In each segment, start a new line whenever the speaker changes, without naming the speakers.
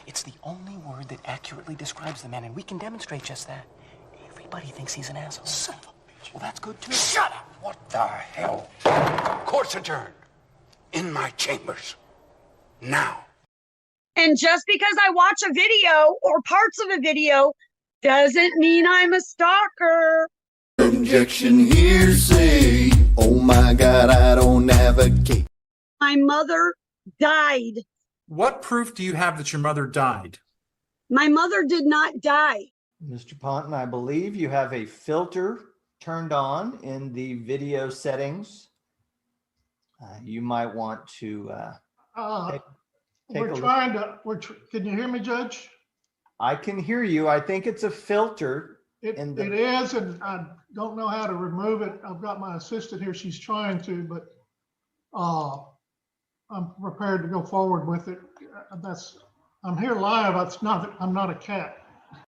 It's the only word that accurately describes the man, and we can demonstrate just that. Everybody thinks he's an asshole. Son of a bitch. Well, that's good, too.
Shut up! What the hell? Court's adjourned. In my chambers. Now.
And just because I watch a video or parts of a video doesn't mean I'm a stalker.
Objection, hearsay. Oh my God, I don't advocate.
My mother died.
What proof do you have that your mother died?
My mother did not die.
Mr. Ponton, I believe you have a filter turned on in the video settings. You might want to take
we're trying to, can you hear me, Judge?
I can hear you. I think it's a filter.
It is, and I don't know how to remove it. I've got my assistant here. She's trying to, but I'm prepared to go forward with it. I'm here live. I'm not a cat.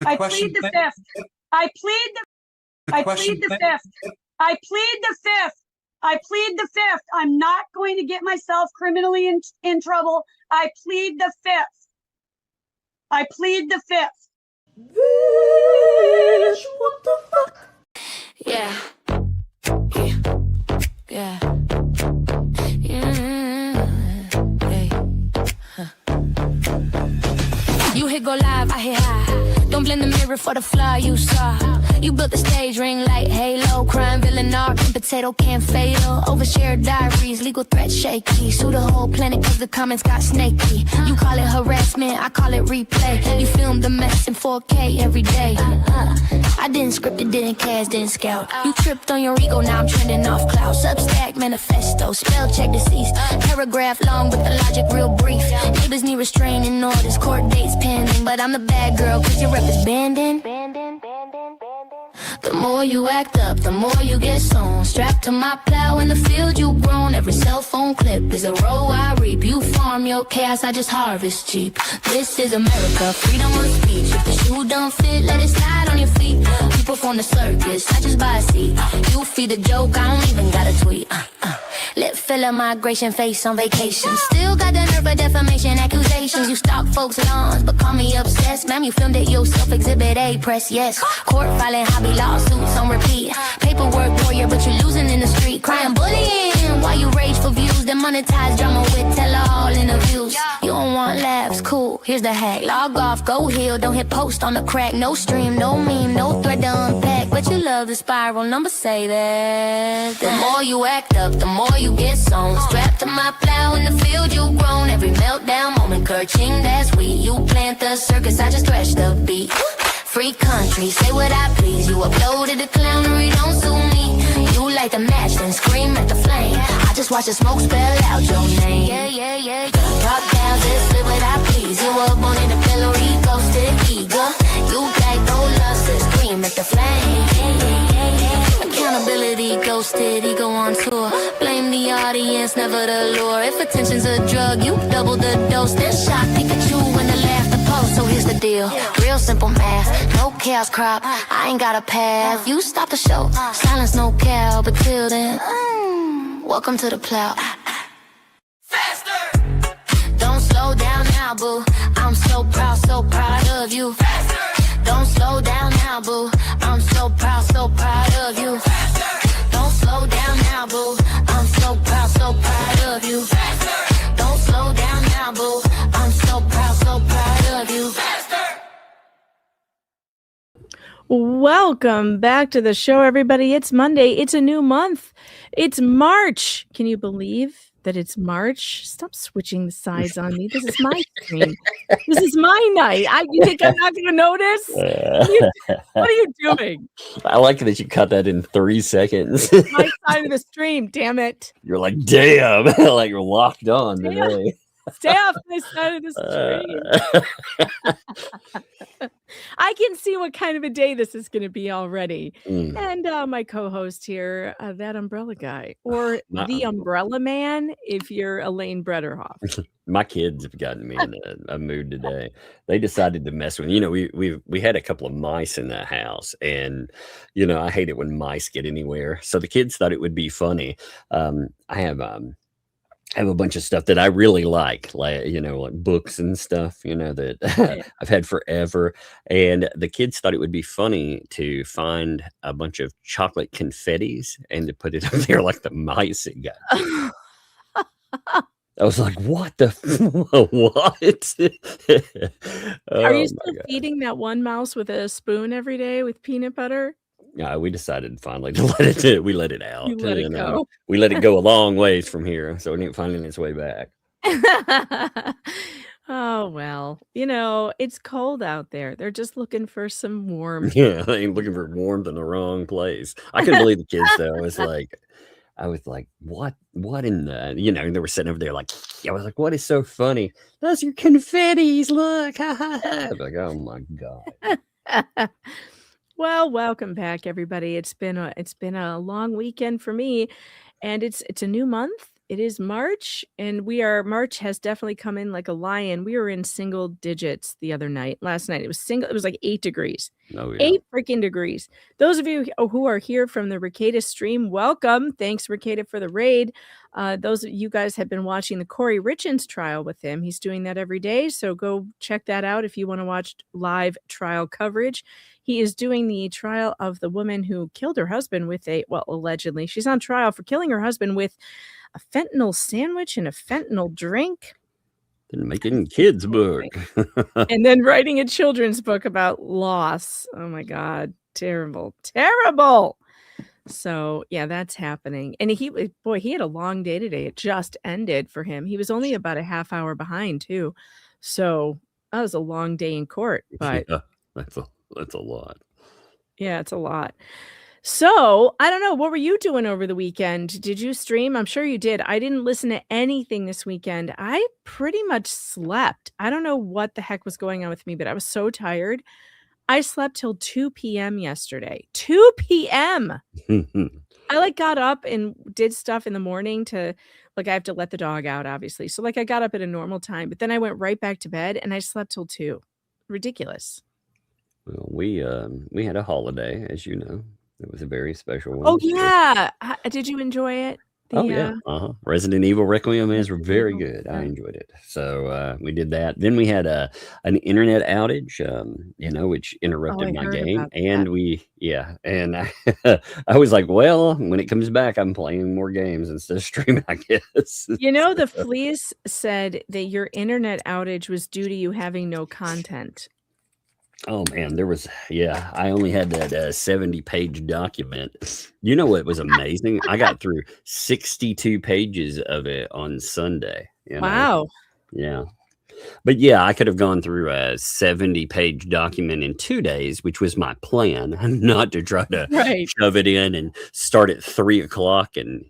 I plead the fifth. I plead the fifth. I plead the fifth. I plead the fifth. I'm not going to get myself criminally in trouble. I plead the fifth. I plead the fifth.
Bitch, what the fuck? Yeah. Yeah. Hey. You hit go live, I hit high. Don't blame the mirror for the fly you saw. You built the stage, ring light, halo. Crime, villain, art, and potato can fatal. Overshared diaries, legal threats shaky. Sue the whole planet cause the comments got snaky. You call it harassment, I call it replay. You filmed the mess in 4K every day. I didn't script it, didn't cast, didn't scout. You tripped on your ego, now I'm trending off cloud. Substack, manifesto, spell check deceased. Paragraph long, but the logic real brief. Neighbors need restraining orders, court dates pending. But I'm the bad girl cause your rep is banding. The more you act up, the more you get sown. Strapped to my plow in the field you grown. Every cell phone clip is a row I reap. You farm your chaos, I just harvest cheap. This is America, freedom of speech. If the shoe don't fit, let it slide on your feet. You perform the circus, I just buy a seat. You feed the joke, I don't even gotta tweet. Lip filler, migration, face on vacation. Still got the nerve of defamation accusations. You stalk folks' lawns, but call me obsessed. Ma'am, you filmed it yourself, exhibit A, press yes. Court filing, hobby lawsuits on repeat. Paperwork warrior, but you're losing in the street. Crying bullying while you rage for views. Then monetize drama with tell-all interviews. You don't want laughs, cool, here's the hack. Log off, go heal, don't hit post on the crack. No stream, no meme, no thread to unpack. But you love the spiral, numbers say that. The more you act up, the more you get sown. Strapped to my plow in the field you grown. Every meltdown moment, kerching, that's we. You plant the circus, I just thresh the beat. Free country, say what I please. You uploaded the clownery, don't sue me. You light the match, then scream at the flame. I just watch the smoke spell out your name. Yeah. Talk down, just live what I please. You up on in the pillory, ghosted eager. You like no lust, then scream at the flame. Accountability, ghosted, ego on tour. Blame the audience, never the lure. If attention's a drug, you double the dose. Then shot Pikachu when the laughter post. So here's the deal, real simple math. No chaos crop, I ain't got a path. You stop the show, silence no cow. But till then, welcome to the plow. Faster! Don't slow down now, boo. I'm so proud of you. Faster! Don't slow down now, boo. I'm so proud of you. Faster! Don't slow down now, boo. I'm so proud of you. Faster! Don't slow down now, boo. I'm so proud of you. Faster!
Welcome back to the show, everybody. It's Monday. It's a new month. It's March. Can you believe that it's March? Stop switching the sides on me. This is my stream. This is my night. You think I'm not going to notice? What are you doing?
I like that you cut that in 3 seconds.
My side of the stream, damn it.
You're like, damn. Like you're locked on today.
Stay off my side of the stream. I can see what kind of a day this is going to be already. And my co-host here, that umbrella guy, or the umbrella man, if you're Elaine Brederhoff.
My kids have gotten me in a mood today. They decided to mess with, we had a couple of mice in that house, and I hate it when mice get anywhere. So the kids thought it would be funny. I have have a bunch of stuff that I really like like books and stuff, that I've had forever. And the kids thought it would be funny to find a bunch of chocolate confettis and to put it up there like the mice it got. I was like, what the what?
Are you
Oh
still
my God.
feeding that one mouse with a spoon every day with peanut butter?
Yeah, we decided finally to let it out.
You let it go.
We let it go a long ways from here, so it ain't finding its way back.
Oh, well, it's cold out there. They're just looking for some warmth.
Yeah, I ain't looking for warmth in the wrong place. I couldn't believe the kids though. I was like, what in the, they were sitting over there like, I was like, what is so funny? Those are confettis. Look. Ha, ha, ha. I was like, oh my God.
Well, welcome back, everybody. It's been a long weekend for me, and it's a new month. It is March, and March has definitely come in like a lion. We were in single digits the other night. Last night it was like 8 degrees.
Oh yeah.
8 freaking degrees. Those of you who are here from the Ricada stream, welcome. Thanks, Ricada, for the raid. Those of you guys have been watching the Corey Richins trial with him. He's doing that every day, so go check that out if you want to watch live trial coverage. He is doing the trial of the woman who killed her husband with allegedly. She's on trial for killing her husband with a fentanyl sandwich and a fentanyl drink.
Didn't make any kids' book.
And then writing a children's book about loss. Oh my God. Terrible. Terrible. So yeah, that's happening. And he had a long day today. It just ended for him. He was only about a half hour behind too. So that was a long day in court, but
Yeah, that's a lot.
yeah, it's a lot. So I don't know. What were you doing over the weekend? Did you stream? I'm sure you did. I didn't listen to anything this weekend. I pretty much slept. I don't know what the heck was going on with me, but I was so tired. I slept till 2 p.m. yesterday. 2 p.m. I got up and did stuff in the morning to I have to let the dog out, obviously. So I got up at a normal time, but then I went right back to bed and I slept till 2. Ridiculous.
Well, we had a holiday, as you know. It was a very special one.
Oh yeah. Did you enjoy it?
Yeah. Resident Evil Requiem is very good. I enjoyed it. So we did that. Then we had an internet outage, which interrupted my game. And and I was like, well, when it comes back, I'm playing more games instead of streaming, I guess.
The Fleece said that your internet outage was due to you having no content.
Oh man, I only had that 70-page document. You know what was amazing? I got through 62 pages of it on Sunday.
Wow.
Yeah. But yeah, I could have gone through a 70-page document in 2 days, which was my plan, not to try to shove it in and start at 3:00 and,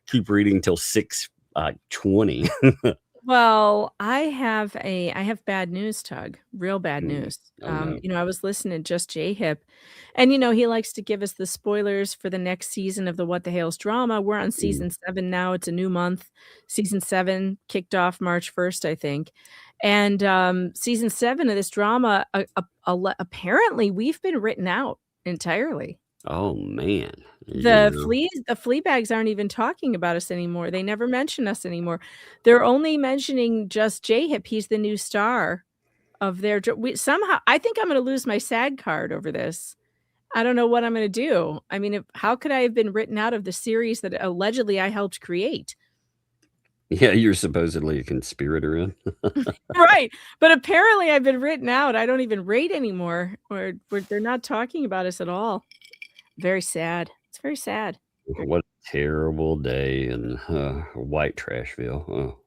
keep reading till 6:20.
Well, I have bad news, Tug. Real bad news.
No.
I was listening to Just J-Hip, and he likes to give us the spoilers for the next season of the What the Hales drama. We're on season 7 now. It's a new month. Season 7 kicked off March 1st, I think. And season 7 of this drama, apparently we've been written out entirely.
Oh man.
The flea bags aren't even talking about us anymore. They never mention us anymore. They're only mentioning Just J-Hip. He's the new star of their somehow I think I'm going to lose my SAG card over this. I don't know what I'm going to do. I mean, how could I have been written out of the series that allegedly I helped create?
Yeah, you're supposedly a conspirator in.
Right. But apparently I've been written out. I don't even rate anymore, or they're not talking about us at all. Very sad. It's very sad.
What a terrible day in White Trashville. Oh.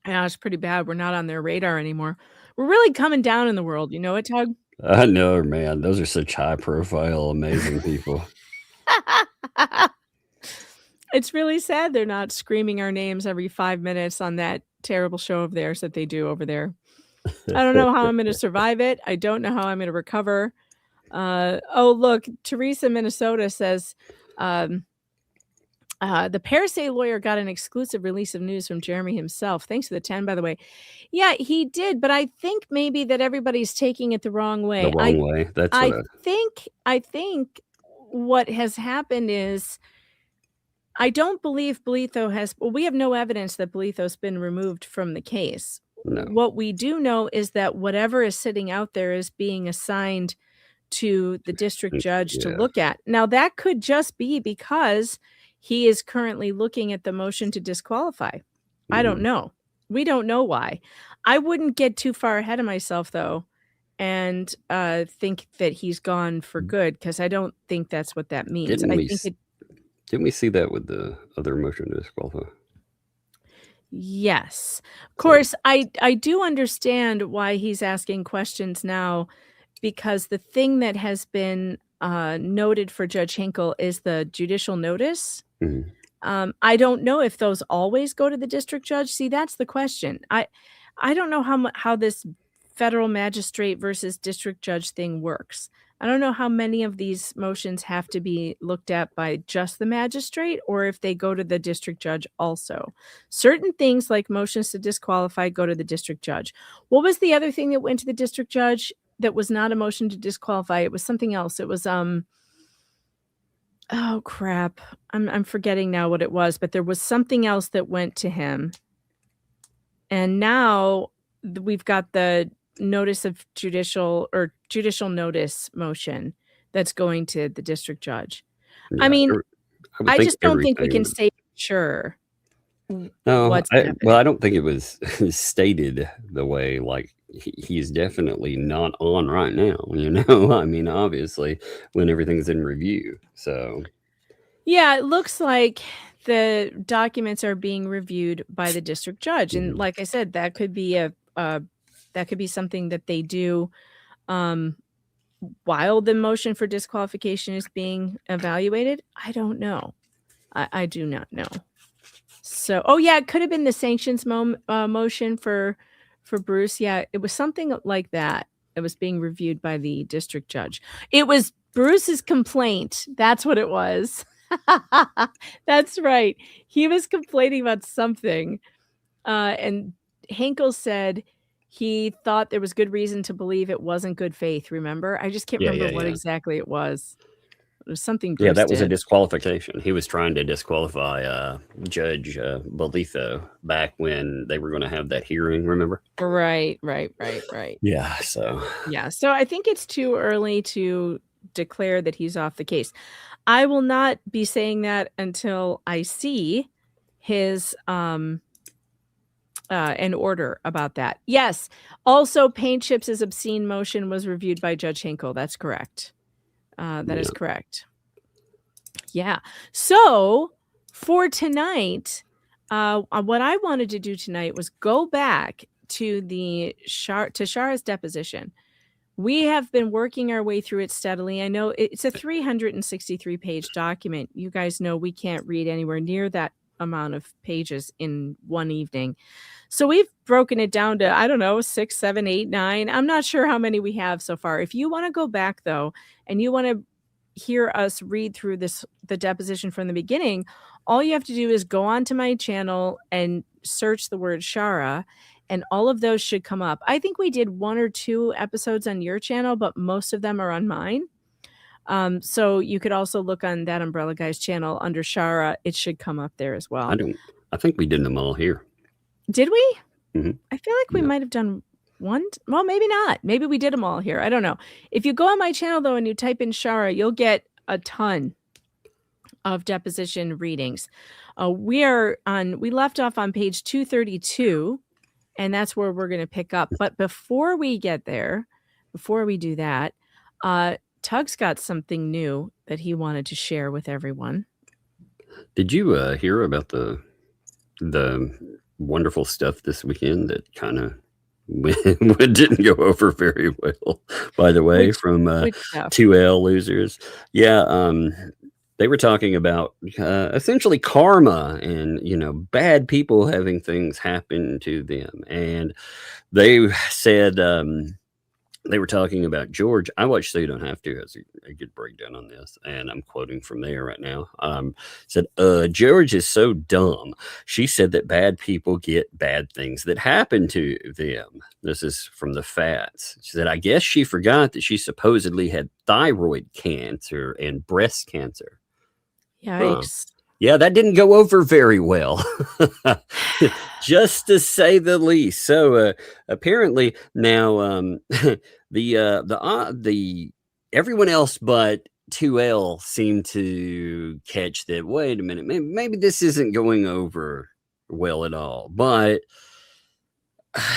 Yeah, it's pretty bad. We're not on their radar anymore. We're really coming down in the world. You know it, Tug?
I know, man. Those are such high-profile, amazing people.
It's really sad they're not screaming our names every 5 minutes on that terrible show of theirs that they do over there. I don't know how I'm going to survive it. I don't know how I'm going to recover. Look, Teresa, Minnesota says, the Parasay lawyer got an exclusive release of news from Jeremy himself. Thanks for the 10, by the way. Yeah, he did, but I think maybe that everybody's taking it the wrong way.
The wrong way. That's
I think what has happened is I don't believe Bolitho has. Well, we have no evidence that Bolitho's been removed from the case.
No.
What we do know is that whatever is sitting out there is being assigned to the district judge to look at. Now, that could just be because he is currently looking at the motion to disqualify. I don't know. We don't know why. I wouldn't get too far ahead of myself, though, and think that he's gone for good, because I don't think that's what that means.
Didn't we see that with the other motion to disqualify?
Yes. Of course, I do understand why he's asking questions now, because the thing that has been noted for Judge Hinkle is the judicial notice. I don't know if those always go to the district judge. See, that's the question. I don't know how this federal magistrate versus district judge thing works. I don't know how many of these motions have to be looked at by just the magistrate, or if they go to the district judge also. Certain things like motions to disqualify go to the district judge. What was the other thing that went to the district judge that was not a motion to disqualify? It was something else. It was oh crap. I'm forgetting now what it was, but there was something else that went to him. And now we've got the notice of judicial notice motion that's going to the district judge. I mean, I just don't think we can say sure.
No, I don't think it was stated the way, like, he's definitely not on right now, I mean, obviously, when everything's in review. So
yeah, it looks like the documents are being reviewed by the district judge. And like I said, that could be something that they do while the motion for disqualification is being evaluated. I don't know. I do not know. So, it could have been the sanctions motion for Bruce. Yeah, it was something like that. It was being reviewed by the district judge. It was Bruce's complaint. That's what it was. That's right. He was complaining about something. And Hinkle said he thought there was good reason to believe it wasn't good faith. Remember? I just can't remember what exactly it was. It was something Bruce
that was
did.
a disqualification. He was trying to disqualify Judge Bolitho back when they were going to have that hearing, remember?
Right.
Yeah, so
I think it's too early to declare that he's off the case. I will not be saying that until I see his an order about that. Yes. Also, Paint Chips' obscene motion was reviewed by Judge Hinkle. That's correct. That is correct. Yeah. So for tonight, what I wanted to do tonight was go back to Shara's deposition. We have been working our way through it steadily. I know it's a 363-page document. You guys know we can't read anywhere near that amount of pages in one evening. So we've broken it down to, I don't know, 6, 7, 8, 9. I'm not sure how many we have so far. If you want to go back, though, and you want to hear us read through the deposition from the beginning, all you have to do is go onto my channel and search the word Shara, and all of those should come up. I think we did 1 or 2 episodes on your channel, but most of them are on mine. So you could also look on That Umbrella Guy's channel under Shara. It should come up there as well.
I think we did them all here.
Did we?
Mm-hmm.
I feel like we might have done one. Well, maybe not. Maybe we did them all here. I don't know. If you go on my channel, though, and you type in Shara, you'll get a ton of deposition readings. We left off on page 232, and that's where we're going to pick up. But before we get there, before we do that, Tug's got something new that he wanted to share with everyone.
Did you hear about the wonderful stuff this weekend that kind of didn't go over very well, by the way, from 2L losers? Yeah, they were talking about essentially karma and, bad people having things happen to them. And they said, they were talking about George. I watched So You Don't Have To as a good breakdown on this, and I'm quoting from there right now. Said, George is so dumb. She said that bad people get bad things that happen to them. This is from the Fats. She said, I guess she forgot that she supposedly had thyroid cancer and breast cancer.
Yikes.
Yeah, that didn't go over very well, just to say the least. So apparently now the everyone else but 2L seemed to catch that. Wait a minute, maybe this isn't going over well at all. But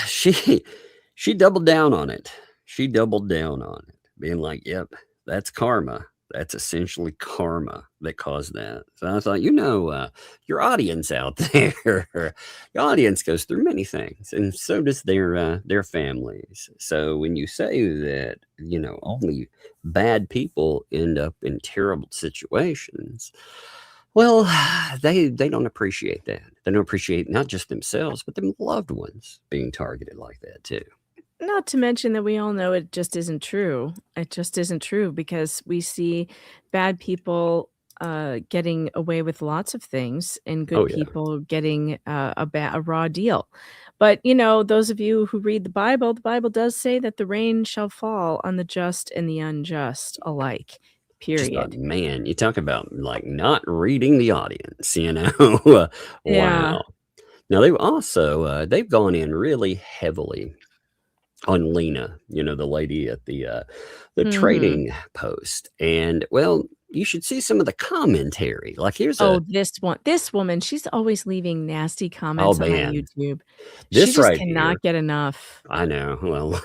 she doubled down on it. She doubled down on it, being like, "Yep, that's karma. That's essentially karma that caused that." So I thought, your audience out there, your audience goes through many things, and so does their families. So when you say that, only bad people end up in terrible situations, well, they don't appreciate that. They don't appreciate not just themselves, but their loved ones being targeted like that too.
Not to mention that we all know it just isn't true. It just isn't true because we see bad people getting away with lots of things and good people getting a raw deal. But, those of you who read the Bible does say that the rain shall fall on the just and the unjust alike. Period.
Man, you talk about like not reading the audience, Wow.
Yeah.
Now they've gone in really heavily on Lena, the lady at the trading post. And well, you should see some of the commentary. Like here's
this woman, she's always leaving nasty comments on YouTube.
This
she just
right
cannot
here,
get enough.
I know. Well,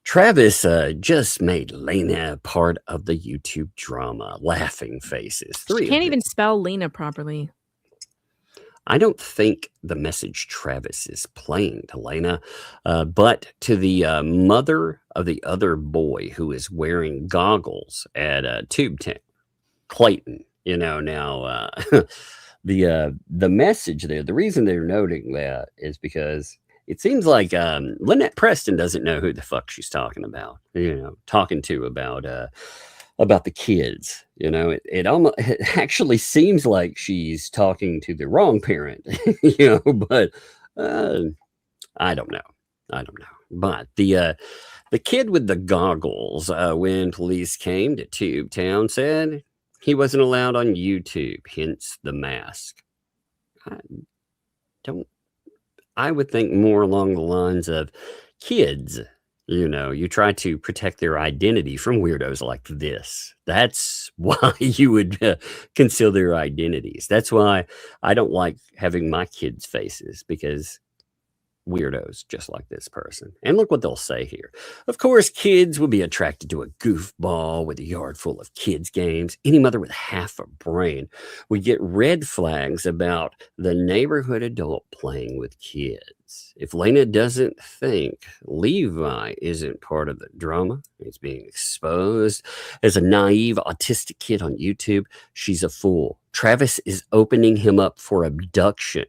Travis just made Lena part of the YouTube drama. Laughing faces.
She can't even spell Lena properly.
I don't think the message Travis is playing to Lena, but to the mother of the other boy who is wearing goggles at Tubetown, Clayton. Now the message there. The reason they're noting that is because it seems like Lynette Preston doesn't know who the fuck she's talking about. Talking to about the kids. It actually seems like she's talking to the wrong parent, but I don't know. But the kid with the goggles, when police came to Tubetown, said he wasn't allowed on YouTube, hence the mask. I would think more along the lines of kids. You try to protect their identity from weirdos like this. That's why you would conceal their identities. That's why I don't like having my kids' faces, because weirdos just like this person. And look what they'll say here. Of course, kids will be attracted to a goofball with a yard full of kids' games. Any mother with half a brain would get red flags about the neighborhood adult playing with kids. If Lena doesn't think Levi isn't part of the drama, he's being exposed as a naive autistic kid on YouTube, she's a fool. Travis is opening him up for abduction.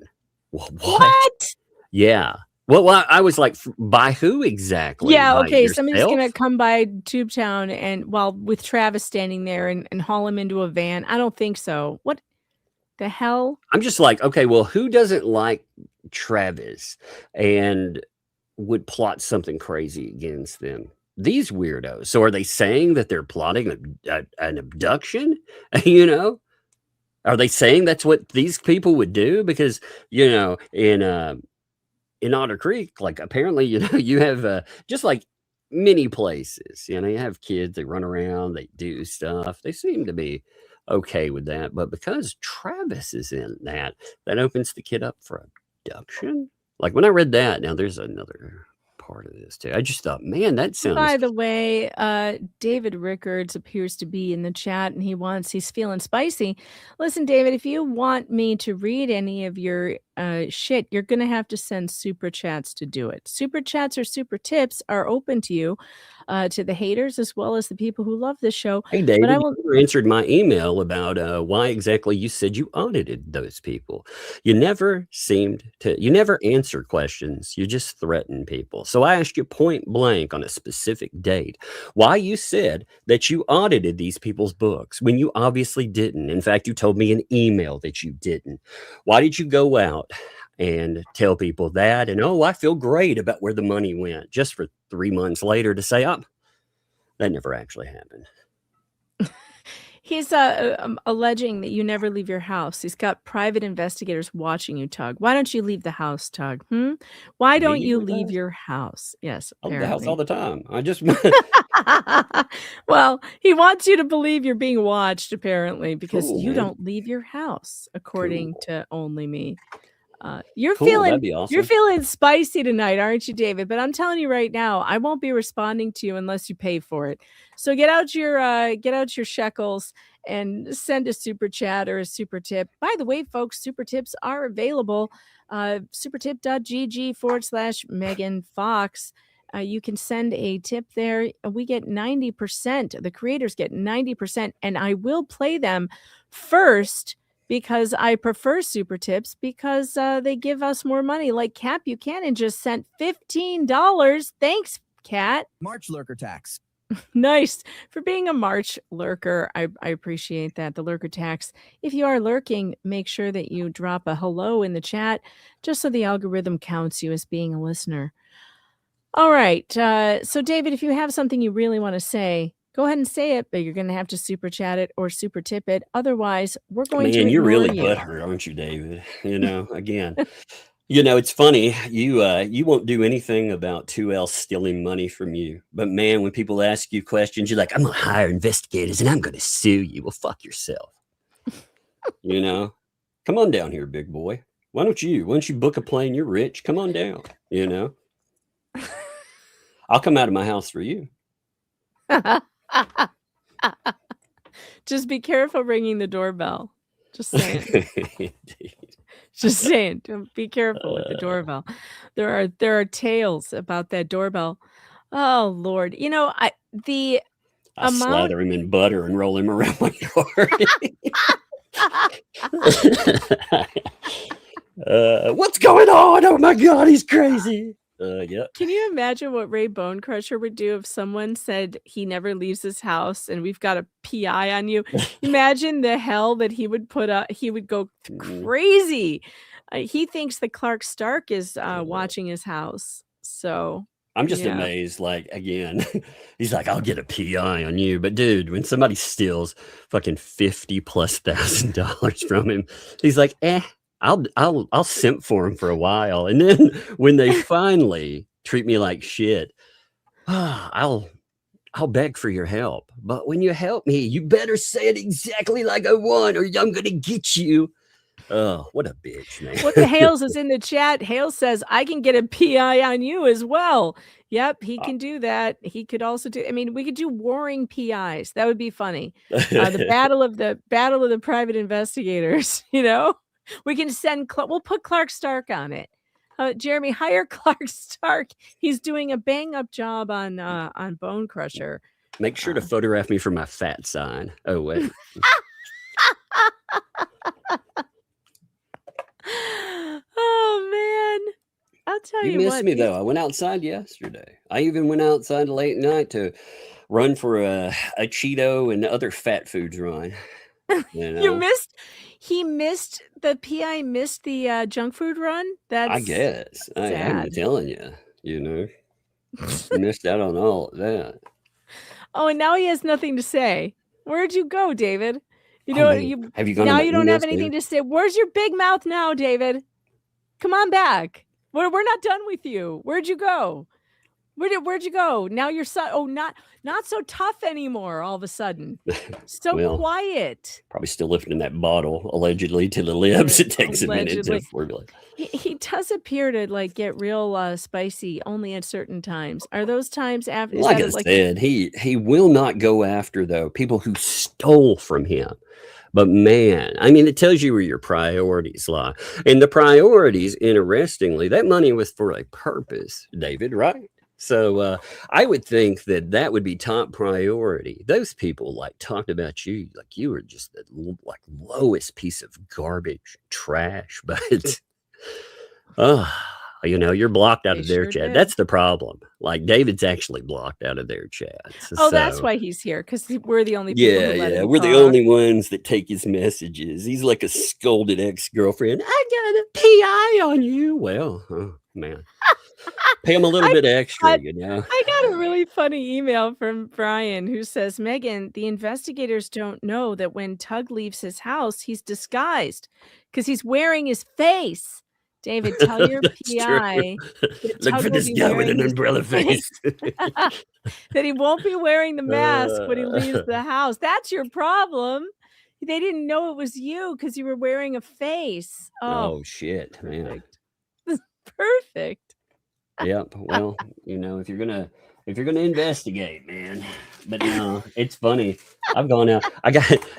What? Yeah. Well, I was like, by who exactly?
Yeah,
By
okay. Somebody's
yourself?
gonna come by Tubetown and with Travis standing there and haul him into a van. I don't think so. What the hell?
I'm just like, okay, well, who doesn't like Travis and would plot something crazy against them? These weirdos. So are they saying that they're plotting an abduction? Are they saying that's what these people would do? Because, in Otter Creek, like apparently, you have just like many places, you have kids, they run around, they do stuff. They seem to be okay with that. But because Travis is in that opens the kid up for abduction. Like when I read that, now there's another part of this too. I just thought, man, that sounds.
By the way, David Rickards appears to be in the chat and he's feeling spicy. Listen, David, if you want me to read any of your shit, you're going to have to send super chats to do it. Super chats or super tips are open to you, to the haters as well as the people who love this show.
Hey, David,
but I will.
you answered my email about why exactly you said you audited those people. You never answer questions. You just threaten people. So I asked you point blank on a specific date why you said that you audited these people's books when you obviously didn't. In fact, you told me in email that you didn't. Why did you go out and tell people that? And, I feel great about where the money went, just for 3 months later to say, that never actually happened.
He's alleging that you never leave your house. He's got private investigators watching you, Tug. Why don't you leave the house, Tug? Why don't you leave your house? Yes,
I leave
apparently.
the house all the time. I just
Well, he wants you to believe you're being watched, apparently, because
Cool,
you
man.
don't leave your house, according to only me. You're
Cool, that'd be awesome.
feeling spicy tonight, aren't you, David? But I'm telling you right now, I won't be responding to you unless you pay for it. So get out your shekels and send a super chat or a super tip. By the way, folks, super tips are available. Supertip.gg/Megan Fox. You can send a tip there. We get 90%. The creators get 90%, and I will play them first because I prefer super tips because they give us more money. Like Kat Buchanan just sent $15. Thanks, Kat.
March lurker tax.
Nice for being a March lurker. I appreciate that. The lurker tax. If you are lurking, make sure that you drop a hello in the chat just so the algorithm counts you as being a listener. All right. So, David, if you have something you really want to say, go ahead and say it, but you're going to have to super chat it or super tip it. Otherwise, we're going to. Man,
you're really
you.
butthurt, aren't you, David? Again. It's funny. You won't do anything about 2L stealing money from you. But man, when people ask you questions, you're like, I'm gonna hire investigators and I'm gonna sue you. Well, fuck yourself. Come on down here, big boy. Why don't you book a plane? You're rich. Come on down. I'll come out of my house for you.
Just be careful ringing the doorbell. Just saying. Just saying. Be careful with the doorbell. There are tales about that doorbell. Oh Lord. I
slather him in butter and roll him around my yard. What's going on? Oh my God, he's crazy. Yeah.
Can you imagine what Ray Bonecrusher would do if someone said he never leaves his house and we've got a PI on you? Imagine the hell that he would put up. He would go crazy. He thinks that Clark Stark is watching his house. So
I'm just amazed. Like, again, he's like, I'll get a PI on you. But dude, when somebody steals fucking $50,000+ from him, he's like, I'll simp for him for a while, and then when they finally treat me like shit, I'll beg for your help. But when you help me, you better say it exactly like I want, or I'm gonna get you. Oh, what a bitch, man!
What the Hales is in the chat. Hale says I can get a PI on you as well. Yep, he can do that. He could also do. I mean, we could do warring PIs. That would be funny. The battle of the private investigators. We can send. We'll put Clark Stark on it. Jeremy, hire Clark Stark. He's doing a bang up job on Bone Crusher.
Make sure to photograph me for my fat sign. Oh wait.
Oh man, I'll tell you.
You missed me though. I went outside yesterday. I even went outside late night to run for a Cheeto and other fat foods run.
He missed the PI missed the junk food run. That's
I guess. I'm telling you, missed out on all of that.
Oh, and now he has nothing to say. Where'd you go, David?
Have you gone
now you don't have anything to say. Where's your big mouth now, David? Come on back. We're not done with you. Where'd you go? Where'd you go? Now you're not so tough anymore. All of a sudden, so quiet.
Probably still lifting that bottle allegedly to the lips. It takes a minute to formulate.
He does appear to get real spicy only at certain times. Are those times after?
Like I said, he will not go after people who stole from him. But man, I mean, it tells you where your priorities lie. And the priorities, interestingly, that money was for a purpose, David, right? So I would think that would be top priority. Those people talked about you like you were just the lowest piece of garbage, trash. But you're blocked out of their chat. That's the problem. Like David's actually blocked out of their chat.
So that's why he's here, because we're the only people who let him
we're
talk.
the only ones that take his messages. He's like a scolded ex-girlfriend. I got a PI on you. Well, oh man. Pay them a little bit extra, you know.
I got a really funny email from Brian who says, Megan, the investigators don't know that when Tug leaves his house, he's disguised because he's wearing his face. David, tell your PI that
Look
Tug
for
will
this
be
guy with
wearing
an
his
umbrella face.
that he won't be wearing the mask when he leaves the house. That's your problem. They didn't know it was you because you were wearing a face.
Oh shit, man.
Perfect.
Yep. Well, you know, if you're gonna investigate, man. But no, it's funny. I've gone out.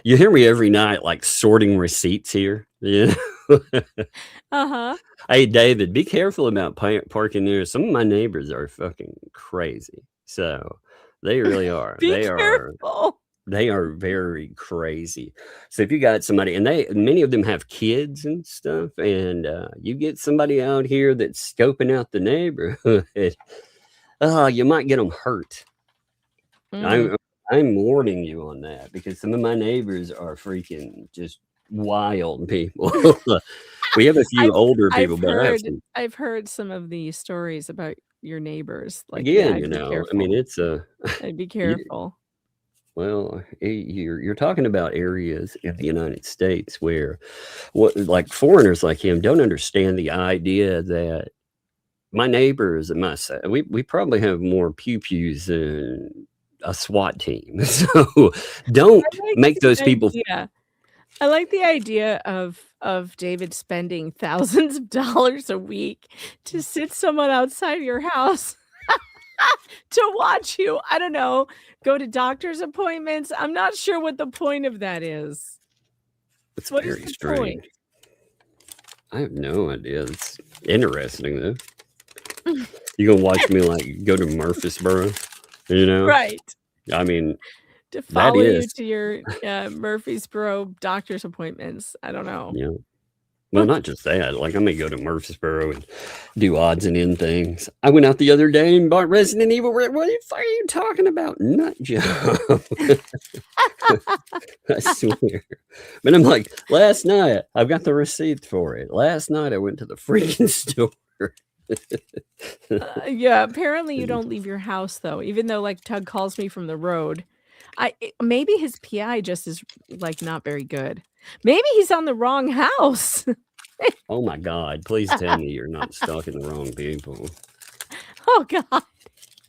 You hear me every night, like sorting receipts here. Yeah.
Uh-huh.
Hey, David, be careful about parking there. Some of my neighbors are fucking crazy. So they really are.
Careful.
They are very crazy. So if you got somebody, and many of them have kids and stuff, and you get somebody out here that's scoping out the neighborhood, you might get them hurt. I'm warning you on that because some of my neighbors are freaking just wild people. We have a few older people, but
I've heard some of the stories about your neighbors. Like,
again, you know, I mean, it's
I'd be careful.
Well, you're talking about areas in the United States where, like foreigners like him don't understand the idea that my neighbors and myself, we probably have more pew-pews than a SWAT team. So don't make those people.
Yeah, I like the idea of David spending thousands of dollars a week to sit someone outside your house to watch you. I don't know. Go to doctor's appointments. I'm not sure what the point of that is.
It's very strange. I have no idea. It's interesting though. You gonna watch me like go to Murfreesboro, you know?
Right.
I mean,
to follow you to your Murfreesboro doctor's appointments. I don't know.
Yeah. Well, not just that. Like, I may go to Murfreesboro and do odds and end things. I went out the other day and bought Resident Evil. What the fuck are you talking about? Nut job. I swear. But I'm like, last night, I've got the receipt for it. Last night, I went to the freaking store.
Yeah, apparently you don't leave your house, though, even though, like, Tug calls me from the road. Maybe his PI just is, like, not very good. Maybe he's on the wrong house.
Oh my God! Please tell me you're not stalking the wrong people.
Oh God!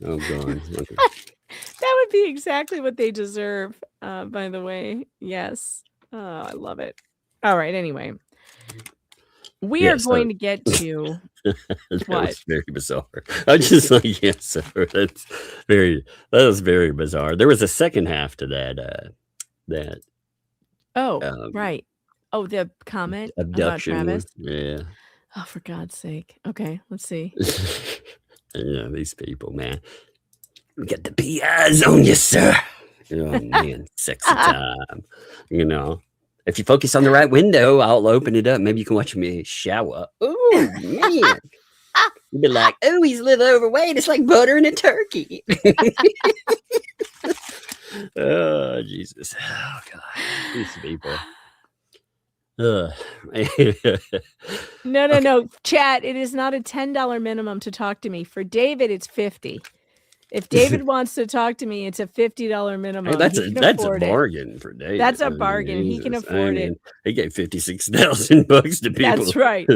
Oh God!
That would be exactly what they deserve. By the way, yes. Oh, I love it. All right. Anyway, we are going to get to
that
what?
Was very bizarre. I just like yes, sir. That was very bizarre. There was a second half to that.
Oh, right. Oh, the comment
abduction
about Travis.
Yeah.
Oh, for God's sake. Okay, let's see.
Yeah, these people, man. We got the PIs on you, sir. Oh man, sexy time. You know, if you focus on the right window, I'll open it up. Maybe you can watch me shower. Oh man. You'd be like, oh, he's a little overweight. It's like buttering a turkey. Oh, Jesus. Oh, God. These people.
No. Chat, it is not a $10 minimum to talk to me. For David, it's $50. If David wants to talk to me, it's a $50 minimum.
Hey, that's a bargain for David.
That's a bargain. He can afford it.
He gave $56,000 to people.
That's right.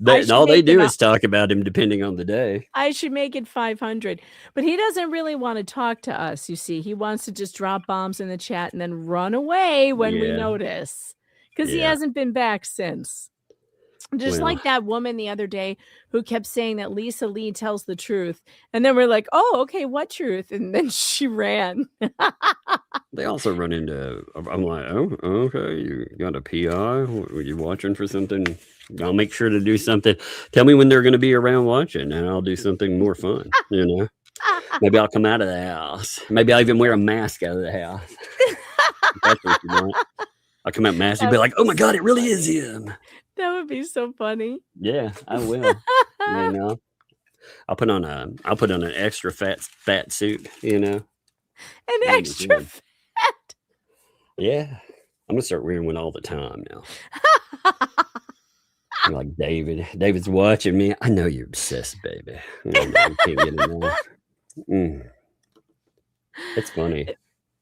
And all they do is talk about him depending on the day.
I should make it 500. But he doesn't really want to talk to us, you see. He wants to just drop bombs in the chat and then run away when we notice. Because he hasn't been back since. Just like that woman the other day who kept saying that Lisa Lee tells the truth. And then we're like, oh, okay, what truth? And then she ran.
They also run into, I'm like, oh, okay, you got a PI? Were you watching for something? I'll make sure to do something. Tell me when they're going to be around watching and I'll do something more fun, you know? Maybe I'll come out of the house. Maybe I'll even wear a mask out of the house. That's what you want. I'll come out masked. You'll be like, oh my God, it really is him.
That would be so funny.
Yeah, I will. You know, I'll put on an extra fat suit. You know,
an extra fat.
Yeah, I'm gonna start wearing one all the time now. like David's watching me. I know you're obsessed, baby. I know you can't get enough. It's funny.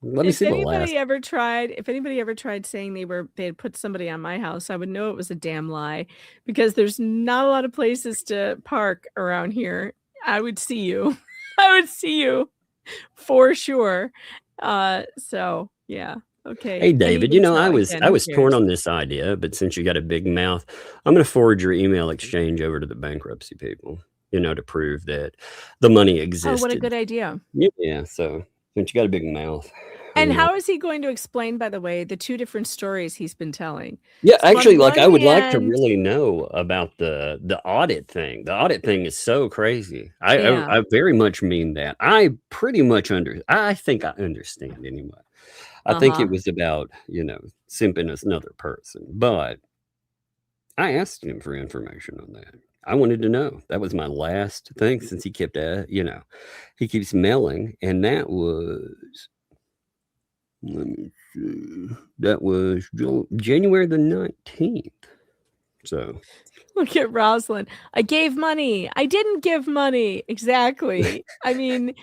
Let me see the last.
If anybody ever tried saying they had put somebody on my house, I would know it was a damn lie, because there's not a lot of places to park around here. I would see you. I would see you for sure. So yeah. Okay.
Hey, David, I was
Who
torn
cares?
on this idea, but since you got a big mouth, I'm going to forward your email exchange over to the bankruptcy people, to prove that the money
Oh,
existed.
what a good idea.
Yeah. So since you got a big mouth.
And how is he going to explain, by the way, the two different stories he's been telling?
Yeah,
So on
actually, like I
one
would like to
hand-
really know about the audit thing. The audit thing is so crazy.
Yeah.
I very much mean that. I pretty much I think I understand anyway. I think it was about, simping another person, but I asked him for information on that. I wanted to know. That was my last thing, since he kept, he keeps mailing, and that was, let me see, that was January the 19th. So
Look at Rosalind. I gave money. I didn't give money. Exactly. I mean,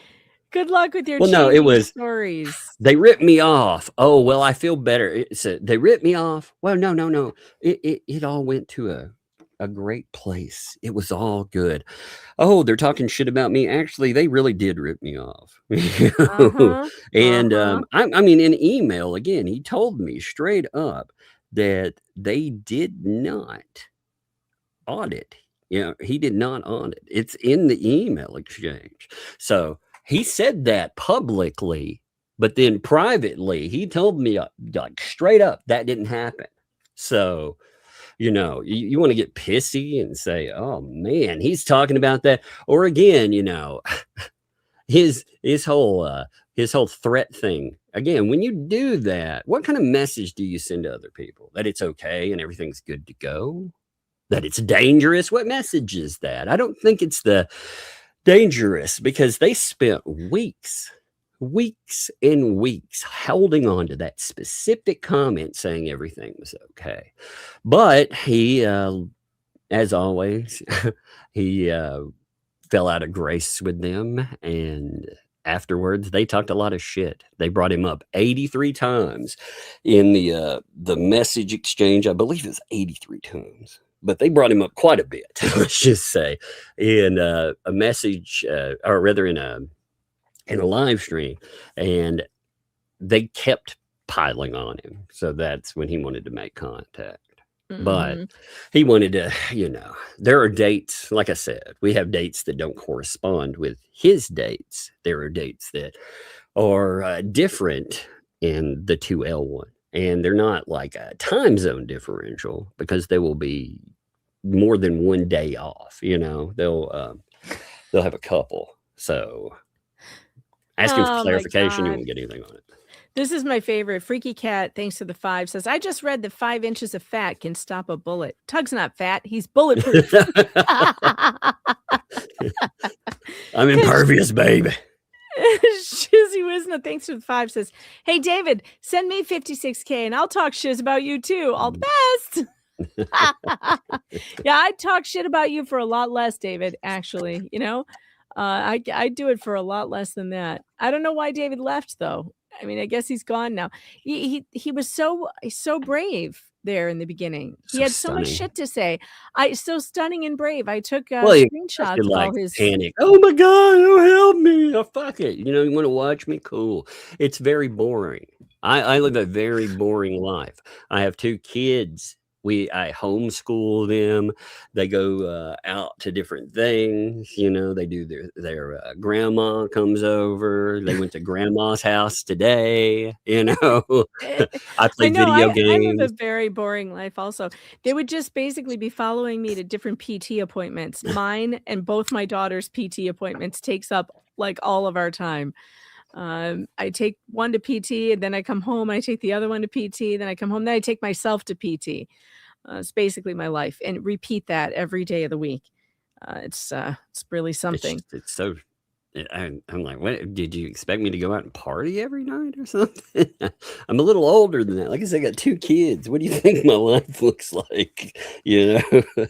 good luck with your
Well, no, it
changing
was
stories.
they ripped me off. Oh, well, I feel better. They ripped me off. Well, no. It all went to a great place. It was all good. Oh, they're talking shit about me. Actually, they really did rip me off. And I mean, in email again, he told me straight up that they did not audit. He did not audit. It's in the email exchange. So he said that publicly, but then privately, he told me like straight up that didn't happen. So, you want to get pissy and say, oh man, he's talking about that. Or again, his whole threat thing. Again, when you do that, what kind of message do you send to other people? That it's okay and everything's good to go? That it's dangerous? What message is that? I don't think it's the dangerous, because they spent weeks and weeks holding on to that specific comment saying everything was okay. But he, as always, he fell out of grace with them, and afterwards they talked a lot of shit. They brought him up 83 times in the message exchange. I believe it's 83 times. But they brought him up quite a bit, let's just say, in a message, or rather in a live stream, and they kept piling on him. So that's when he wanted to make contact. But he wanted to, there are dates. Like I said, we have dates that don't correspond with his dates. There are dates that are different in the 2L1. And they're not like a time zone differential, because they will be more than one day off. They'll have a couple. So ask him for clarification. You won't get anything on it.
This is my favorite. Freaky Cat, thanks to the 5, says, I just read that 5 inches of fat can stop a bullet. Tug's not fat. He's bulletproof.
I'm impervious, baby.
Shizzy Wisna, thanks to the 5, says, hey, David, send me 56K and I'll talk shiz about you too. All the best. Yeah, I'd talk shit about you for a lot less, David, actually. I'd do it for a lot less than that. I don't know why David left, though. I mean, I guess he's gone now. He was so brave there in the beginning. He had so much shit to say. So stunning and brave. I took screenshots of all his
panic. Oh my God, oh help me. Oh fuck it. You want to watch me? Cool. It's very boring. I live a very boring life. I have 2 kids. I homeschool them. They go out to different things. They do their grandma comes over. They went to grandma's house today. I play video games.
I live a very boring life also. They would just basically be following me to different PT appointments. Mine and both my daughter's PT appointments takes up like all of our time. I take one to PT, and then I come home. I take the other one to PT. Then I come home. Then I take myself to PT. It's basically my life, and repeat that every day of the week. It's really something.
It's so I'm like, what? Did you expect me to go out and party every night or something? I'm a little older than that. Like I said, I got 2 kids. What do you think my life looks like? You know,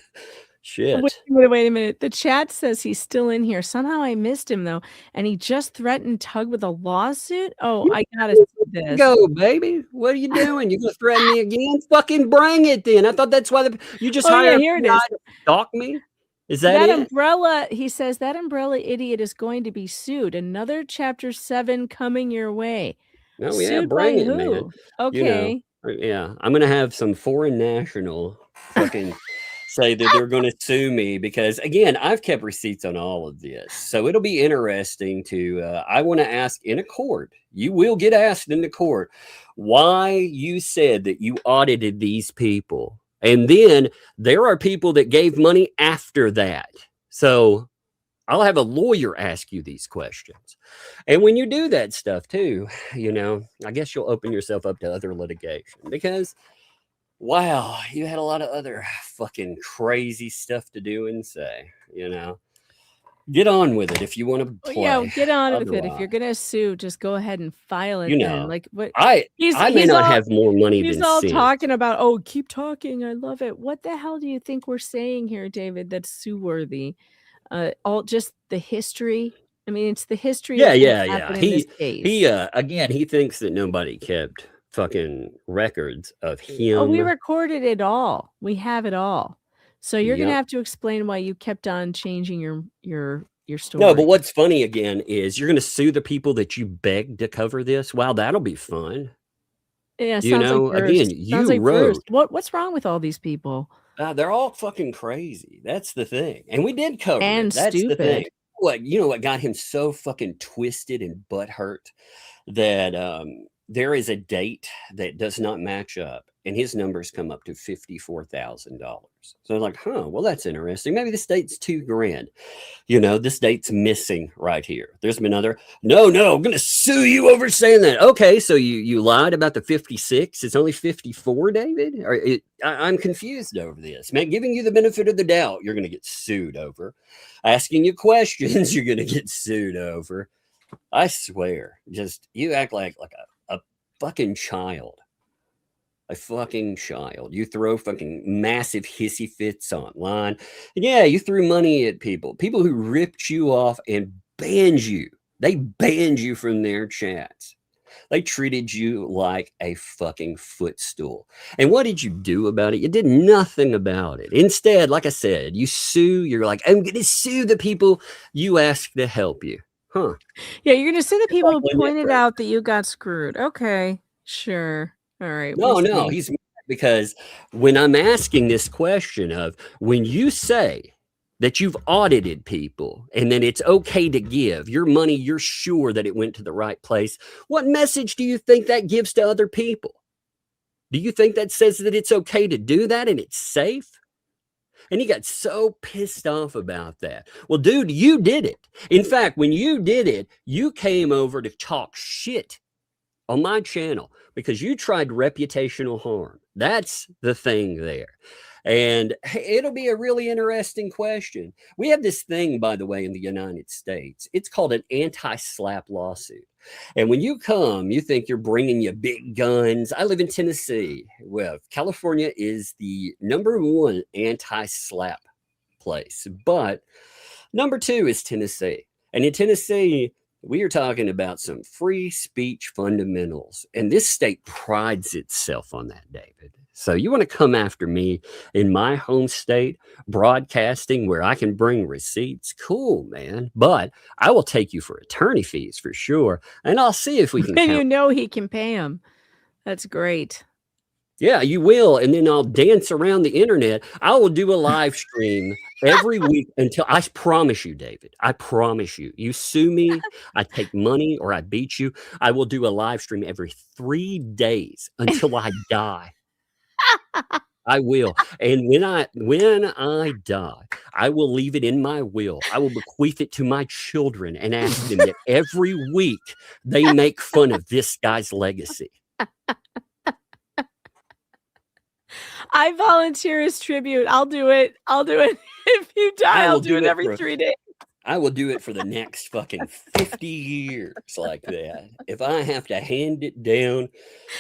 shit.
Wait a minute. The chat says he's still in here. Somehow I missed him though, and he just threatened Tug with a lawsuit. Oh, I gotta see this.
Go, baby. What are you doing? You gonna threaten me again? Fucking bring it then. I thought that's why you just hired
here it
a guy
is.
to stalk me. Is that it?
umbrella? He says that umbrella idiot is going to be sued. Another chapter 7 coming your way.
Oh yeah,
Sued
bring
by
it,
who?
man.
Okay.
Yeah, I'm gonna have some foreign national fucking say that they're going to sue me because again, I've kept receipts on all of this, so it'll be interesting to. I want to ask in a court. You will get asked in the court why you said that you audited these people, and then there are people that gave money after that. So I'll have a lawyer ask you these questions. And when you do that stuff too, I guess you'll open yourself up to other litigation because, wow, you had a lot of other fucking crazy stuff to do and say, Get on with it if you want to play.
Yeah, get on with it. If you're going to sue, just go ahead and file it then. Like what
I may not have more money than
he's all
sense.
talking about, keep talking. I love it. What the hell do you think we're saying here, David, that's sue worthy? All just the history. I mean, it's the history.
Yeah. He thinks that nobody kept fucking records of him.
Oh, we recorded it all. We have it all. So you're gonna have to explain why you kept on changing your story.
No, but what's funny again is you're gonna sue the people that you begged to cover this. Wow, that'll be fun.
Yeah, sounds like
again,
sounds
you wrote.
What's wrong with all these people?
They're all fucking crazy. That's the thing. And we did cover
and
it. That's
stupid.
the thing. What got him so fucking twisted and butthurt that there is a date that does not match up, and his numbers come up to $54,000. So I'm like, well, that's interesting. Maybe this date's $2,000. This date's missing right here. There's been other. No, I'm gonna sue you over saying that. Okay, so you lied about the 56. It's only 54, David. I'm confused over this, man. Giving you the benefit of the doubt, you're gonna get sued over. Asking you questions, you're gonna get sued over. I swear, just you act like a fucking child. A fucking child. You throw fucking massive hissy fits online. And yeah, you threw money at people who ripped you off and banned you. They banned you from their chats. They treated you like a fucking footstool. And what did you do about it? You did nothing about it. Instead, like I said, you sue. You're like, I'm going to sue the people you asked to help you. Huh.
Yeah, you're going to sue the people who pointed out that you got screwed. Okay, sure. All right.
No, he's mad because when I'm asking this question of when you say that you've audited people and then it's okay to give your money, you're sure that it went to the right place. What message do you think that gives to other people? Do you think that says that it's okay to do that and it's safe? And he got so pissed off about that. Well, dude, you did it. In fact, when you did it, you came over to talk shit on my channel because you tried reputational harm. That's the thing there. And it'll be a really interesting question. We have this thing, by the way, in the United States. It's called an anti-slap lawsuit. And when you come, you think you're bringing your big guns. I live in Tennessee. Well, California is the #1 anti-slap place. But #2 is Tennessee. And in Tennessee, we are talking about some free speech fundamentals. And this state prides itself on that, David. So you want to come after me in my home state, broadcasting where I can bring receipts? Cool, man. But I will take you for attorney fees for sure. And I'll see if we can.
And he can pay them. That's great.
Yeah, you will. And then I'll dance around the internet. I will do a live stream every week until I promise you, David. I promise you. You sue me, I take money, or I beat you. I will do a live stream every 3 days until I die. I will. And when I die, I will leave it in my will. I will bequeath it to my children and ask them that every week they make fun of this guy's legacy.
I volunteer as tribute. I'll do it. If you die, I'll do it every 3 days.
I will do it for the next fucking 50 years like that. If I have to hand it down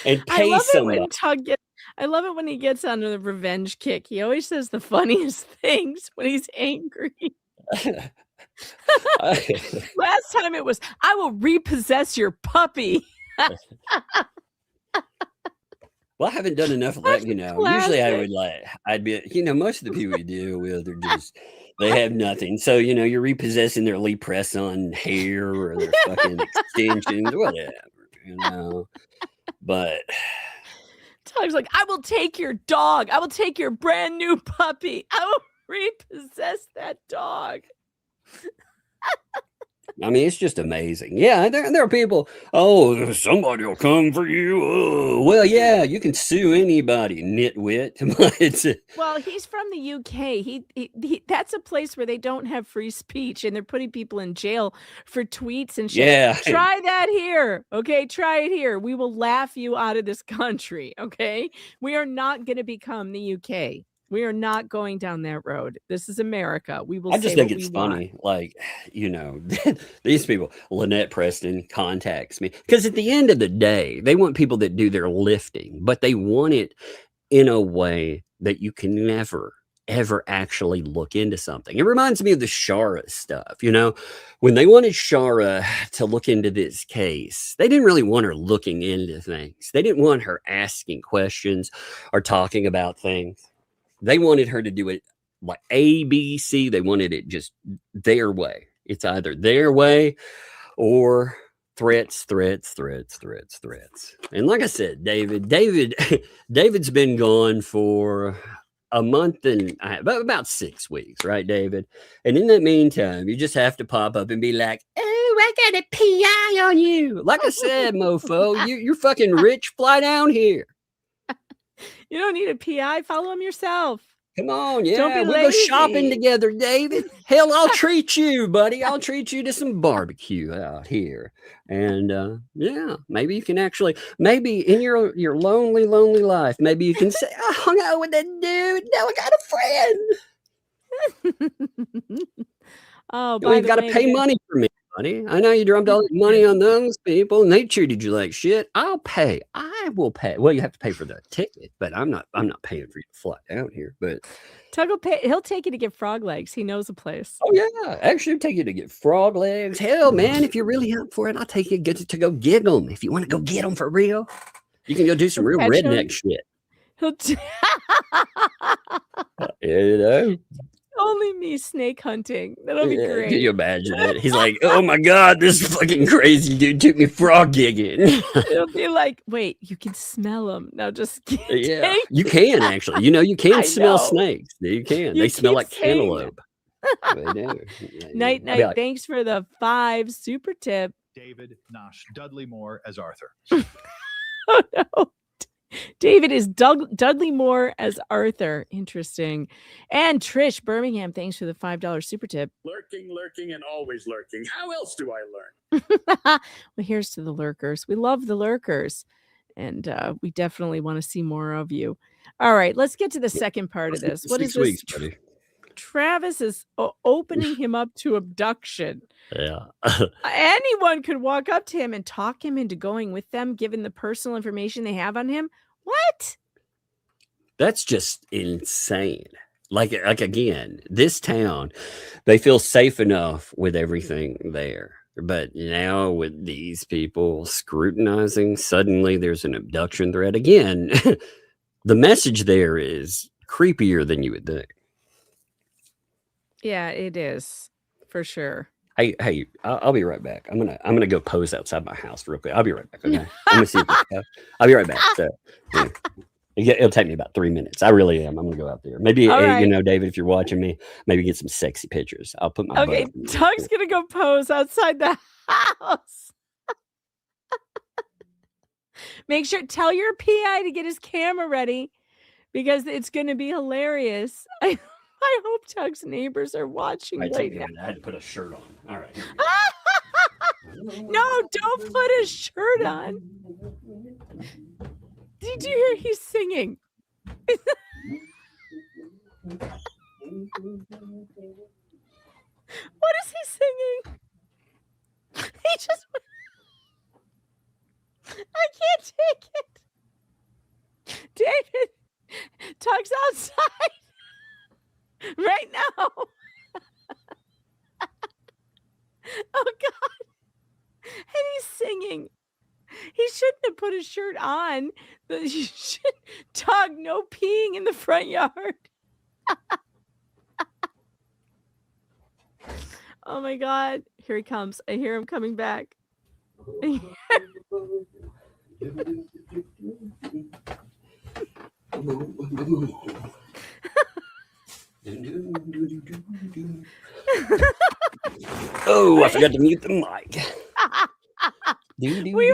and
I
pay
love it
somebody.
when Tug gets. I love it when he gets on the revenge kick. He always says the funniest things when he's angry. Last time it was, I will repossess your puppy.
Well, I haven't done enough of that, Usually I'd be, most of the people you deal with are just, they have nothing. So, you're repossessing their Lee Preston hair or their fucking extensions, whatever, But
Tug's like, I will take your dog. I will take your brand new puppy. I will repossess that dog.
I mean, it's just amazing. Yeah, there are people, somebody will come for you. Oh, well, yeah, you can sue anybody, nitwit.
Well, he's from the UK. He that's a place where they don't have free speech, and they're putting people in jail for tweets and shit.
Yeah.
Try that here. Okay, try it here. We will laugh you out of this country. Okay, we are not going to become the UK. We are not going down that road. This is America. We will.
I just think it's funny. Like, these people, Lynette Preston contacts me because at the end of the day, they want people that do their lifting, but they want it in a way that you can never, ever actually look into something. It reminds me of the Shara stuff. When they wanted Shara to look into this case, they didn't really want her looking into things. They didn't want her asking questions or talking about things. They wanted her to do it like A, B, C. They wanted it just their way. It's either their way or threats. And like I said, David's been gone for a month and about 6 weeks, right, David? And in that meantime, you just have to pop up and be like, oh, I got a PI on you. Like I said, mofo, you're fucking rich. Fly down here.
You don't need a PI. Follow him yourself.
Come on, yeah. We'll go shopping together, David. Hell, I'll treat you, buddy. I'll treat you to some barbecue out here. And maybe you can maybe in your lonely life, maybe you can say, I hung out with that dude. Now I got a friend.
Oh,
you ain't got to pay money for me. Buddy. I know you dumped all that money on those people and they treated you like shit. I'll pay. I will pay. Well, you have to pay for the ticket, but I'm not paying for you to fly down here. But
Tug will pay. He'll take you to get frog legs. He knows a place.
Oh yeah, actually, I'll take you to get frog legs. Hell, man, if you're really up for it, I'll take you to go get them. If you want to go get them for real, you can go do some real redneck shit.
Only me snake hunting. That'll be great.
Can you imagine it? He's like, oh my God, this fucking crazy dude took me frog gigging.
It'll be like, wait, you can smell them. Now just
yeah, you can actually. You can smell snakes. You can. They smell like cantaloupe. They do.
Night. Thanks for the 5 super tip.
David Nosh Dudley Moore as Arthur.
Oh no. David is Dudley Moore as Arthur. Interesting. And Trish Birmingham, thanks for the $5 super tip.
Lurking, and always lurking. How else do I learn?
Well, here's to the lurkers. We love the lurkers. And we definitely want to see more of you. All right, let's get to the second part of this. What is this?
Weeks, buddy.
Travis is opening him up to abduction.
Yeah.
Anyone could walk up to him and talk him into going with them, given the personal information they have on him. What?
That's just insane. Like again, this town, they feel safe enough with everything there. But now with these people scrutinizing, suddenly there's an abduction threat. Again, the message there is creepier than you would think.
Yeah, it is for sure.
Hey, I'll be right back. I'm gonna go pose outside my house real quick. I'll be right back. Okay, I'm gonna see. I'll be right back. So, it'll take me about 3 minutes. I really am. I'm gonna go out there. Maybe David, if you're watching me, maybe get some sexy pictures. I'll put my.
Okay, Tug's gonna go pose outside the house. Make sure tell your PI to get his camera ready because it's gonna be hilarious. I hope Tug's neighbors are watching right now.
I had to put a shirt on. All right.
No, don't put a shirt on. Did you hear he's singing? What is he singing? He just. I can't take it. David Tuck's outside right now. Oh God. And he's singing. He shouldn't have put his shirt on. You should Tug, no peeing in the front yard. Oh my God. Here he comes. I hear him coming back.
Oh, I forgot to mute the mic.
We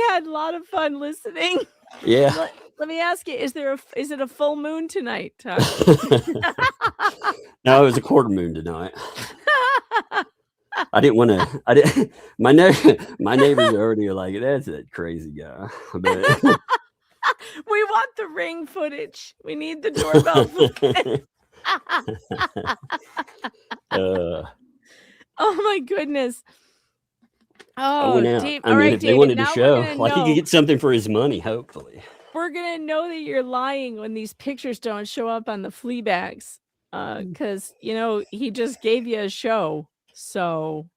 had a lot of fun listening.
Yeah.
Let me ask you, is it a full moon tonight, Tuck?
No, it was a quarter moon tonight. I didn't want to. My neighbors already are like, that's a crazy guy. But
we want the ring footage. We need the doorbell footage. Oh my goodness. Oh, Dave,
I mean,
right,
if they
David,
wanted to
now
show,
we're
like, he could get something for his money, hopefully.
We're gonna know that you're lying when these pictures don't show up on the flea bags, because he just gave you a show. So,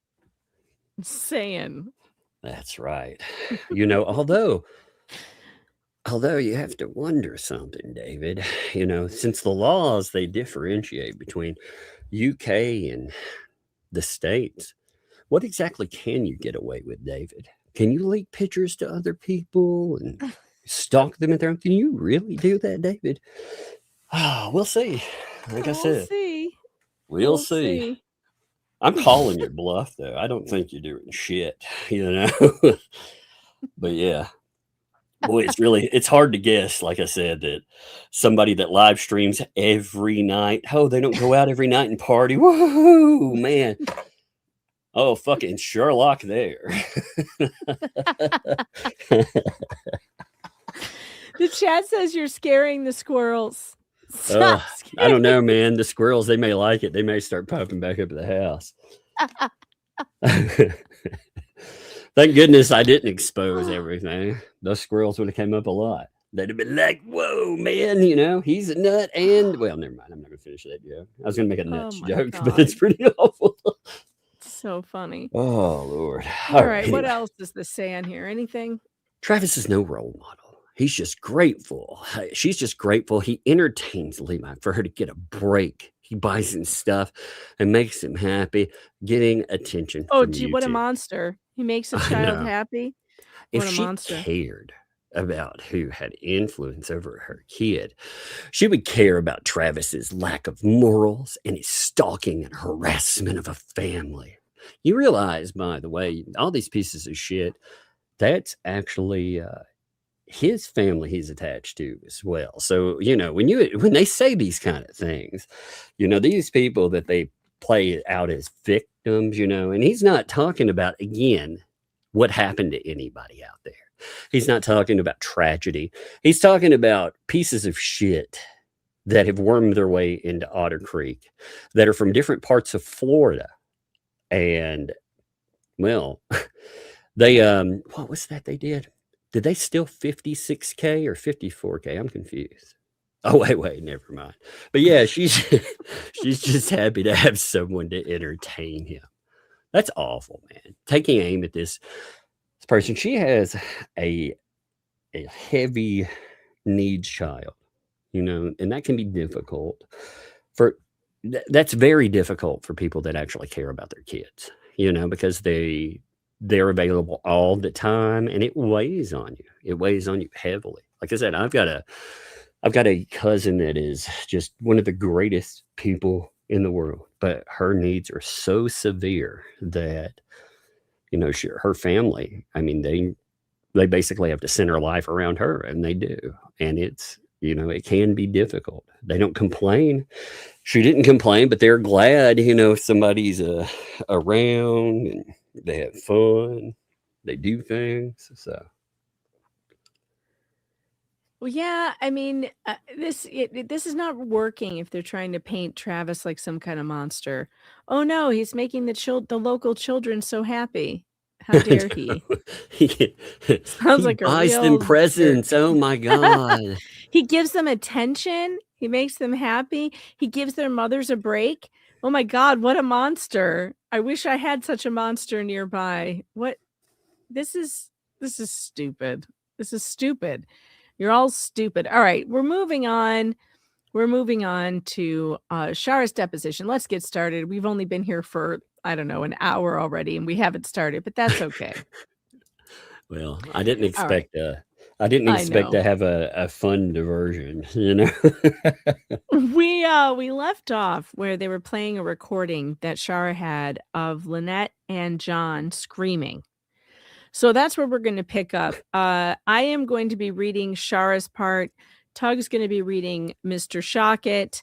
I'm saying.
That's right. Although you have to wonder something, David. Since the laws, they differentiate between UK and the States. What exactly can you get away with, David? Can you leak pictures to other people and stalk them at their own? Can you really do that, David? We'll see. Like I said, we'll see. I'm calling your bluff, though. I don't think you're doing shit, But yeah. Boy, it's hard to guess, like I said, that somebody that live streams every night. Oh, they don't go out every night and party. Woohoo, man. Oh, fucking Sherlock there.
The chat says you're scaring the squirrels.
I don't know, man. The squirrels, they may like it. They may start popping back up at the house. Thank goodness I didn't expose everything. Those squirrels would have came up a lot. They'd have been like, whoa, man, he's a nut. And, well, never mind. I'm not going to finish that joke. I was going to make a nuts joke, but it's pretty awful.
So funny.
Oh, Lord.
All right. What else does this say on here? Anything?
Travis is no role model. He's just grateful. She's just grateful. He entertains Levi for her to get a break. He buys him stuff and makes him happy, getting attention.
Oh, gee, what a monster. He makes a child happy.
If she cared about who had influence over her kid, she would care about Travis's lack of morals and his stalking and harassment of a family. You realize, by the way, all these pieces of shit, that's actually his family he's attached to as well. So, when they say these kind of things, these people that they play out as victims, and he's not talking about, again, what happened to anybody out there. He's not talking about tragedy. He's talking about pieces of shit that have wormed their way into Otter Creek that are from different parts of Florida. And, well, they, what was that they did? Did they steal 56K or 54K? I'm confused. Oh, wait, never mind. But yeah, she's just happy to have someone to entertain him. That's awful, man. Taking aim at this person. She has a heavy needs child, and that can be difficult that's very difficult for people that actually care about their kids, because they're available all the time, and it weighs on you. It weighs on you heavily. Like I said, I've got a cousin that is just one of the greatest people in the world, but her needs are so severe that, her family, I mean, they basically have to center life around her, and they do. And it's, it can be difficult. They don't complain. She didn't complain, but they're glad, somebody's around, and they have fun. They do things. So.
Well, yeah, I mean, this is not working if they're trying to paint Travis like some kind of monster. Oh no, he's making the local children so happy. How dare he?
he
Sounds like a
buys them
real jerk.
presents. Oh my God.
He gives them attention. He makes them happy. He gives their mothers a break. Oh my God, what a monster. I wish I had such a monster nearby. What? This is stupid. This is stupid. You're all stupid. All right, we're moving on. We're moving on to Shara's deposition. Let's get started. We've only been here for, I don't know, an hour already, and we haven't started, but that's okay.
Well, I didn't
All right.
expect I didn't
I
expect
know.
to have a fun diversion, you know.
We left off where they were playing a recording that Shara had of Lynette and John screaming. So that's where we're going to pick up. I am going to be reading Shara's part. Tug's going to be reading Mr. Shockett.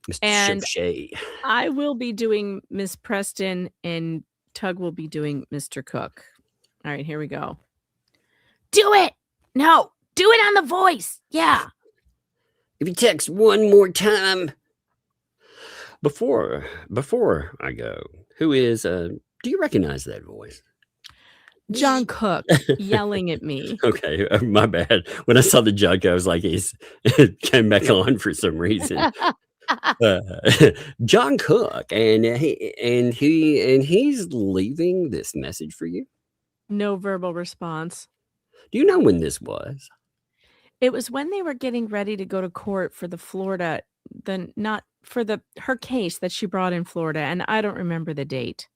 Mr.
And
Shipshay.
I will be doing Miss Preston, and Tug will be doing Mr. Cook. All right, here we go. Do it! No, do it on the voice. Yeah.
If you text one more time. Before I go, who is do you recognize that voice?
John Cook yelling at me.
Okay, my bad. When I saw the jug, I was like, he's came back on for some reason. John Cook, and he's leaving this message for you.
No verbal response.
Do you know when this was?
It was when they were getting ready to go to court for the Florida, her case that she brought in Florida, and I don't remember the date.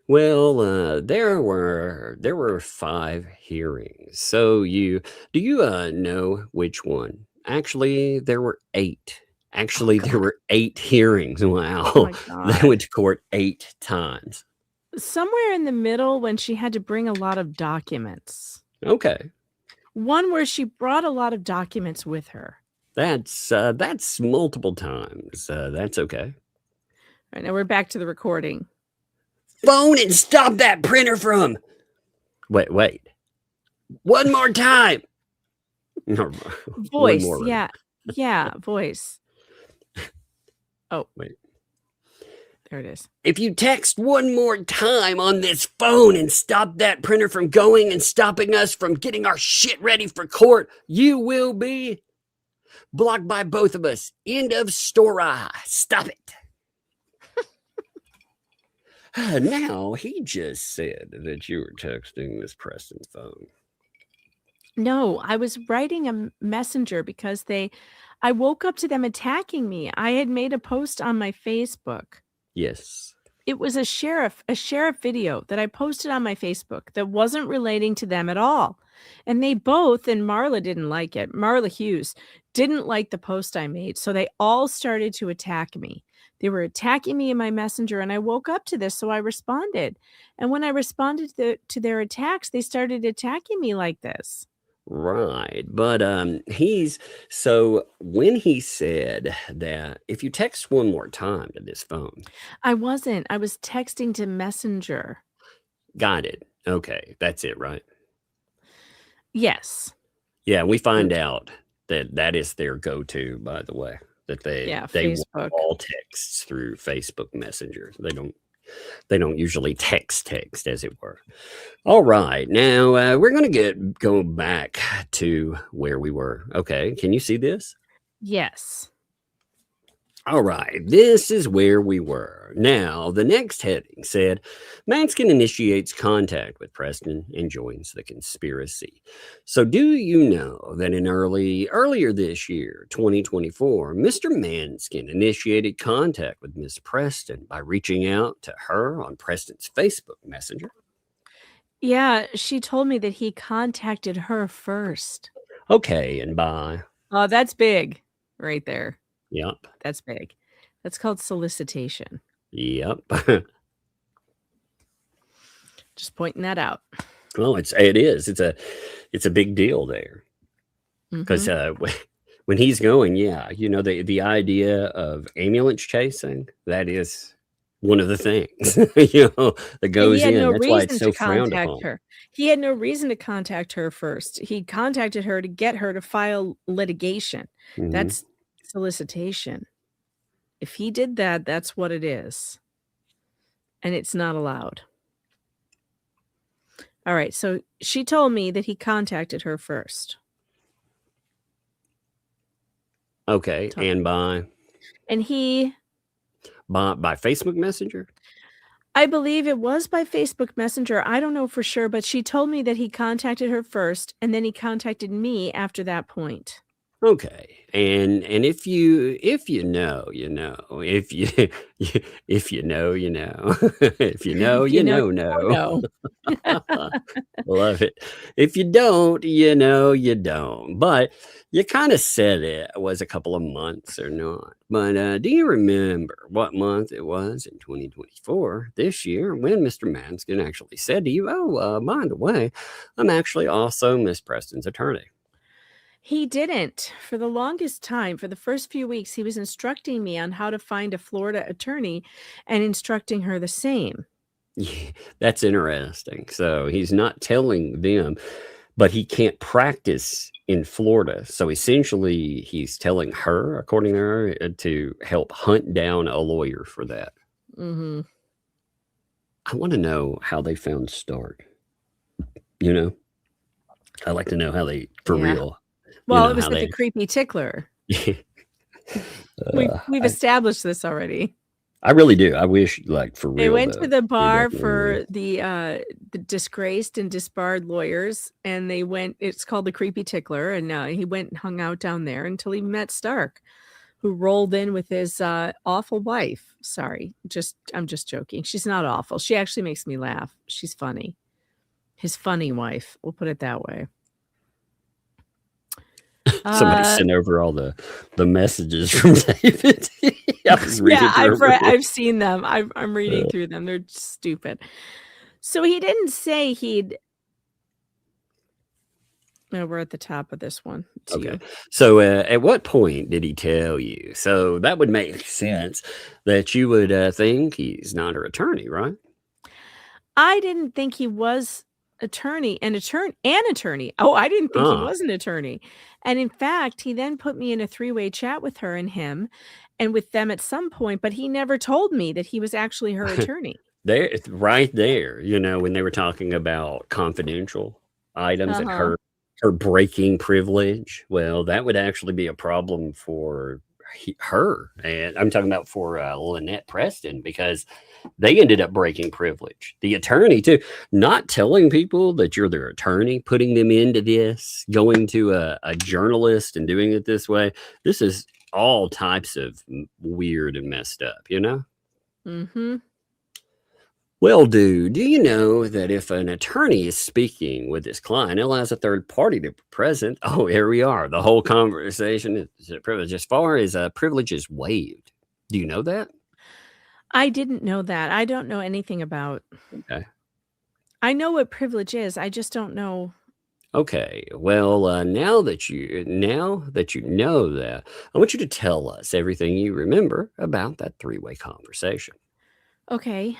Well, there were 5 hearings. So do you know which one? Actually, there were 8. Actually, there were 8 hearings. Wow.
Oh my God.
They went to court 8 times.
Somewhere in the middle when she had to bring a lot of documents.
Okay.
One where she brought a lot of documents with her.
That's multiple times. That's okay.
All right, now we're back to the recording.
Phone and stop that printer from. Wait. One more time. No,
Voice.
one more.
Yeah, voice. Oh,
wait.
There it is.
If you text one more time on this phone and stop that printer from going and stopping us from getting our shit ready for court, you will be blocked by both of us. End of story. Stop it. Now, he just said that you were texting Miss Preston's phone.
No, I was writing a messenger because I woke up to them attacking me. I had made a post on my Facebook.
Yes.
It was a sheriff video that I posted on my Facebook that wasn't relating to them at all. And they both, and Marla didn't like it. Marla Hughes didn't like the post I made. So they all started to attack me. They were attacking me in my messenger, and I woke up to this, so I responded. And when I responded to their attacks, they started attacking me like this.
Right. But so when he said that if you text one more time to this phone.
I wasn't. I was texting to Messenger.
Got it. Okay. That's it, right?
Yes.
Yeah, we find out that is their go-to, by the way. That they
Facebook.
all texts through Facebook Messenger. They don't usually text, as it were. All right. Now, we're going to go back to where we were. Okay. Can you see this?
Yes.
All right. This is where we were. Now, the next heading said, Manskin initiates contact with Preston and joins the conspiracy. So do you know that in earlier this year, 2024, Mr. Manskin initiated contact with Miss Preston by reaching out to her on Preston's Facebook Messenger?
Yeah, she told me that he contacted her first.
Okay, and bye.
Oh, that's big right there.
Yep.
That's big. That's called solicitation.
Yep.
Just pointing that out.
Well, it is. It's a big deal there. Because when he's going, the idea of ambulance chasing, that is one of the things, that goes
He had
in.
no
That's why it's
reason
so
to
frowned
contact
upon.
her. He had no reason to contact her first. He contacted her to get her to file litigation.
Mhm.
That's solicitation. If he did that, that's what it is. And it's not allowed. All right. So she told me that he contacted her first.
Okay, and by Facebook Messenger?
I believe it was by Facebook Messenger. I don't know for sure, but she told me that he contacted her first, and then he contacted me after that point.
Okay, and if you know, you know. If you if you know, you know. If you know,
If
you
you know,
know.
you
Love it. If you don't, you know, you don't. But you kind of said it was a couple of months or not. But do you remember what month it was in 2024 this year when Mr. Manskin actually said to you, "Oh, by the way, I'm actually also Miss Preston's attorney."
He didn't. For the longest time, for the first few weeks, he was instructing me on how to find a Florida attorney and instructing her the same.
Yeah, that's interesting. So he's not telling them, but he can't practice in Florida. So essentially, he's telling her, according to her, to help hunt down a lawyer for that.
Mm-hmm.
I want to know how they found Stark. You know, I like to know how they, for real.
Well, it was with the creepy tickler.
We've
established this already.
I really do. I wish, like, for real.
They went to the bar for the disgraced and disbarred lawyers, and they went. It's called the Creepy Tickler, and he went and hung out down there until he met Stark, who rolled in with his awful wife. Sorry, I'm just joking. She's not awful. She actually makes me laugh. She's funny. His funny wife. We'll put it that way.
Somebody sent over all the messages from David. I was reading
I've seen them. I'm reading through them. They're stupid. So he didn't say he'd. No, we're at the top of this one.
Okay. So at what point did he tell you? So that would make sense that you would think he's not her attorney, right?
I didn't think he was an attorney. Oh, I didn't think he was an attorney. And in fact, he then put me in a three-way chat with her and him and with them at some point, but he never told me that he was actually her attorney.
Right there, when they were talking about confidential items and her breaking privilege. Well, that would actually be a problem for her. And I'm talking about for Lynette Preston, because they ended up breaking privilege. The attorney too, not telling people that you're their attorney, putting them into this, going to a journalist and doing it this way. This is all types of weird and messed up,
Mm-hmm.
Well, do you know that if an attorney is speaking with his client, it allows a third party to be present? Oh, here we are. The whole conversation is a privilege as far as privilege is waived. Do you know that?
I didn't know that. I don't know anything about.
Okay.
I know what privilege is. I just don't know.
Okay. Well, now that you know that, I want you to tell us everything you remember about that three-way conversation.
Okay.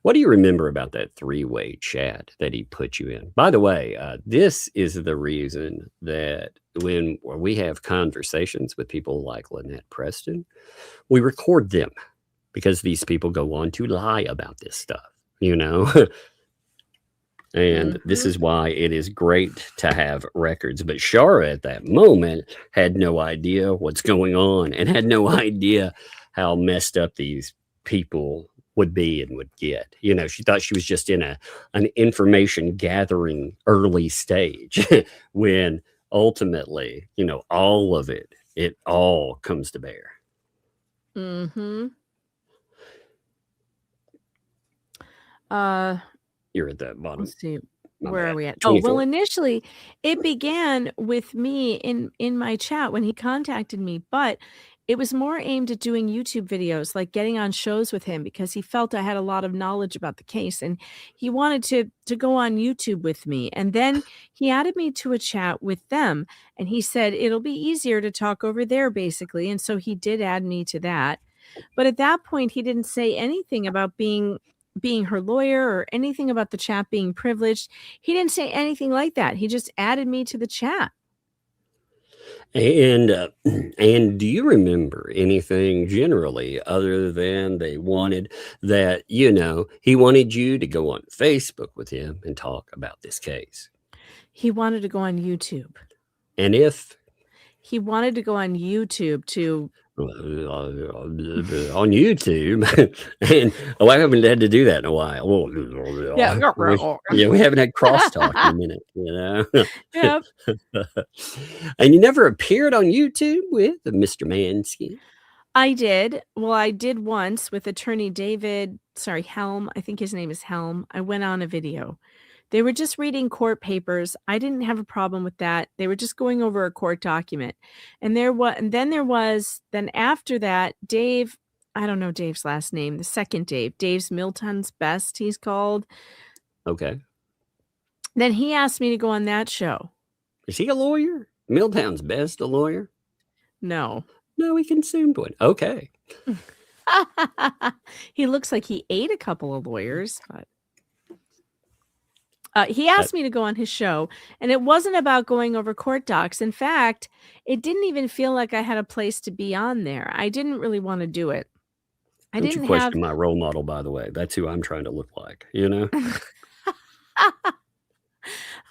What do you remember about that three-way chat that he put you in? By the way, this is the reason that when we have conversations with people like Lynette Preston, we record them, because these people go on to lie about this stuff, And this is why it is great to have records. But Shara at that moment had no idea what's going on and had no idea how messed up these people would be and would get. She thought she was just in an information gathering early stage when ultimately, all of it all comes to bear.
Mm-hmm.
You're at the bottom.
Let's see. Where are we at? 24. Oh, well, initially it began with me in my chat when he contacted me, but it was more aimed at doing YouTube videos, like getting on shows with him, because he felt I had a lot of knowledge about the case and he wanted to go on YouTube with me. And then he added me to a chat with them and he said, it'll be easier to talk over there, basically. And so he did add me to that. But at that point, he didn't say anything about being her lawyer or anything about the chat being privileged. He didn't say anything like that. He just added me to the chat.
And do you remember anything generally other than they wanted that, he wanted you to go on Facebook with him and talk about this case?
He wanted to go on YouTube.
And if
he wanted to go on YouTube to
on YouTube, and I haven't had to do that in a while. Yeah, we haven't had crosstalk in a minute,
Yep.
And you never appeared on YouTube with Mr. Manskin?
I did. Well, I did once with attorney Helm. I think his name is Helm. I went on a video. They were just reading court papers. I didn't have a problem with that. They were just going over a court document. And then after that, Dave, I don't know Dave's last name, the second Dave's Milton's Best, he's called.
Okay.
Then he asked me to go on that show.
Is he a lawyer? Milltown's Best, a lawyer?
No.
No, he consumed one. Okay.
He looks like he ate a couple of lawyers, but he asked me to go on his show, and it wasn't about going over court docs. In fact, it didn't even feel like I had a place to be on there. I didn't really want to do it.
Don't you question my role model, by the way. That's who I'm trying to look like,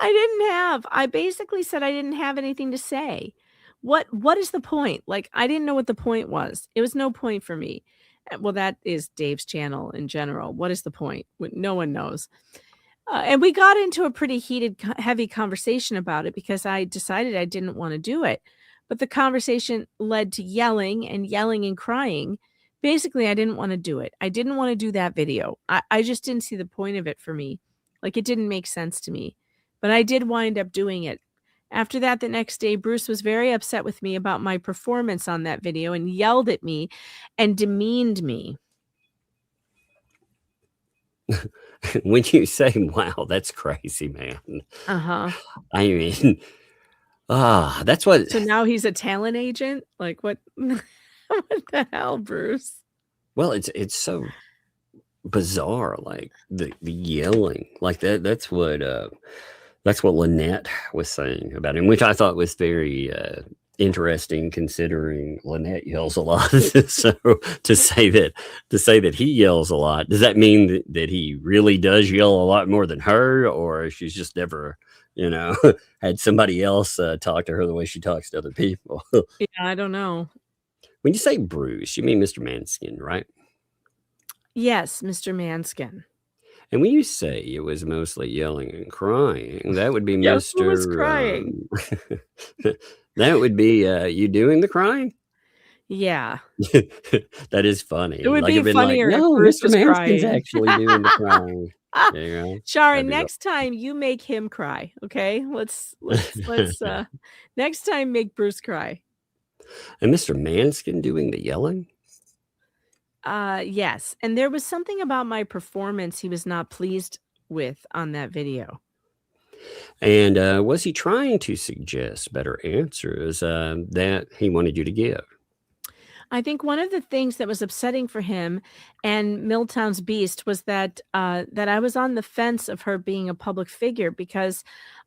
I basically said I didn't have anything to say. What is the point? Like, I didn't know what the point was. It was no point for me. Well, that is Dave's channel in general. What is the point? No one knows. And we got into a pretty heated, heavy conversation about it because I decided I didn't want to do it. But the conversation led to yelling and crying. Basically, I didn't want to do it. I didn't want to do that video. I just didn't see the point of it for me. Like, it didn't make sense to me. But I did wind up doing it. After that, the next day, Bruce was very upset with me about my performance on that video and yelled at me and demeaned me.
When you say, wow, that's crazy, man.
Uh-huh.
I mean, that's what.
So now he's a talent agent? Like, what? What the hell, Bruce?
Well, it's so bizarre, like the yelling, like that. That's what Lynette was saying about him, which I thought was very interesting, considering Lynette yells a lot. So to say that he yells a lot, does that mean that he really does yell a lot more than her, or she's just never, had somebody else talk to her the way she talks to other people?
Yeah, I don't know.
When you say Bruce, you mean Mr. Manskin, right?
Yes, Mr. Manskin.
And when you say it was mostly yelling and crying, that would be
Yes,
Mr.
who was crying?
That would be you doing the crying?
Yeah.
That is funny.
It would
Like,
be
it'd been
funnier
like,
if
no,
Bruce
Mr.
was
Manskin's
crying.
actually doing the crying.
Shara,
That'd be
next time you make him cry, okay? Let's next time make Bruce cry.
And Mr. Manskin doing the yelling?
Yes. And there was something about my performance he was not pleased with on that video.
And was he trying to suggest better answers that he wanted you to give?
I think one of the things that was upsetting for him and Milltown's Beast was that that I was on the fence of her being a public figure, because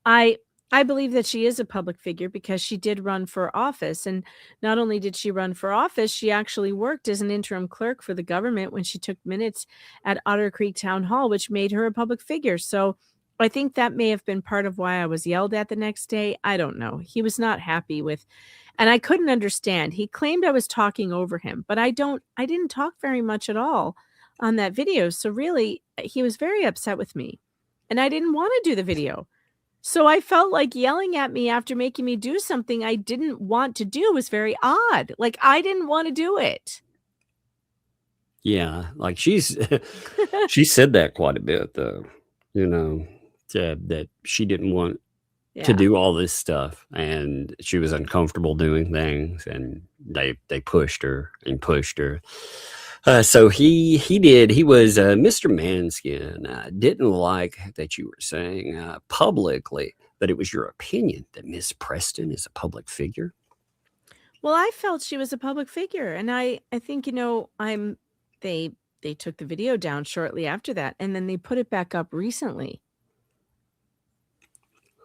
I believe that she is a public figure because she did run for office. And not only did she run for office, she actually worked as an interim clerk for the government when she took minutes at Otter Creek Town Hall, which made her a public figure. So I think that may have been part of why I was yelled at the next day. I don't know. He was not happy with, and I couldn't understand. He claimed I was talking over him, but I didn't talk very much at all on that video. So really, he was very upset with me, and I didn't want to do the video. So I felt like yelling at me after making me do something I didn't want to do was very odd. Like, I didn't want to do it.
Yeah, like she said that quite a bit, though, that she didn't want to do all this stuff, and she was uncomfortable doing things, and they pushed her and pushed her. So he was Mr. Manskin didn't like that you were saying publicly that it was your opinion that Miss Preston is a public figure.
Well, I felt she was a public figure, and I think, they took the video down shortly after that, and then they put it back up recently.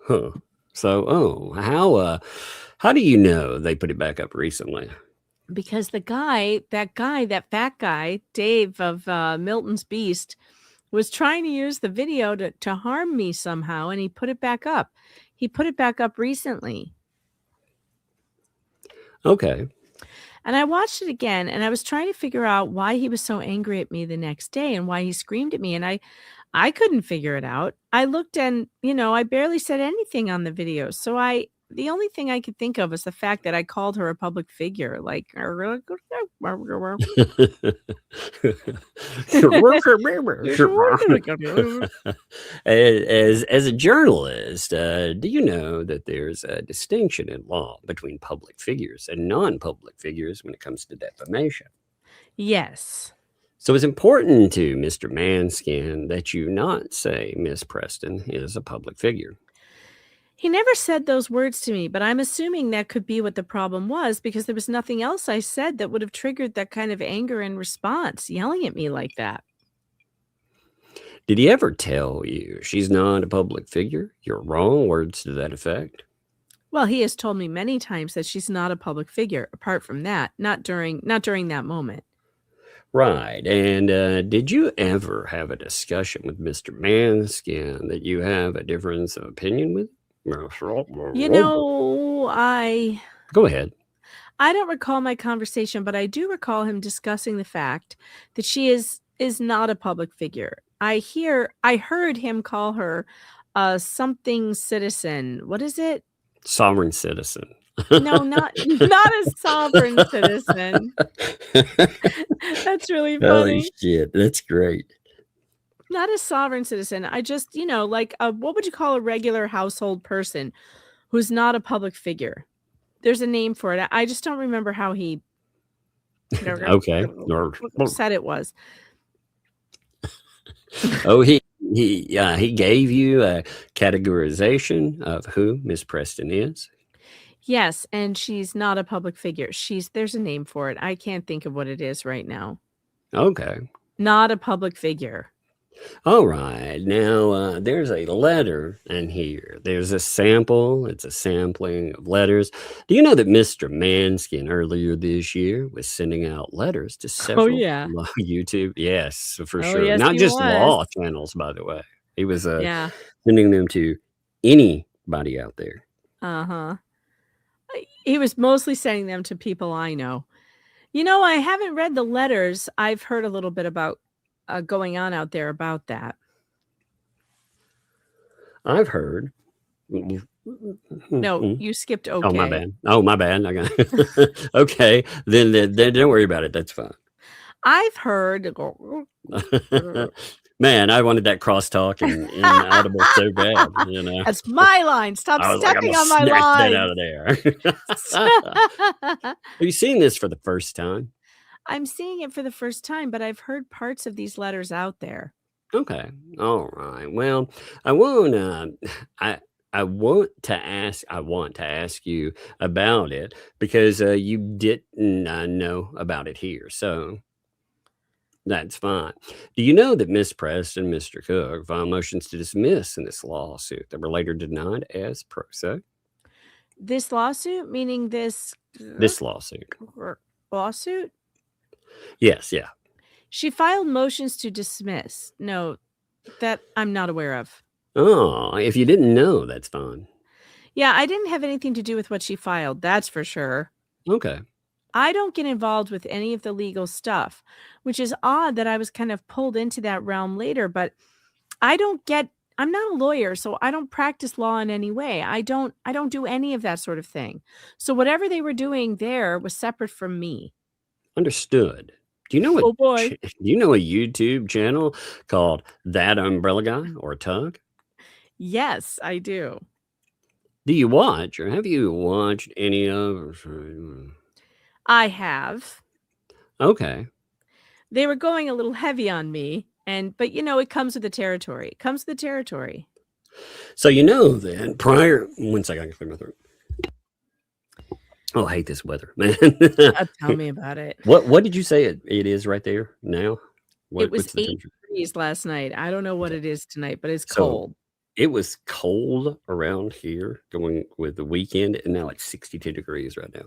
Huh. So, how do you know they put it back up recently?
Because that fat guy, Dave of Milton's Beast, was trying to use the video to harm me somehow, and he put it back up. He put it back up recently.
Okay.
And I watched it again, and I was trying to figure out why he was so angry at me the next day and why he screamed at me. And I couldn't figure it out. I looked and, I barely said anything on the video. So the only thing I could think of was the fact that I called her a public figure. Like,
as a journalist, do you know that there's a distinction in law between public figures and non-public figures when it comes to defamation?
Yes.
So it's important to Mr. Manskin that you not say Miss Preston is a public figure.
He never said those words to me, but I'm assuming that could be what the problem was, because there was nothing else I said that would have triggered that kind of anger and response, yelling at me like that.
Did he ever tell you she's not a public figure? You're wrong, words to that effect?
Well, he has told me many times that she's not a public figure. Apart from that, not during that moment.
Right. And did you ever have a discussion with Mr. Manskin that you have a difference of opinion with?
Go
ahead.
I don't recall my conversation, but I do recall him discussing the fact that she is not a public figure. I heard him call her something citizen. What is it?
Sovereign citizen.
No, not a sovereign citizen. That's really funny.
Holy shit, that's great.
Not a sovereign citizen. I just, what would you call a regular household person who's not a public figure? There's a name for it. I just don't remember how he
okay.
said it was.
Oh, he gave you a categorization of who Miss Preston is?
Yes, and she's not a public figure. There's a name for it. I can't think of what it is right now.
Okay.
Not a public figure.
All right. Now, there's a letter in here. There's a sample. It's a sampling of letters. Do you know that Mr. Manskin earlier this year was sending out letters to several YouTube? Yes, for sure.
Yes,
Not just law channels, by the way. He was sending them to anybody out there.
Uh-huh. He was mostly sending them to people I know. I haven't read the letters. I've heard a little bit about going on out there about that.
I've heard.
No, you skipped okay.
Oh, my bad. I got okay. Then don't worry about it. That's fine.
I've heard.
Man, I wanted that crosstalk and inaudible so bad.
That's my line. Stop stepping on my line.
That out of there. Have you seen this for the first time?
I'm seeing it for the first time, but I've heard parts of these letters out there.
Okay. All right. Well, I want to ask you about it because you didn't know about it here. So that's fine. Do you know that Miss Preston and Mr. Cook filed motions to dismiss in this lawsuit that were later denied as pro se?
This lawsuit, meaning this
lawsuit.
Lawsuit?
Yes, yeah.
She filed motions to dismiss. No, that I'm not aware of.
Oh, if you didn't know, that's fine.
Yeah, I didn't have anything to do with what she filed. That's for sure.
Okay.
I don't get involved with any of the legal stuff, which is odd that I was kind of pulled into that realm later, but I'm not a lawyer, so I don't practice law in any way. I don't do any of that sort of thing. So whatever they were doing there was separate from me.
Understood. Do you know
Oh boy.
Do you know a YouTube channel called That Umbrella Guy or Tug?
Yes, I do.
Do you watch or have you watched any of?
I have.
Okay.
They were going a little heavy on me, but it comes with the territory. It comes with the territory.
So then prior, one second, I can clear my throat. Oh, I hate this weather, man.
Tell me about it.
What did you say it is right there now?
It was
What's the
8
temperature?
degrees last night. I don't know what it is tonight, but it's
So
cold.
it was cold around here going with the weekend, and now it's 62 degrees right now.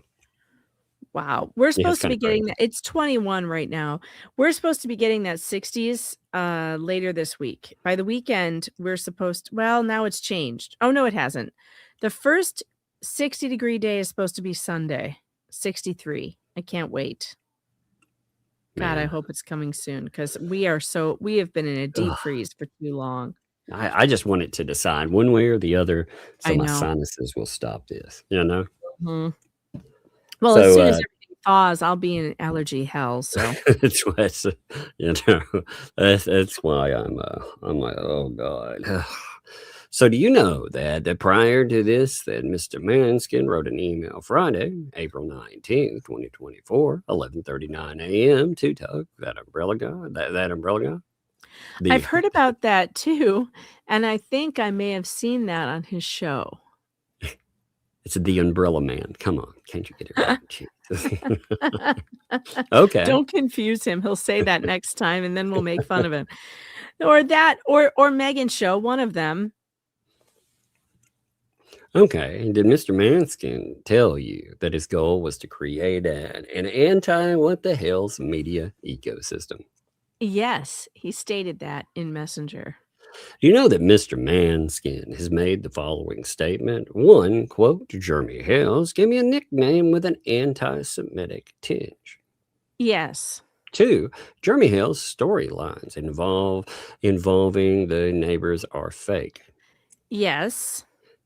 Wow. We're
Yeah, it's
supposed to
kind
be
of
getting
crazy.
that. It's 21 right now. We're supposed to be getting that 60s later this week. By the weekend, we're supposed well, now it's changed. Oh no, it hasn't. The first 60-degree day is supposed to be Sunday, 63. I can't wait. God, I
Man.
hope it's coming soon because we have been in a deep
Ugh.
freeze for too long.
I just want it to decide one way or the other, so
I
my
know.
sinuses will stop this. You know.
Mhm. Well, as
So
soon as everything thaws, I'll be in allergy hell. So
that's what you know. That's why I'm like, oh god. So do you know that prior to this, that Mr. Manskin wrote an email Friday, April 19th, 2024, 11:39 a.m. to Tug, that umbrella guy, that umbrella guy.
I've heard about that too, and I think I may have seen that on his show.
It's the Umbrella Man. Come on, can't you get it right? Jeez. Okay.
Don't confuse him. He'll say that next time, and then we'll make fun of him. Or that, or Megan's show, one of them.
Okay. Did Mr. Manskin tell you that his goal was to create an what the hell's media ecosystem?
Yes, he stated that in Messenger.
Do you know that Mr. Manskin has made the following statement? One, quote, Jeremy Hales gave me a nickname with an anti-Semitic tinge.
Yes.
2, Jeremy Hales storylines involving the neighbors are fake.
Yes.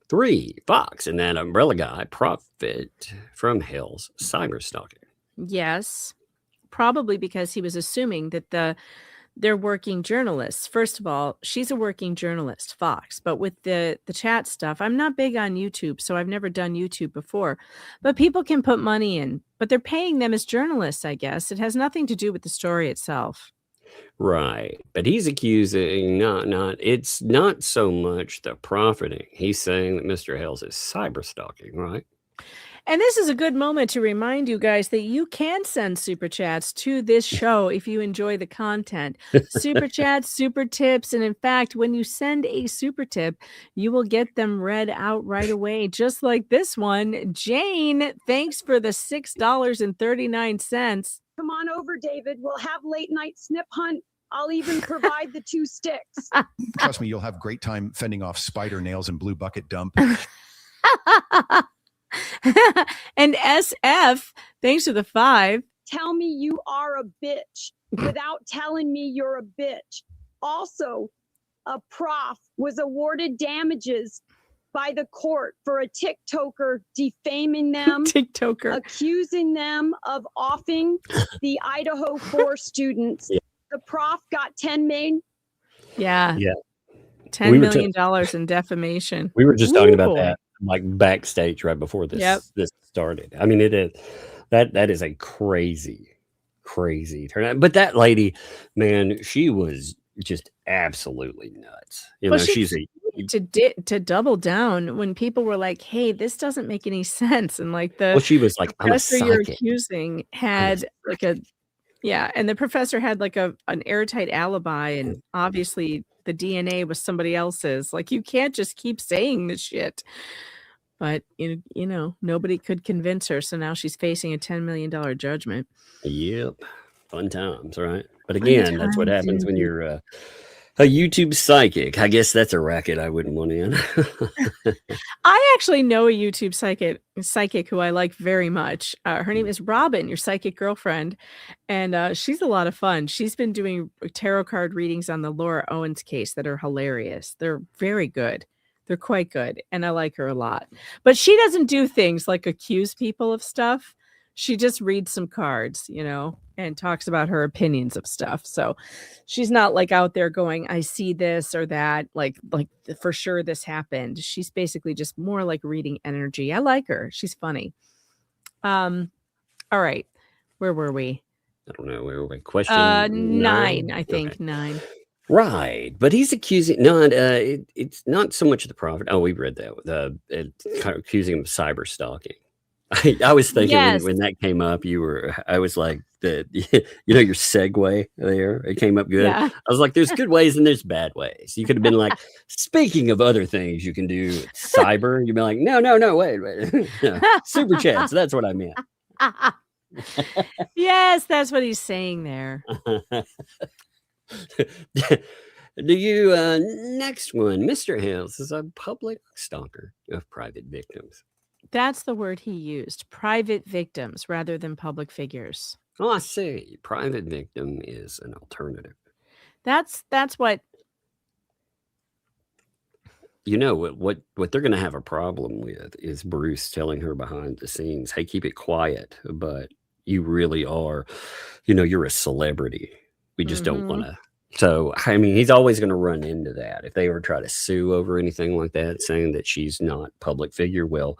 3, Fox and that umbrella guy profit from Hale's cyber stalking.
Yes. Probably because he was assuming that they're working journalists. First of all, she's a working journalist, Fox. But with the chat stuff, I'm not big on YouTube, so I've never done YouTube before. But people can put money in, but they're paying them as journalists, I guess. It has nothing to do with the story itself.
Right. But he's accusing it's not so much the profiting. He's saying that Mr. Hales is cyber stalking, right?
And this is a good moment to remind you guys that you can send super chats to this show if you enjoy the content. Super chats, super tips. And in fact, when you send a super tip, you will get them read out right away, just like this one. Jane, thanks for the $6.39.
Come on over, David. We'll have late night snip hunt. I'll even provide the 2 sticks.
Trust me, you'll have great time fending off spider nails and blue bucket dump.
And SF, thanks for the 5.
Tell me you are a bitch without telling me you're a bitch. Also, a prof was awarded damages by the court for a TikToker defaming them,
TikToker
accusing them of offing the Idaho 4 students.
Yeah.
The prof got 10 million.
Yeah.
Yeah.
$10 million in defamation.
We were just talking about
Ooh.
that like backstage right before this
Yep.
this started. I mean, it is that is a crazy turnout. But that lady, man, she was just absolutely nuts. You
Well,
know, she's a
to double down when people were like, "Hey, this doesn't make any sense," and like
well, she was like, I'm a
professor you're
psychic.
accusing had like a and the professor had like an airtight alibi, and obviously the DNA was somebody else's. Like, you can't just keep saying this shit. But you know, nobody could convince her, so now she's facing a $10 million judgment.
Yep. Fun times, right? But again, that's what
times
happens when
indeed.
you're a YouTube psychic. I guess that's a racket I wouldn't want in.
I actually know a YouTube psychic who I like very much. Her name is Robin, your psychic girlfriend, and she's a lot of fun. She's been doing tarot card readings on the Laura Owens case that are hilarious. They're very good. They're quite good, and I like her a lot. But she doesn't do things like accuse people of stuff. She just reads some cards, and talks about her opinions of stuff. So she's not like out there going, I see this or that, like for sure this happened. She's basically just more like reading energy. I like her. She's funny. All right. Where were we?
I don't know. Where were we? Question
9, I think.
Okay.
9.
Right, but he's accusing it's not so much the prophet. Oh, we read that. It's kind of accusing him of cyber stalking. I was thinking
Yes.
when that came up, I was like, your segue there, it came up good.
Yeah.
I was like, there's good ways and there's bad ways. You could have been like, speaking of other things you can do, cyber. You'd be like, no, wait. No, super chats. That's what I meant.
Yes, that's what he's saying there.
Do you, next one, Mr. Hales is a public stalker of private victims.
That's the word he used. Private victims rather than public figures.
Oh, I see. Private victim is an alternative.
That's what.
You know what they're going to have a problem with is Bruce telling her behind the scenes, "Hey, keep it quiet, but you really are, you're a celebrity. We just don't want to." So, I mean, he's always going to run into that. If they ever try to sue over anything like that, saying that she's not public figure, well,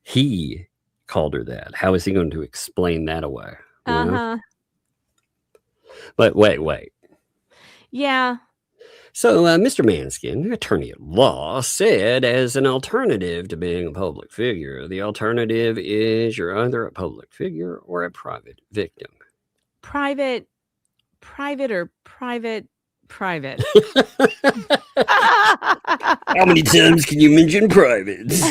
he called her that. How is he going to explain that away? You know? But wait.
Yeah.
So, Mr. Manskin, attorney at law, said as an alternative to being a public figure, the alternative is you're either a public figure or a private victim.
Private or private?
How many times can you mention privates?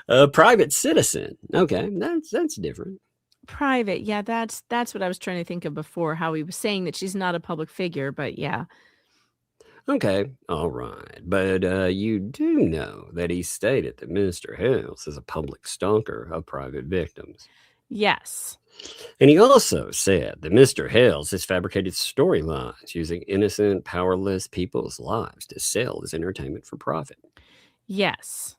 A private citizen. Okay, that's different.
Private. Yeah, that's what I was trying to think of before, how he was saying that she's not a public figure, but yeah.
Okay, all right. But you do know that he stated that Mr. Hales is a public stalker of private victims.
Yes.
And he also said that Mr. Hales has fabricated storylines using innocent, powerless people's lives to sell as entertainment for profit.
Yes.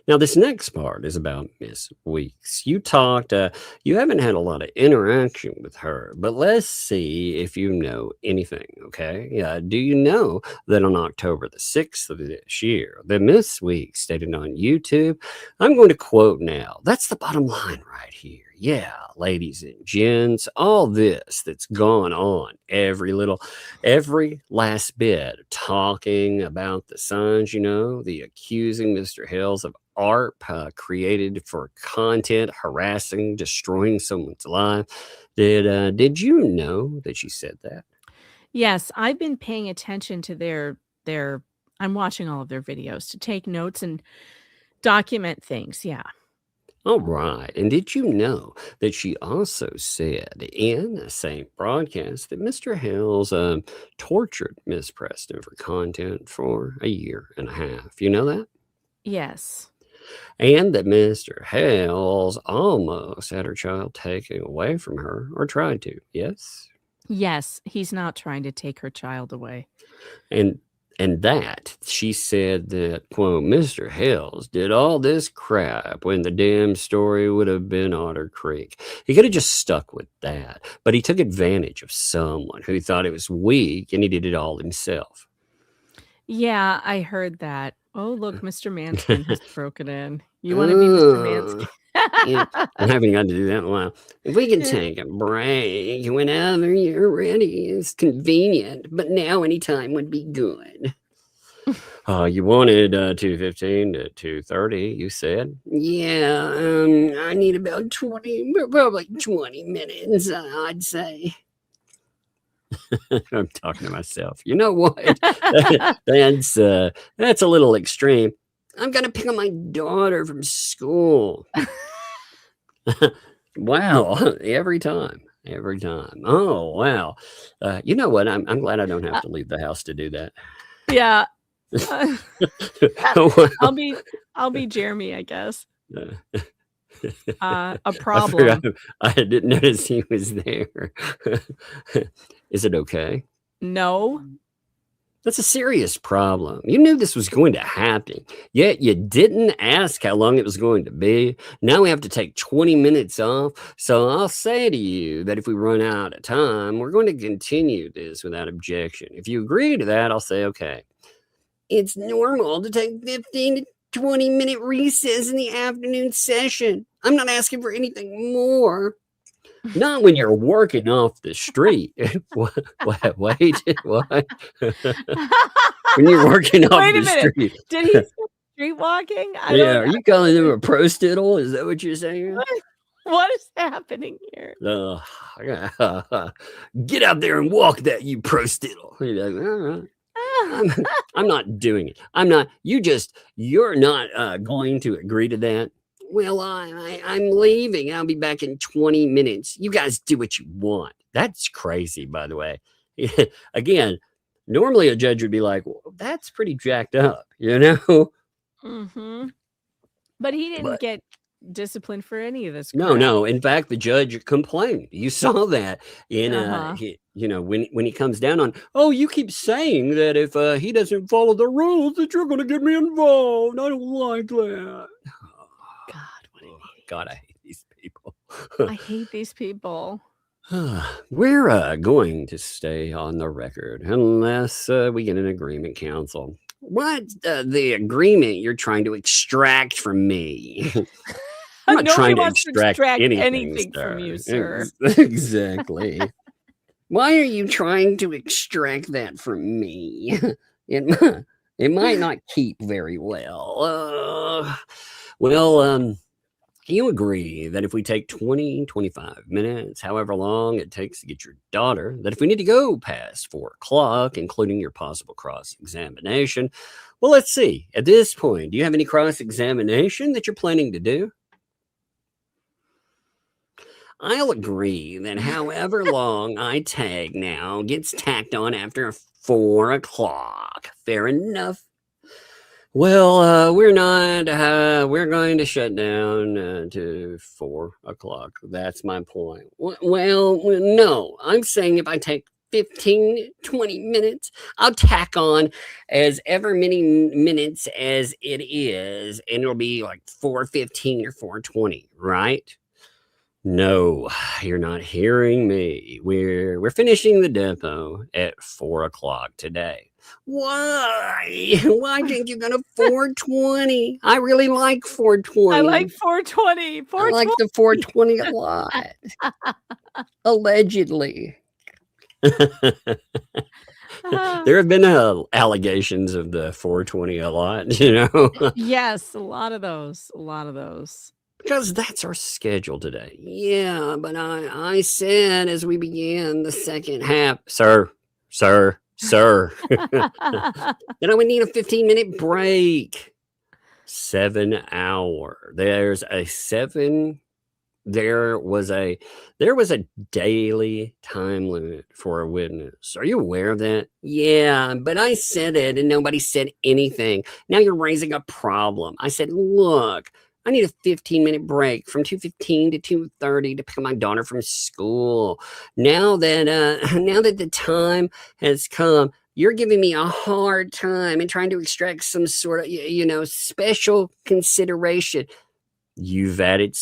Now, this next part is about Miss Weeks. You haven't had a lot of interaction with her, but let's see if you know anything, okay? Do you know that on October the 6th of this year, that Miss Weeks stated on YouTube, I'm going to quote now, that's the bottom line right here. Yeah, ladies and gents, all this that's gone on, every last bit of talking about the sons, the accusing Mr. Hales of art created for content, harassing, destroying someone's life. Did you know that she said that?
Yes, I've been paying attention to their I'm watching all of their videos to take notes and document things. Yeah.
All right. And did you know that she also said in the same broadcast that Mr. Hales tortured Miss Preston for content for a year and a half? You know that?
Yes.
And that Mr. Hales almost had her child taken away from her, or tried to. Yes?
Yes, he's not trying to take her child away.
And that she said that, quote, Mr. Hales did all this crap when the damn story would have been Otter Creek. He could have just stuck with that, but he took advantage of someone who thought it was weak, and he did it all himself.
Yeah, I heard that. Oh, look, Mr. Manskin has broken in. You want to be Mr. Manskin?
Yeah, I haven't got to do that in a while. If we can take a break whenever you're ready, it's convenient, but now anytime would be good. You wanted 2:15 to 2:30, you said? Yeah, I need about 20 minutes, I'd say. I'm talking to myself. You know what? That's a little extreme. I'm gonna pick up my daughter from school. Wow, every time. Oh, wow. You know what? I'm glad I don't have to leave the house to do that.
Yeah. I'll be Jeremy, I guess. A problem.
I didn't notice he was there. Is it okay?
No.
That's a serious problem. You knew this was going to happen, yet you didn't ask how long it was going to be. Now we have to take 20 minutes off. So I'll say to you that if we run out of time, we're going to continue this without objection. If you agree to that, I'll say, okay. It's normal to take 15 to 20-minute recess in the afternoon session. I'm not asking for anything more. Not when you're working off the street. What? When you're working off the street.
Did he say street walking?
Are you calling him a prostitle? Is that what you're saying?
What is happening here?
Get out there and walk that, you prostitle. You're like, all right. I'm not doing it. I'm not. You're not going to agree to that. Well, I'm leaving. I'll be back in 20 minutes. You guys do what you want. That's crazy, by the way. Again, normally a judge would be like, well, that's pretty jacked up, you know?
Mm-hmm. But he didn't get disciplined for any of this.
No. In fact, the judge complained. You saw that in, when he comes down on, you keep saying that if he doesn't follow the rules, that you're going to get me involved. I don't like that.
God, what an idiot.
God, I hate these people.
I hate these people.
We're going to stay on the record unless we get an agreement, counsel. What's the agreement you're trying to extract from me? I'm not trying to extract anything
from you, sir.
Exactly. Why are you trying to extract that from me? It might not keep very well. You agree that if we take 20, 25 minutes, however long it takes to get your daughter, that if we need to go past 4 o'clock, including your possible cross-examination, well, let's see. At this point, do you have any cross-examination that you're planning to do? I'll agree that however long I tag now gets tacked on after 4 o'clock. Fair enough. Well, we're not. We're going to shut down to 4 o'clock. That's my point. Well, no. I'm saying if I take 15, 20 minutes, I'll tack on as ever many minutes as it is, and it'll be like 4:15 or 4:20, right? No, you're not hearing me. We're finishing the depot at 4 o'clock today. Why? Why didn't you go to 4:20? I really like 4:20.
I like 4:20.
I like the 4:20 a lot. Allegedly. There have been allegations of the 4:20 a lot, you know?
Yes, a lot of those.
Because that's our schedule today. Yeah, but I said as we began the second half, sir. We need a 15-minute break. 7 hour. There was a daily time limit for a witness. Are you aware of that? Yeah, but I said it and nobody said anything. Now you're raising a problem. I said, look, I need a 15-minute break from 2:15 to 2:30 to pick up my daughter from school. Now that the time has come, you're giving me a hard time and trying to extract some sort of, special consideration. You've added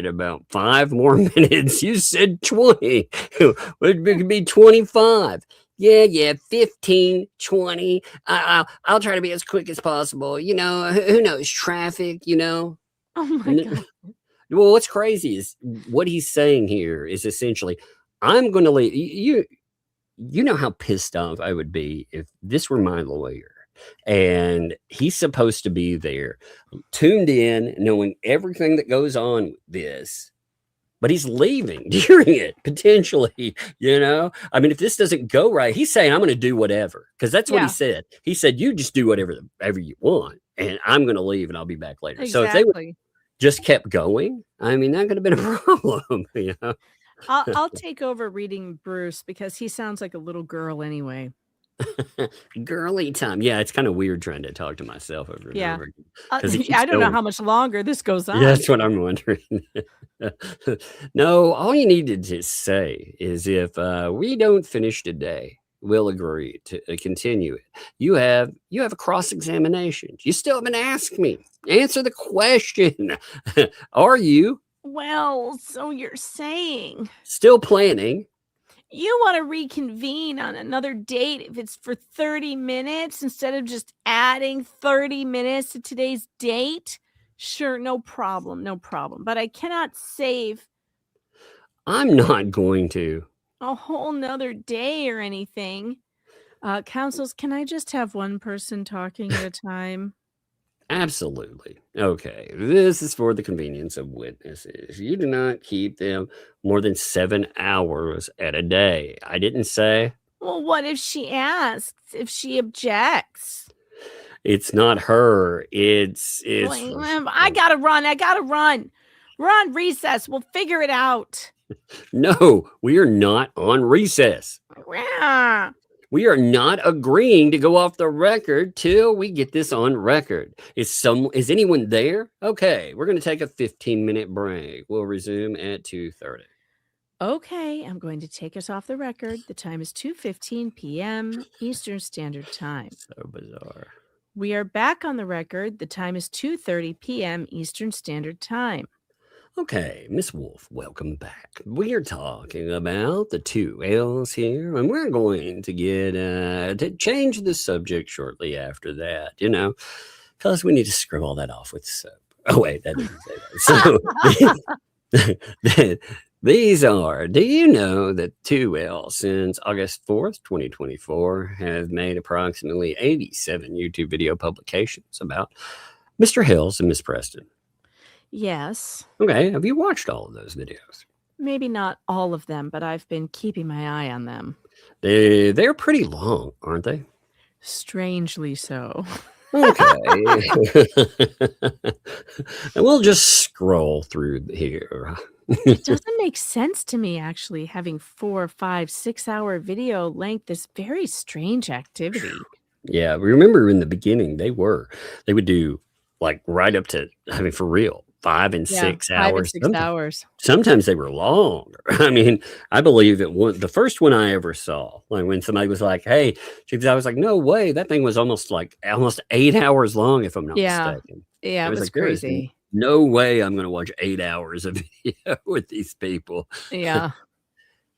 about 5 more minutes. You said 20. It could be 25. Yeah, 15, 20. I'll try to be as quick as possible. Who knows? Traffic,
Oh my God.
Well, what's crazy is what he's saying here is essentially, I'm going to leave. You know how pissed off I would be if this were my lawyer and he's supposed to be there, tuned in, knowing everything that goes on with this. But he's leaving during it, potentially, I mean, if this doesn't go right, he's saying, I'm going to do whatever. Because that's what he said. He said, you just do whatever you want. And I'm going to leave and I'll be back later.
Exactly.
So if they would just kept going, I mean, that could have been a problem.
I'll take over reading Bruce because he sounds like a little girl anyway.
Girly time. Yeah, it's kind of weird trying to talk to myself over and over again.
I don't know how much longer this goes on.
Yeah, that's what I'm wondering. No, all you needed to say is if we don't finish today, we'll agree to continue it. You have a cross-examination. You still haven't asked me. Answer the question. Are you?
Well, so you're saying
still planning?
You want to reconvene on another date if it's for 30 minutes instead of just adding 30 minutes to today's date? Sure, no problem. But I cannot save.
I'm not going to.
A whole nother day or anything. Counsels, can I just have one person talking at a time?
Absolutely. Okay. This is for the convenience of witnesses. You do not keep them more than 7 hours at a day. I didn't say.
Well, what if she asks? If she objects?
It's not her. It's.
I gotta run. We're on recess. We'll figure it out.
No, we are not on recess.
Yeah.
We are not agreeing to go off the record till we get this on record. Is anyone there? Okay, we're going to take a 15-minute break. We'll resume at 2:30.
Okay, I'm going to take us off the record. The time is 2:15 p.m. Eastern Standard Time.
So bizarre.
We are back on the record. The time is 2:30 p.m. Eastern Standard Time.
Okay, Miss Wolf, welcome back. We are talking about the 2 L's here, and we're going to get to change the subject shortly after that, because we need to scrub all that off with soap. Oh, wait, that didn't say that. So these are, do you know that 2 L's since August 4th, 2024 have made approximately 87 YouTube video publications about Mr. Hales and Miss Preston?
Yes.
Okay. Have you watched all of those videos?
Maybe not all of them, but I've been keeping my eye on them.
They're pretty long, aren't they?
Strangely so.
Okay. And we'll just scroll through here.
It doesn't make sense to me, actually, having 4, 5, 6 hour video length is very strange activity.
Yeah. Remember in the beginning, they would do like right up to, for real. 5 and 6 hours.
5 and 6 hours.
Sometimes they were longer. I believe the first one I ever saw, like when somebody was like, "Hey," I was like, "No way!" That thing was almost 8 hours long, if I'm not mistaken.
Yeah, it was crazy.
No way I'm going to watch 8 hours of video with these people.
Yeah.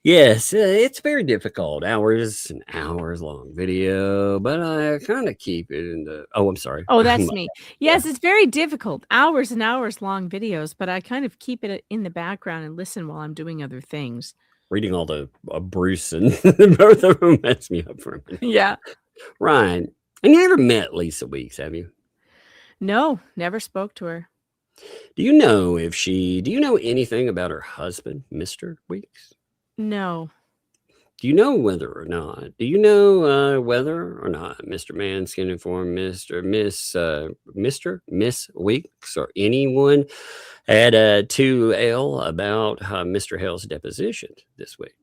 Yes, it's very difficult. Hours and hours long video, but I kind of keep it in the. Oh, I'm sorry.
Oh, that's me. Yes, it's very difficult. Hours and hours long videos, but I kind of keep it in the background and listen while I'm doing other things.
Reading all the Bruce and both of them mess me up for a minute.
Yeah.
Ryan, and you ever met Lisa Weeks, have you?
No, never spoke to her.
Do you know anything about her husband, Mr. Weeks?
No.
Do you know whether or not Mr. Manskin informed Miss Weeks or anyone at 2L about Mr. Hale's deposition this week?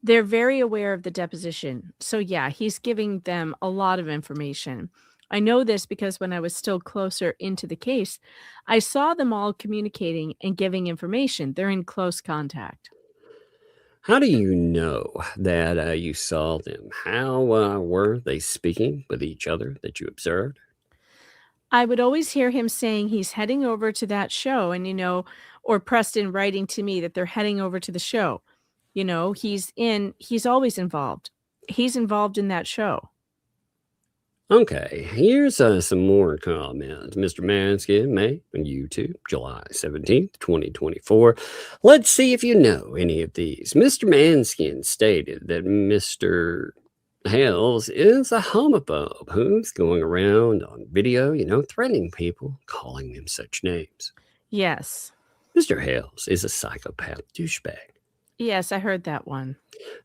They're very aware of the deposition. So yeah, he's giving them a lot of information. I know this because when I was still closer into the case, I saw them all communicating and giving information. They're in close contact.
How do you know that you saw them? How were they speaking with each other that you observed?
I would always hear him saying he's heading over to that show, and or Preston writing to me that they're heading over to the show. He's always involved. He's involved in that show.
Okay, here's some more comments. Mr. Manskin made on YouTube, July 17th, 2024. Let's see if you know any of these. Mr. Manskin stated that Mr. Hales is a homophobe who's going around on video, threatening people, calling them such names.
Yes.
Mr. Hales is a psychopath douchebag.
Yes, I heard that one.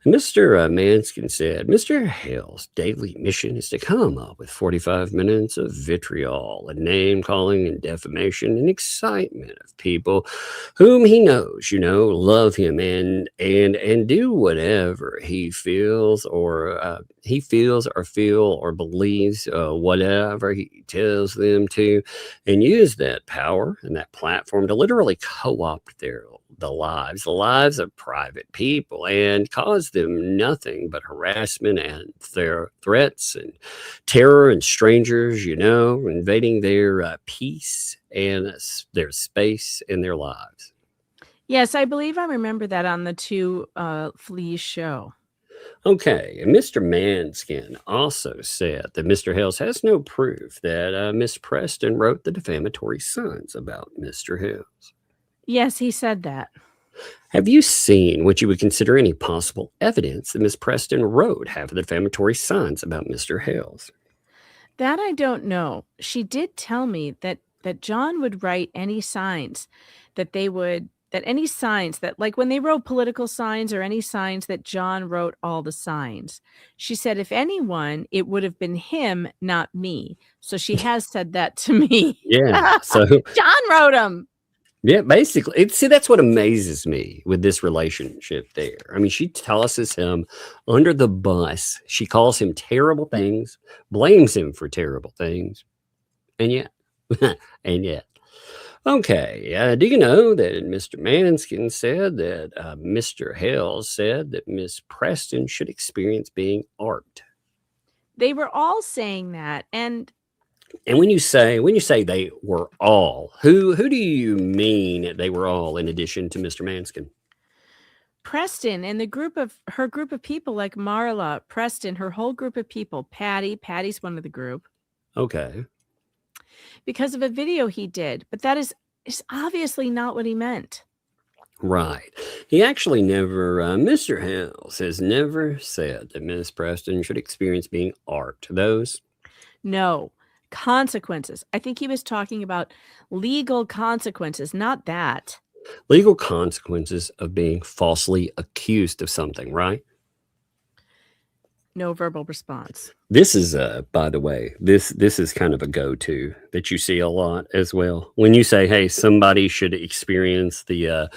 Mr. Manskin said, Mr. Hale's daily mission is to come up with 45 minutes of vitriol and name-calling and defamation and excitement of people whom he knows, love him and do whatever he feels or feel or believes, whatever he tells them to, and use that power and that platform to literally co-opt the lives of private people and cause them nothing but harassment and their threats and terror and strangers, invading their peace and their space and their lives.
Yes, I believe I remember that on the 2 Fleas show.
Okay, and Mr. Manskin also said that Mr. Hales has no proof that Miss Preston wrote the defamatory sons about Mr. Hales.
Yes, he said that.
Have you seen what you would consider any possible evidence that Miss Preston wrote half of the defamatory signs about Mr. Hales?
That I don't know. She did tell me that John would write any signs that any signs that, like when they wrote political signs or any signs, that John wrote all the signs. She said, if anyone, it would have been him, not me. So she has said that to me.
Yeah. So
John wrote them.
yeah, basically. See, that's what amazes me with this relationship there. I mean, she tosses him under the bus. She calls him terrible things, blames him for terrible things. And yet, Okay. Do you know that Mr. Manskin said that Mr. Hales said that Miss Preston should experience being art?
They were all saying that. And
when you say they were all, who do you mean they were all in addition to Mr. Manskin?
Preston and her group of people, like Marla, Preston, her whole group of people, Patty's one of the group.
Okay.
Because of a video he did, but that is obviously not what he meant.
Right. He actually never, Mr. Hales has never said that Miss Preston should experience being art. Those?
No. Consequences. I think he was talking about legal consequences, not that.
Legal consequences of being falsely accused of something, right?
No verbal response.
This is, by the way, this is kind of a go-to that you see a lot as well. When you say, hey, somebody should experience the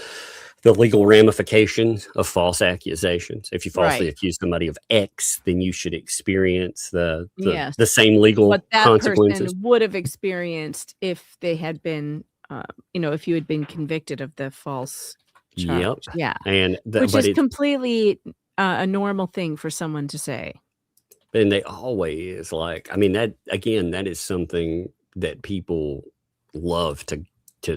legal ramifications of false accusations. If you falsely accuse somebody of X, then you should experience the same legal
what that
consequences.
Person would have experienced if they had been, if you had been convicted of the false charge.
Yep.
Yeah.
And
which is completely a normal thing for someone to say.
And they always like, I mean, that is something that people love to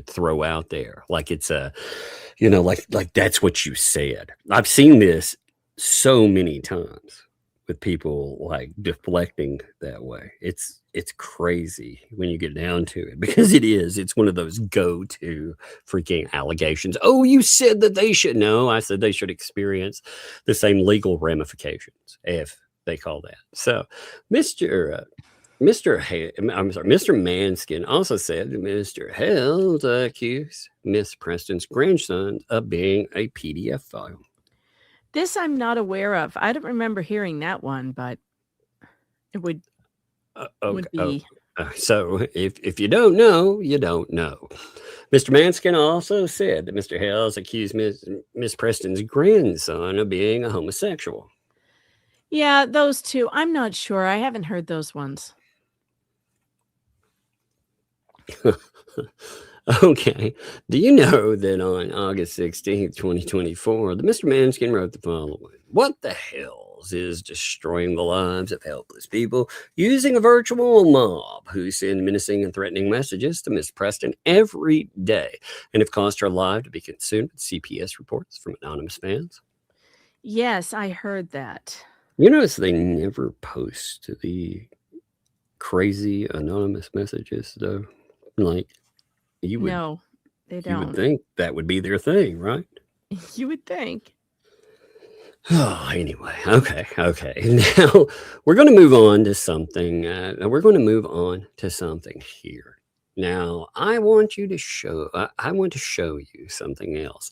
throw out there. Like it's like that's what you said. I've seen this so many times with people like deflecting that way. It's crazy when you get down to it, because it's one of those go-to freaking allegations. Oh, you said that they should know. I said they should experience the same legal ramifications, if they call that. So Mr. Manskin also said that Mr. Hales accused Miss Preston's grandson of being a PDF file.
This I'm not aware of. I don't remember hearing that one, but it would be.
So if you don't know, you don't know. Mr. Manskin also said that Mr. Hales accused Miss Preston's grandson of being a homosexual.
Yeah, those two. I'm not sure. I haven't heard those ones.
Okay. Do you know that on August 16th, 2024, that Mr. Manskin wrote the following? What the hells is destroying the lives of helpless people using a virtual mob who send menacing and threatening messages to Miss Preston every day and have caused her life to be consumed with CPS reports from anonymous fans?
Yes, I heard that.
You notice they never post the crazy anonymous messages, though? Like,
no, they don't.
You would think that would be their thing, right?
You would think.
Oh, anyway, okay. Now we're going to move on to something. Here. Now I want to show you something else.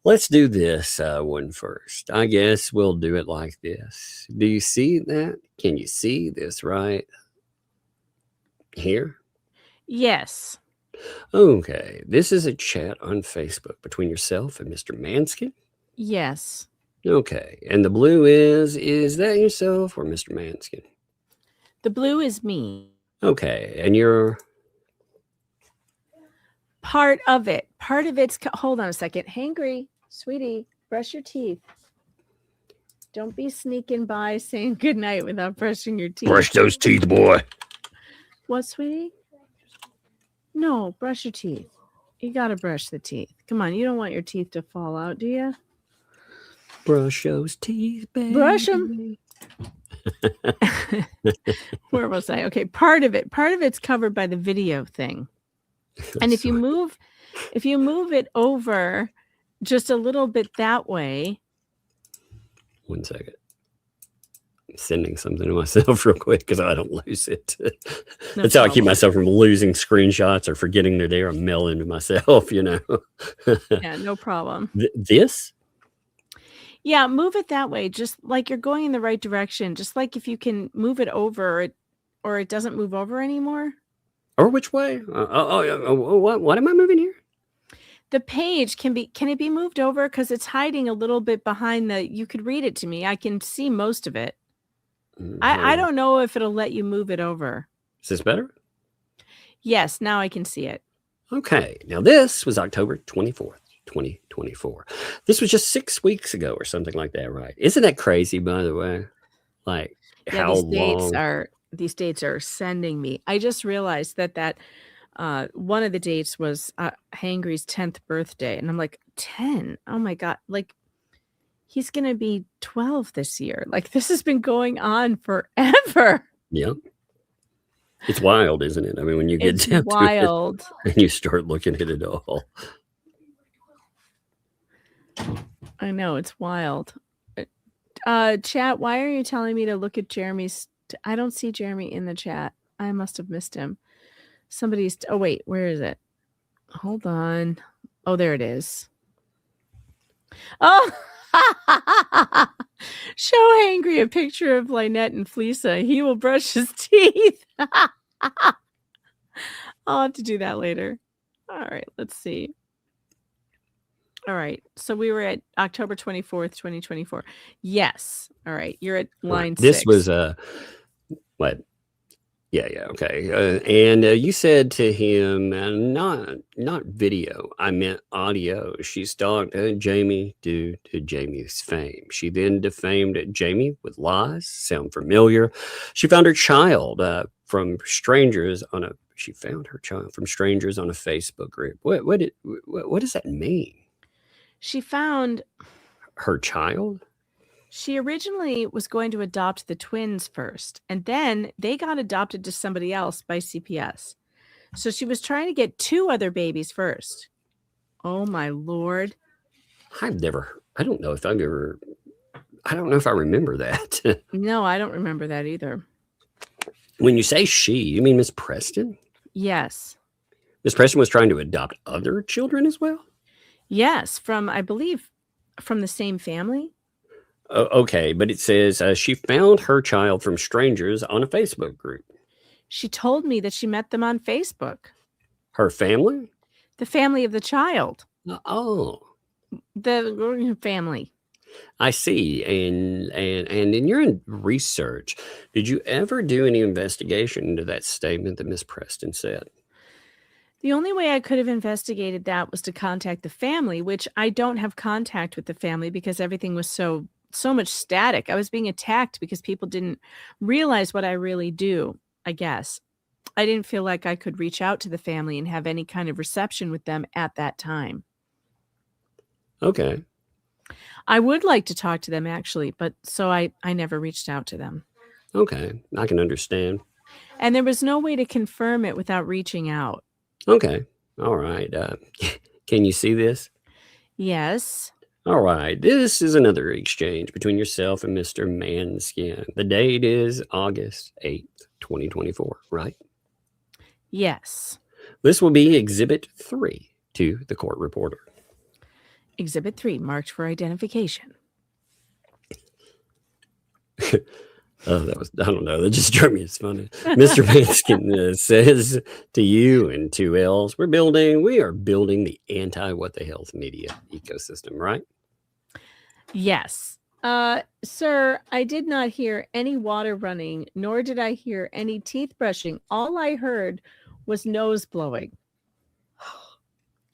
Let's do this one first. I guess we'll do it like this. Do you see that? Can you see this right here?
Yes.
Okay. This is a chat on Facebook between yourself and Mr. Manskin?
Yes.
Okay. And the blue is that yourself or Mr. Manskin?
The blue is me.
Okay. And you're
part of it. Part of it's hold on a second. Hangry, sweetie, brush your teeth. Don't be sneaking by saying goodnight without brushing your teeth.
Brush those teeth, boy.
What, sweetie? No, brush your teeth. You got to brush the teeth. Come on, you don't want your teeth to fall out, do you?
Brush those teeth, baby.
Brush them. Where was I? Okay, part of it's covered by the video thing. And if you move it over just a little bit that way.
1 second. I'm sending something to myself real quick because I don't lose it. That's how I keep myself from losing screenshots or forgetting they're there. I'm mailing to myself, you know.
Yeah, no problem.
This?
Yeah, move it that way. Just like you're going in the right direction. Just like if you can move it over or it doesn't move over anymore.
Or which way? What am I moving here?
The page can it be moved over? Because it's hiding a little bit behind you could read it to me. I can see most of it. I don't know if it'll let you move it over.
Is this better?
Yes, now I can see it.
Okay. Now this was October 24th, 2024. This was just 6 weeks ago or something like that, right? Isn't that crazy, by the way? Like how long?
These dates are sending me. I just realized that one of the dates was Hangry's 10th birthday. And I'm like, 10? Oh my God. Like, he's going to be 12 this year. Like, this has been going on forever.
Yeah. It's wild, isn't it? I mean, when you get down
wild.
to it and you start looking at it all.
I know, it's wild. Chat, why are you telling me to look at Jeremy's? I don't see Jeremy in the chat. I must have missed him. Oh, wait, where is it? Hold on. Oh, there it is. Oh, show Hangry a picture of Lynette and Fleesa. He will brush his teeth. I'll have to do that later. All right, let's see. All right, so we were at October 24th, 2024. Yes. All right, you're at line 6.
This was what? Yeah, okay. And you said to him, not video, I meant audio. She stalked Jamie due to Jamie's fame. She then defamed Jamie with lies. Sound familiar? She found her child from strangers on a. She found her child from strangers on a Facebook group. What does that mean?
She found
her child.
She originally was going to adopt the twins first, and then they got adopted to somebody else by CPS. So she was trying to get 2 other babies first. Oh my Lord.
I don't know if I remember that.
No, I don't remember that either.
When you say she, you mean Miss Preston?
Yes.
Miss Preston was trying to adopt other children as well?
Yes, I believe from the same family.
Okay, but it says she found her child from strangers on a Facebook group.
She told me that she met them on Facebook.
Her family?
The family of the child.
Oh.
The family.
I see. And in your research, did you ever do any investigation into that statement that Miss Preston said?
The only way I could have investigated that was to contact the family, which I don't have contact with the family because everything was so much static. I was being attacked because people didn't realize what I really do, I guess. I didn't feel like I could reach out to the family and have any kind of reception with them at that time.
Okay.
I would like to talk to them actually, but so I never reached out to them.
Okay. I can understand.
And there was no way to confirm it without reaching out.
Okay. All right. Can you see this?
Yes.
All right. This is another exchange between yourself and Mr. Manskin. The date is August 8th, 2024, right?
Yes.
This will be Exhibit 3 to the court reporter.
Exhibit 3, marked for identification.
Oh, I don't know. That just struck me as funny. Mr. Manskin says to you and 2 L's, we are building the anti-what the hell's media ecosystem, right?
Yes. Sir, I did not hear any water running, nor did I hear any teeth brushing. All I heard was nose blowing.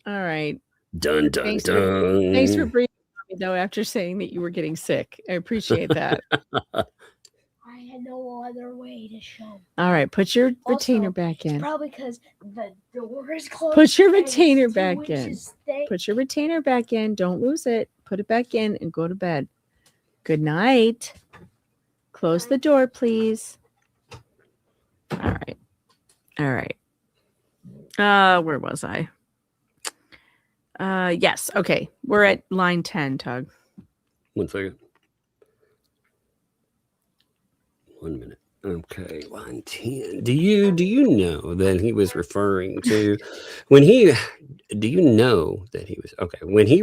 All right.
Dun, dun, dun.
Thanks for breathing on me, though, after saying that you were getting sick. I appreciate that.
I had no other way to show.
All right, put your retainer back in.
Probably because the door is closed.
Put your retainer back in. Put your retainer back in. Don't lose it. Put it back in and go to bed. Good night. Close the door, please. All right. Where was I? Yes. Okay. We're at line 10, Tug.
1 second. 1 minute. Okay, line 10. Do you know that he was referring to when he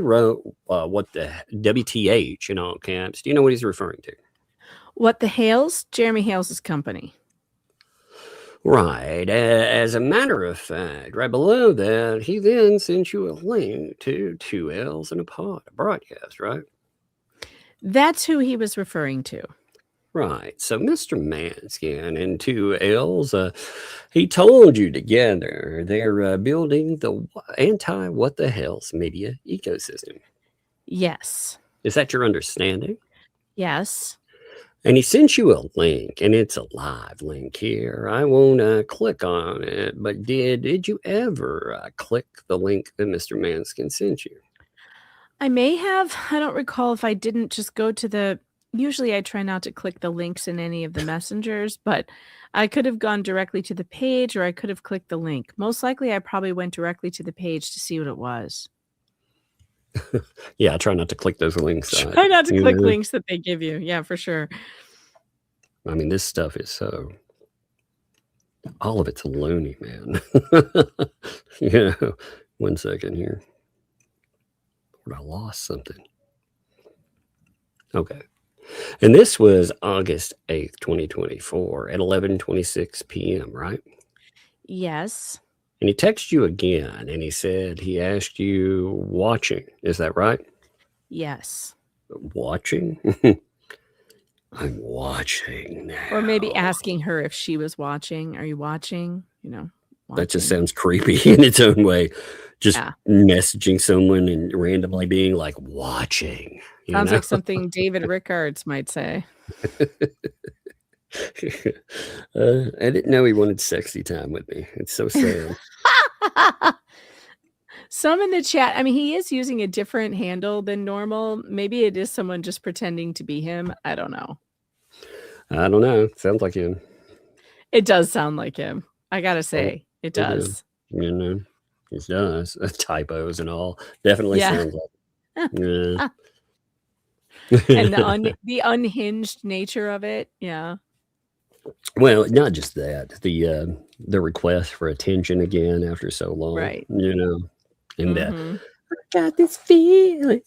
wrote what the WTH in all caps? Do you know what he's referring to?
What the Hales? Jeremy Hales' company.
Right. As a matter of fact, right below that, he then sent you a link to 2 L's and a broadcast, right?
That's who he was referring to.
Right. So Mr. Manskin and 2 L's, he told you together they're building the anti-what the hell's media ecosystem.
Yes.
Is that your understanding?
Yes.
And he sent you a link, and it's a live link here. I won't click on it, but did you ever click the link that Mr. Manskin sent you?
I may have. I don't recall if I didn't just go to the... Usually I try not to click the links in any of the messengers, but I could have gone directly to the page or I could have clicked the link. Most likely I probably went directly to the page to see what it was.
Yeah, I try not to click those links.
Try not to click links that they give you. Yeah, for sure.
I mean, this stuff is so... all of it's loony, man. 1 second here. I lost something. Okay. And this was August 8th, 2024 at 11:26 p.m., right?
Yes.
And he texted you again, and he said he asked you watching. Is that right?
Yes.
Watching? I'm watching now.
Or maybe asking her if she was watching. Are you watching? Watching.
That just sounds creepy in its own way. Just messaging someone and randomly being like, watching.
Sounds like something David Rickards might say.
I didn't know he wanted sexy time with me. It's so sad.
Some in the chat, I mean, he is using a different handle than normal. Maybe it is someone just pretending to be him. I don't know.
I don't know. Sounds like him.
It does sound like him. I gotta say, it does.
It does. Typos and all. Definitely sounds like. Yeah.
And the unhinged nature of it. Yeah.
Well, not just that. The request for attention again after so long.
Right.
And I got this feeling,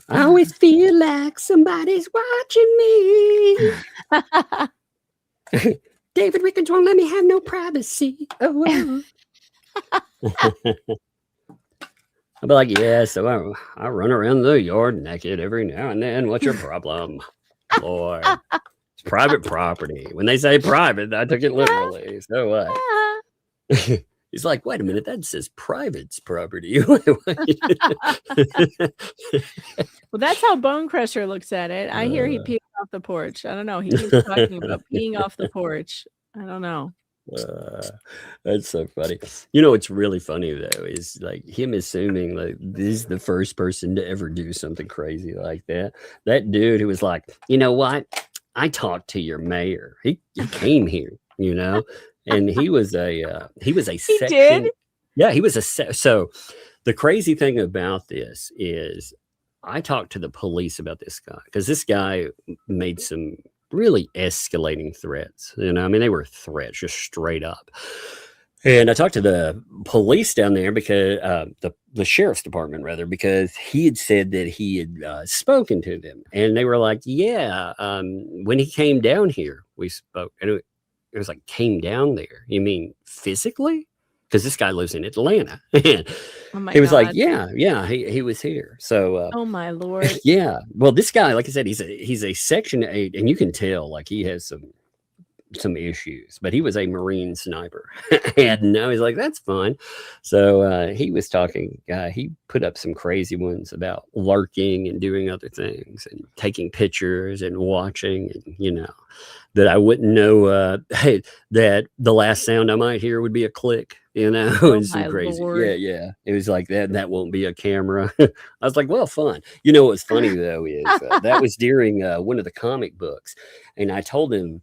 I always feel like somebody's watching me. David Rickards won't let me have no privacy. Oh. I'll be like, yeah, so I run around the yard naked every now and then. What's your problem? Lord, it's private property. When they say private, I took it literally. So what? He's like, wait a minute, that says private's property.
Well, that's how Bone Crusher looks at it. I hear he peed off the porch. I don't know. He keeps talking about peeing off the porch. I don't know.
That's so funny. What's really funny though is like him assuming like this is the first person to ever do something crazy like that. That dude who was like, you know what? I talked to your mayor. He came here, and he was a section.
Did?
Yeah, he was so the crazy thing about this is I talked to the police about this guy because this guy made some really escalating threats. I mean, they were threats just straight up. And I talked to the police down there because the sheriff's department rather, because he had said that he had spoken to them, and they were like, yeah, when he came down here, we spoke. And it was like, came down there. You mean physically? Because this guy lives in Atlanta.
Oh my
he was
God.
like, yeah, he was here. So,
oh my Lord.
Yeah. Well, this guy, like I said, he's a Section 8, and you can tell like he has some issues, but he was a Marine sniper. And now he's like, that's fine. So he was talking, he put up some crazy ones about lurking and doing other things and taking pictures and watching, and that I wouldn't know hey, that the last sound I might hear would be a click,
Oh
and some
my
crazy.
Lord.
Yeah. It was like that. That won't be a camera. I was like, well, fun. What's funny though is that was during one of the comic books, and I told him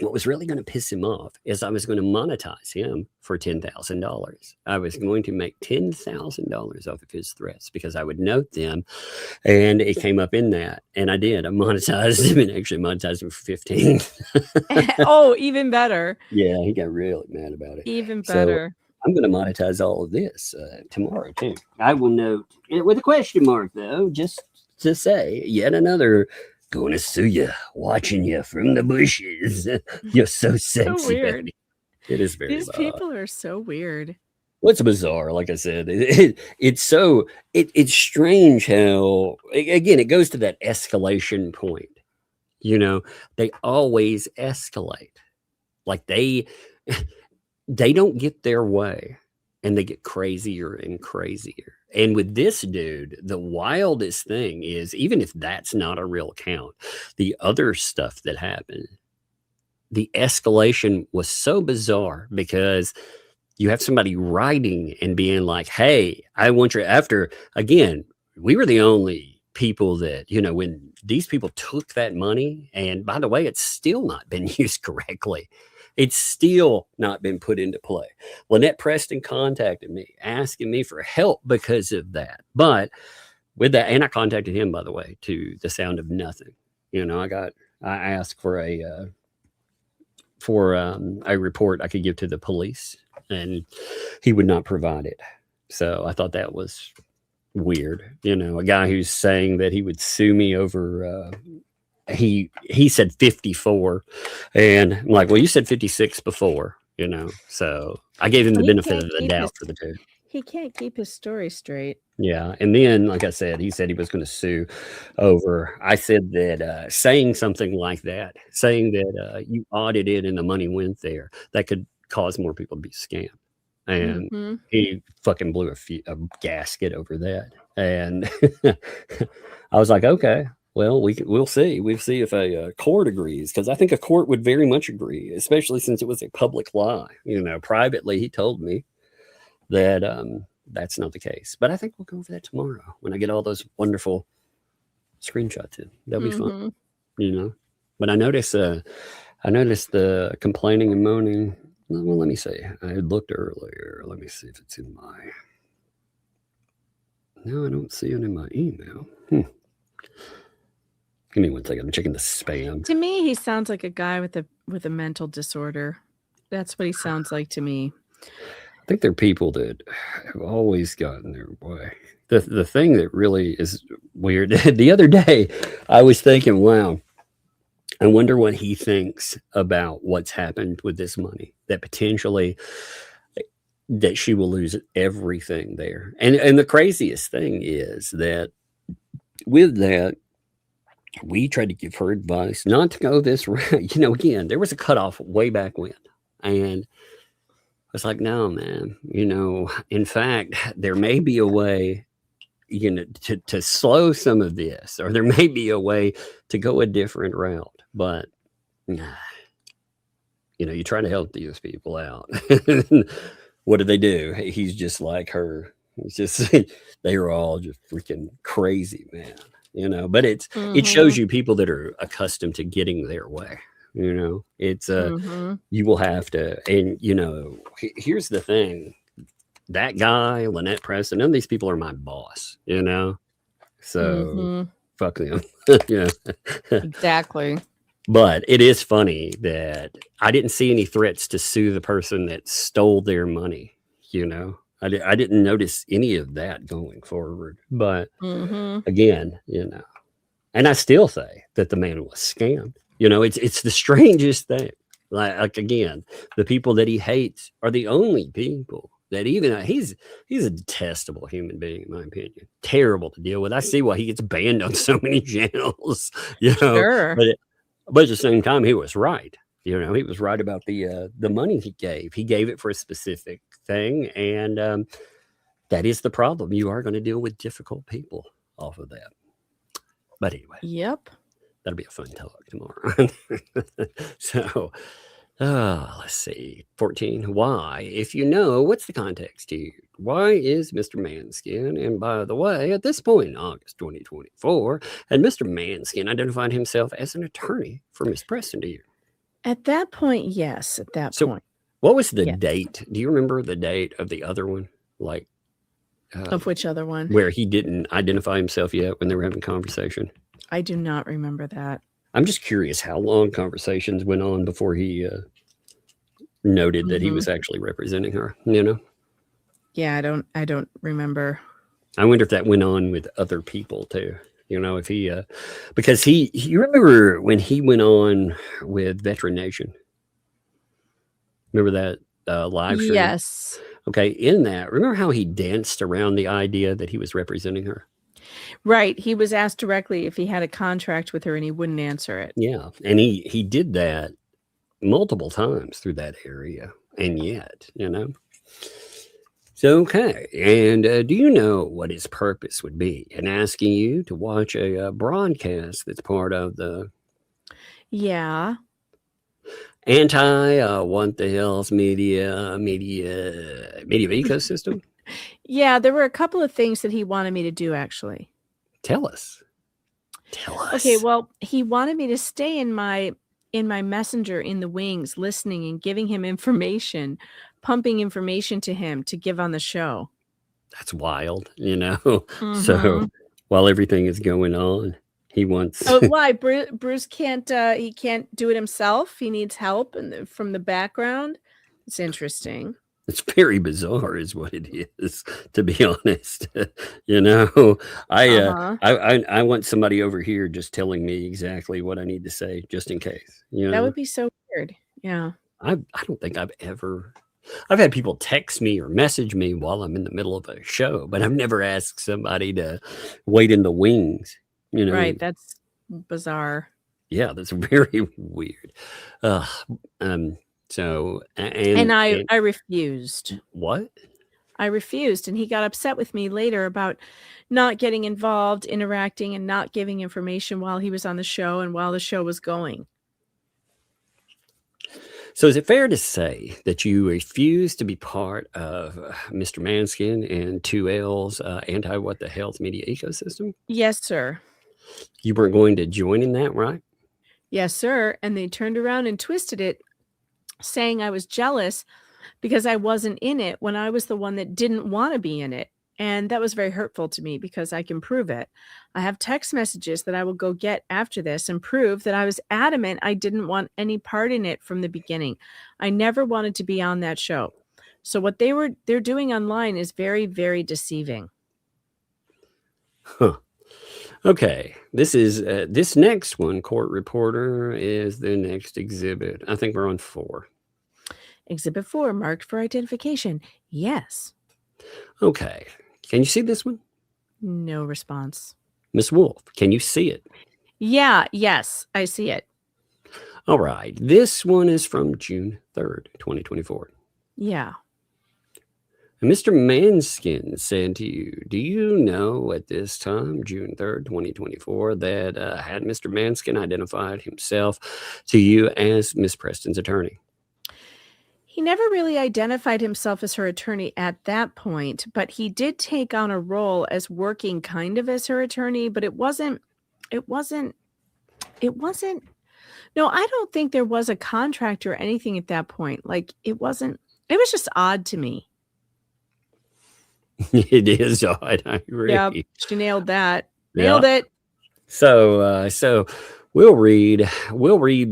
what was really going to piss him off is I was going to monetize him for $10,000. I was going to make $10,000 off of his threats because I would note them, and it came up in that, and I did. I monetized him and actually monetized him for 15.
Oh, even better.
Yeah, he got really mad about it.
Even better.
So I'm going to monetize all of this tomorrow too. I will note it with a question mark though, just to say yet another. Going to sue you, watching you from the bushes. You're so sexy.
So weird.
Baby. It is very
These people are so weird.
What's bizarre? Like I said, it's strange how, again, it goes to that escalation point. You know, they always escalate. Like they don't get their way, and they get crazier and crazier. And with this dude, the wildest thing is, even if that's not a real count, the other stuff that happened, the escalation was so bizarre because you have somebody writing and being like, hey, I want your, after, again, we were the only people that, you know, when these people took that money, and by the way, it's still not been used correctly. It's still not been put into play. Lynette Preston contacted me, asking me for help because of that. But with that, and I contacted him, by the way, to the sound of nothing. You know, I asked for a report I could give to the police, and he would not provide it. So I thought that was weird. You know, a guy who's saying that he would sue me over he said 54, and I'm like, well, you said 56 before, you know. So I gave him the benefit of the doubt for the two.
He can't keep his story straight.
Yeah. And then, like I said, he said he was going to sue over, I said that saying something like that, saying that you audited and the money went there, that could cause more people to be scammed. And he fucking blew a gasket over that. And I was like, okay, well, we'll see. We'll see if a court agrees, because I think a court would very much agree, especially since it was a public lie. You know, privately, he told me that that's not the case. But I think we'll go over that tomorrow when I get all those wonderful screenshots in. That'll be fun, you know. But I noticed the complaining and moaning. Well, let me see. I had looked earlier. Let me see if it's in my. No, I don't see it in my email. Give me 1 second. I'm checking the spam.
To me, he sounds like a guy with a mental disorder. That's what he sounds like to me.
I think they're people that have always gotten their way. The thing that really is weird, the other day, I was thinking, wow, I wonder what he thinks about what's happened with this money, that potentially that she will lose everything there. And the craziest thing is that with that, we tried to give her advice not to go this route. You know, again, there was a cutoff way back when. And I was like, no, man, you know, in fact, there may be a way, you know, to slow some of this, or there may be a way to go a different route. But, you know, you try to help these people out. What do they do? He's just like her. It's just, they are all just freaking crazy, man. You know, but it shows you people that are accustomed to getting their way. You know, it's you will have to, and you know, here's the thing: that guy, Lynette Preston, none of these people are my boss. You know, so fuck them. Yeah,
exactly.
But it is funny that I didn't see any threats to sue the person that stole their money. You know. I didn't notice any of that going forward, but again, you know, and I still say that the man was scammed. You know, it's the strangest thing. Like again, the people that he hates are the only people that even he's a detestable human being, in my opinion. Terrible to deal with. I see why he gets banned on so many channels. You know,
sure.
But at the same time, he was right. You know, he was right about the money he gave. He gave it for a specific thing, and that is the problem. You are going to deal with difficult people off of that. But anyway,
yep,
that'll be a fun talk tomorrow. So, let's see. 14. Why? If you know, what's the context here? Why is Mr. Manskin? And by the way, at this point in August 2024, had Mr. Manskin identified himself as an attorney for Miss Preston to you?
At that point, yes. At that
So
point.
what was the
Yes.
date? Do you remember the date of the other one? Like,
Of which other one?
where he didn't identify himself yet when they were having conversation?
I do not remember that.
I'm just curious how long conversations went on before he noted that he was actually representing her, you know?
Yeah, I don't remember.
I wonder if that went on with other people too. You know, if he because you remember when he went on with Veteran Nation? Remember that live stream?
Yes.
Okay, in that, remember how he danced around the idea that he was representing her?
Right. He was asked directly if he had a contract with her and he wouldn't answer it.
Yeah, and he did that multiple times through that area, and yet, you know. So, okay, and do you know what his purpose would be in asking you to watch a broadcast that's part of the
Yeah.
What the hell's media ecosystem?
Yeah, there were a couple of things that he wanted me to do, actually.
Tell us.
Okay, well, he wanted me to stay in my messenger in the wings, listening and giving him information, pumping information to him to give on the show.
That's wild, you know. So while everything is going on, he wants.
Oh, why? Bruce can't. He can't do it himself. He needs help from the background. It's interesting.
It's very bizarre, is what it is. To be honest, you know, I want somebody over here just telling me exactly what I need to say, just in case. You know,
that would be so weird. Yeah.
I don't think I've had people text me or message me while I'm in the middle of a show, but I've never asked somebody to wait in the wings. You know,
Right. That's bizarre.
Yeah, that's very weird. So
and I refused.
What?
I refused, and he got upset with me later about not getting involved, interacting, and not giving information while he was on the show and while the show was going.
So is it fair to say that you refuse to be part of Mr. Manskin and 2L's What the Hell's media ecosystem?
Yes, sir.
You weren't going to join in that, right?
Yes, sir. And they turned around and twisted it, saying I was jealous because I wasn't in it when I was the one that didn't want to be in it. And that was very hurtful to me because I can prove it. I have text messages that I will go get after this and prove that I was adamant I didn't want any part in it from the beginning. I never wanted to be on that show. So what they're doing online is very, very deceiving.
Huh. Okay. This is this next one, court reporter, is the next exhibit. I think we're on 4.
Exhibit 4, marked for identification. Yes.
Okay. Can you see this one?
No response.
Miss Wolf, can you see it?
Yeah. Yes, I see it.
All right. This one is from June 3rd, 2024.
Yeah.
And Mr. Manskin said to you, do you know at this time, June 3rd, 2024, that had Mr. Manskin identified himself to you as Miss Preston's attorney?
He never really identified himself as her attorney at that point, but he did take on a role as working kind of as her attorney, but it wasn't, no, I don't think there was a contract or anything at that point. Like it was just odd to me.
It is odd. I agree.
Yeah, she nailed that. Nailed it.
So we'll read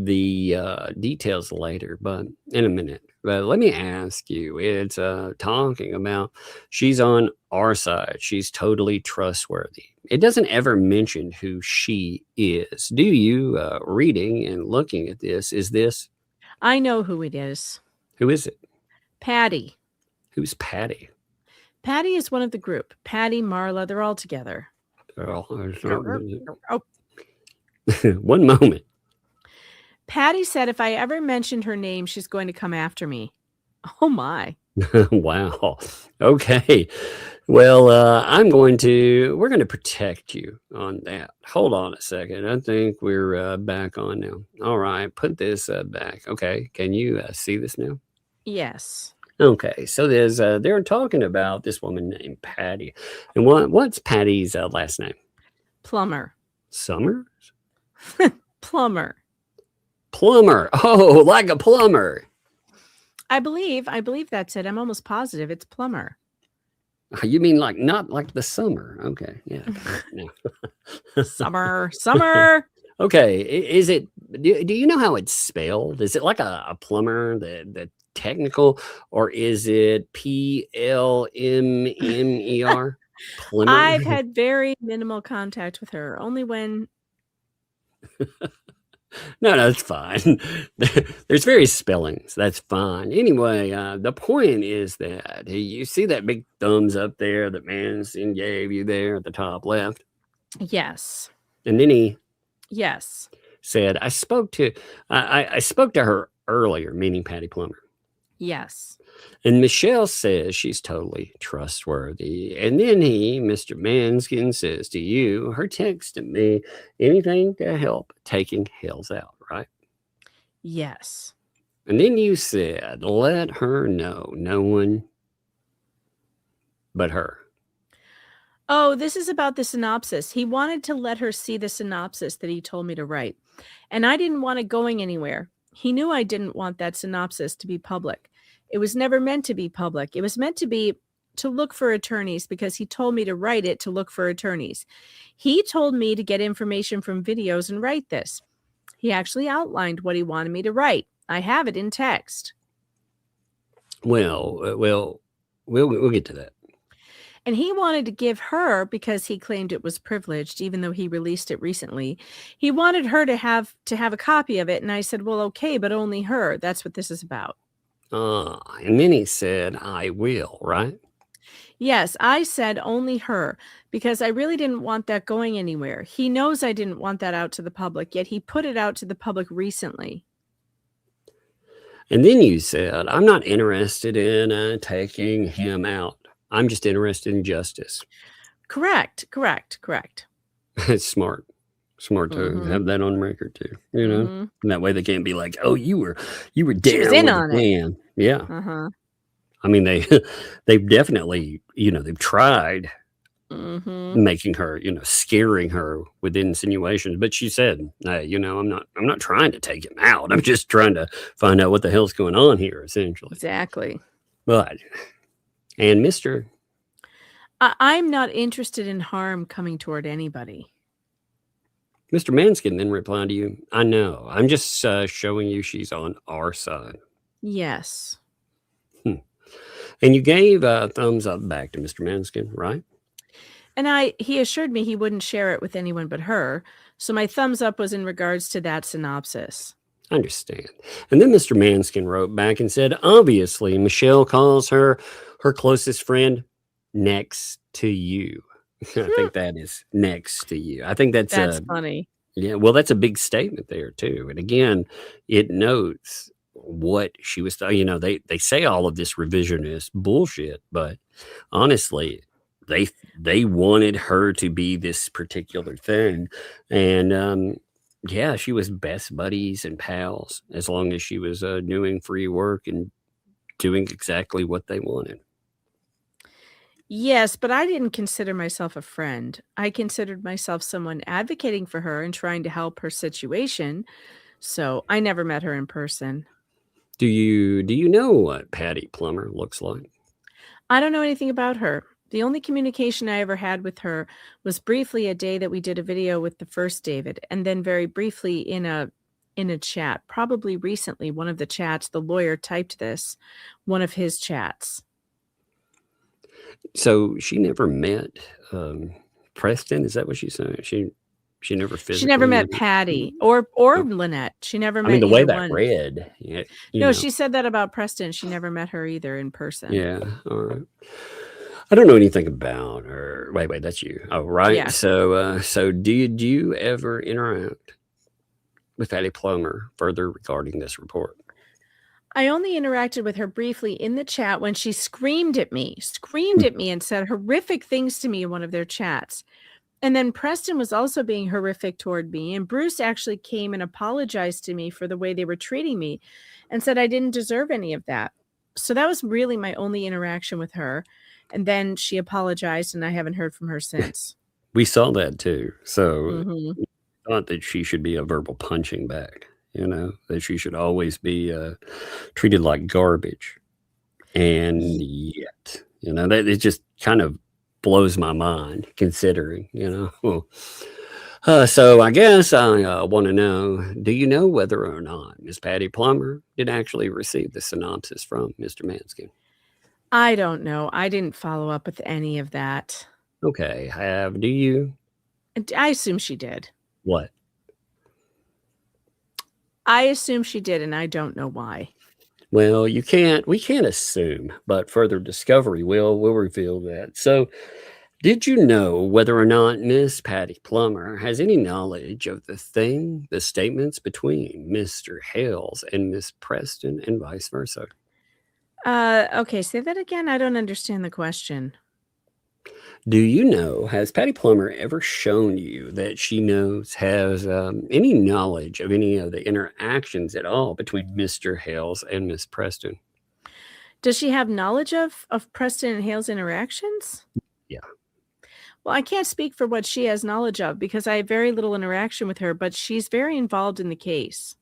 the details later, but in a minute. But let me ask you, it's talking about she's on our side. She's totally trustworthy. It doesn't ever mention who she is. Do you, reading and looking at this, is this?
I know who it is.
Who is it?
Patty.
Who's Patty?
Patty is one of the group. Patty, Marla, they're all together.
One moment.
Patty said if I ever mentioned her name, she's going to come after me. Oh, my.
Wow. Okay. Well, we're going to protect you on that. Hold on a second. I think we're back on now. All right. Put this back. Okay. Can you see this now?
Yes.
Okay. So they're talking about this woman named Patty. And what's Patty's last name?
Plummer.
Summers?
Plummer.
Plumber. Oh, like a plumber.
I believe that's it. I'm almost positive it's plumber.
You mean like not like the summer? Okay, yeah. No.
Summer.
Okay, is it? Do you know how it's spelled? Is it like a plumber, the technical, or is it PLMMER? Plumber.
I've had very minimal contact with her, only when.
No, it's fine. There's various spellings. That's fine. Anyway, the point is that you see that big thumbs up there that Manskin gave you there at the top left.
Yes.
And then he
said,
I spoke to her earlier, meaning Patty Plummer.
Yes.
And Michelle says she's totally trustworthy. And then Mr. Manskin, says to you, her texting me, anything to help taking Hales out, right?
Yes.
And then you said, let her know no one but her.
Oh, this is about the synopsis. He wanted to let her see the synopsis that he told me to write. And I didn't want it going anywhere. He knew I didn't want that synopsis to be public. It was never meant to be public. It was meant to be to look for attorneys because he told me to write it to look for attorneys. He told me to get information from videos and write this. He actually outlined what he wanted me to write. I have it in text.
Well, we'll get to that.
And he wanted to give her, because he claimed it was privileged, even though he released it recently, he wanted her to have a copy of it. And I said, well, okay, but only her. That's what this is about.
And then he said, I will, right?
Yes, I said only her, because I really didn't want that going anywhere. He knows I didn't want that out to the public, yet he put it out to the public recently.
And then you said, I'm not interested in taking him out. I'm just interested in justice.
Correct.
It's smart to have that on record too, you know. And that way they can't be like, oh, you were down
in
with
on
the plan. Yeah. I mean, they've definitely, they've tried making her, scaring her with insinuations. But she said, hey, I'm not trying to take him out. I'm just trying to find out what the hell's going on here, essentially.
Exactly.
But, and Mr.
I'm not interested in harm coming toward anybody.
Mr. Manskin then replied to you, I know. I'm just showing you she's on our side.
Yes.
And you gave a thumbs up back to Mr. Manskin, right?
And he assured me he wouldn't share it with anyone but her. So my thumbs up was in regards to that synopsis.
I understand. And then Mr. Manskin wrote back and said, obviously, Michelle calls her closest friend next to you. I think that is next to you. I think that's
funny.
Yeah, well, that's a big statement there too. And again, it notes what she was. They say all of this revisionist bullshit, but honestly, they wanted her to be this particular thing, and yeah, she was best buddies and pals as long as she was doing free work and doing exactly what they wanted.
Yes, but I didn't consider myself a friend. I considered myself someone advocating for her and trying to help her situation. So I never met her in person.
Do you know what Patty Plummer looks like?
I don't know anything about her. The only communication I ever had with her was briefly a day that we did a video with the first David, and then very briefly in a chat. Probably recently, one of the chats, the lawyer typed this, one of his chats.
So she never met Preston. Is that what she's saying? She never physically.
She never met Patty or Lynette. She never met.
I mean, the way that
one.
read. Yeah,
no, she said that about Preston. She never met her either in person.
Yeah. All right. I don't know anything about her. Wait, that's you. Oh, right.
Yeah.
So do you ever interact with Patty Plummer further regarding this report?
I only interacted with her briefly in the chat when she screamed at me and said horrific things to me in one of their chats. And then Preston was also being horrific toward me. And Bruce actually came and apologized to me for the way they were treating me and said I didn't deserve any of that. So that was really my only interaction with her. And then she apologized and I haven't heard from her since.
We saw that too. So thought that she should be a verbal punching bag. you know, that she should always be treated like garbage. And yet, you know, that it just kind of blows my mind considering, you know. So I guess I want to know, do you know whether or not Miss Patty Plummer did actually receive the synopsis from Mr. Manskin?
I don't know. I didn't follow up with any of that.
Okay. Do you?
I assume she did.
What?
I assume she did, and I don't know why.
Well, we can't assume, but further discovery will reveal that. So, did you know whether or not Miss Patty Plummer has any knowledge of the statements between Mr. Hales and Miss Preston and vice versa?
Okay, say that again. I don't understand the question.
Do you know, has Patty Plummer ever shown you that she has any knowledge of any of the interactions at all between Mr. Hales and Miss Preston?
Does she have knowledge of Preston and Hale's interactions?
Yeah.
Well, I can't speak for what she has knowledge of because I have very little interaction with her, but she's very involved in the case.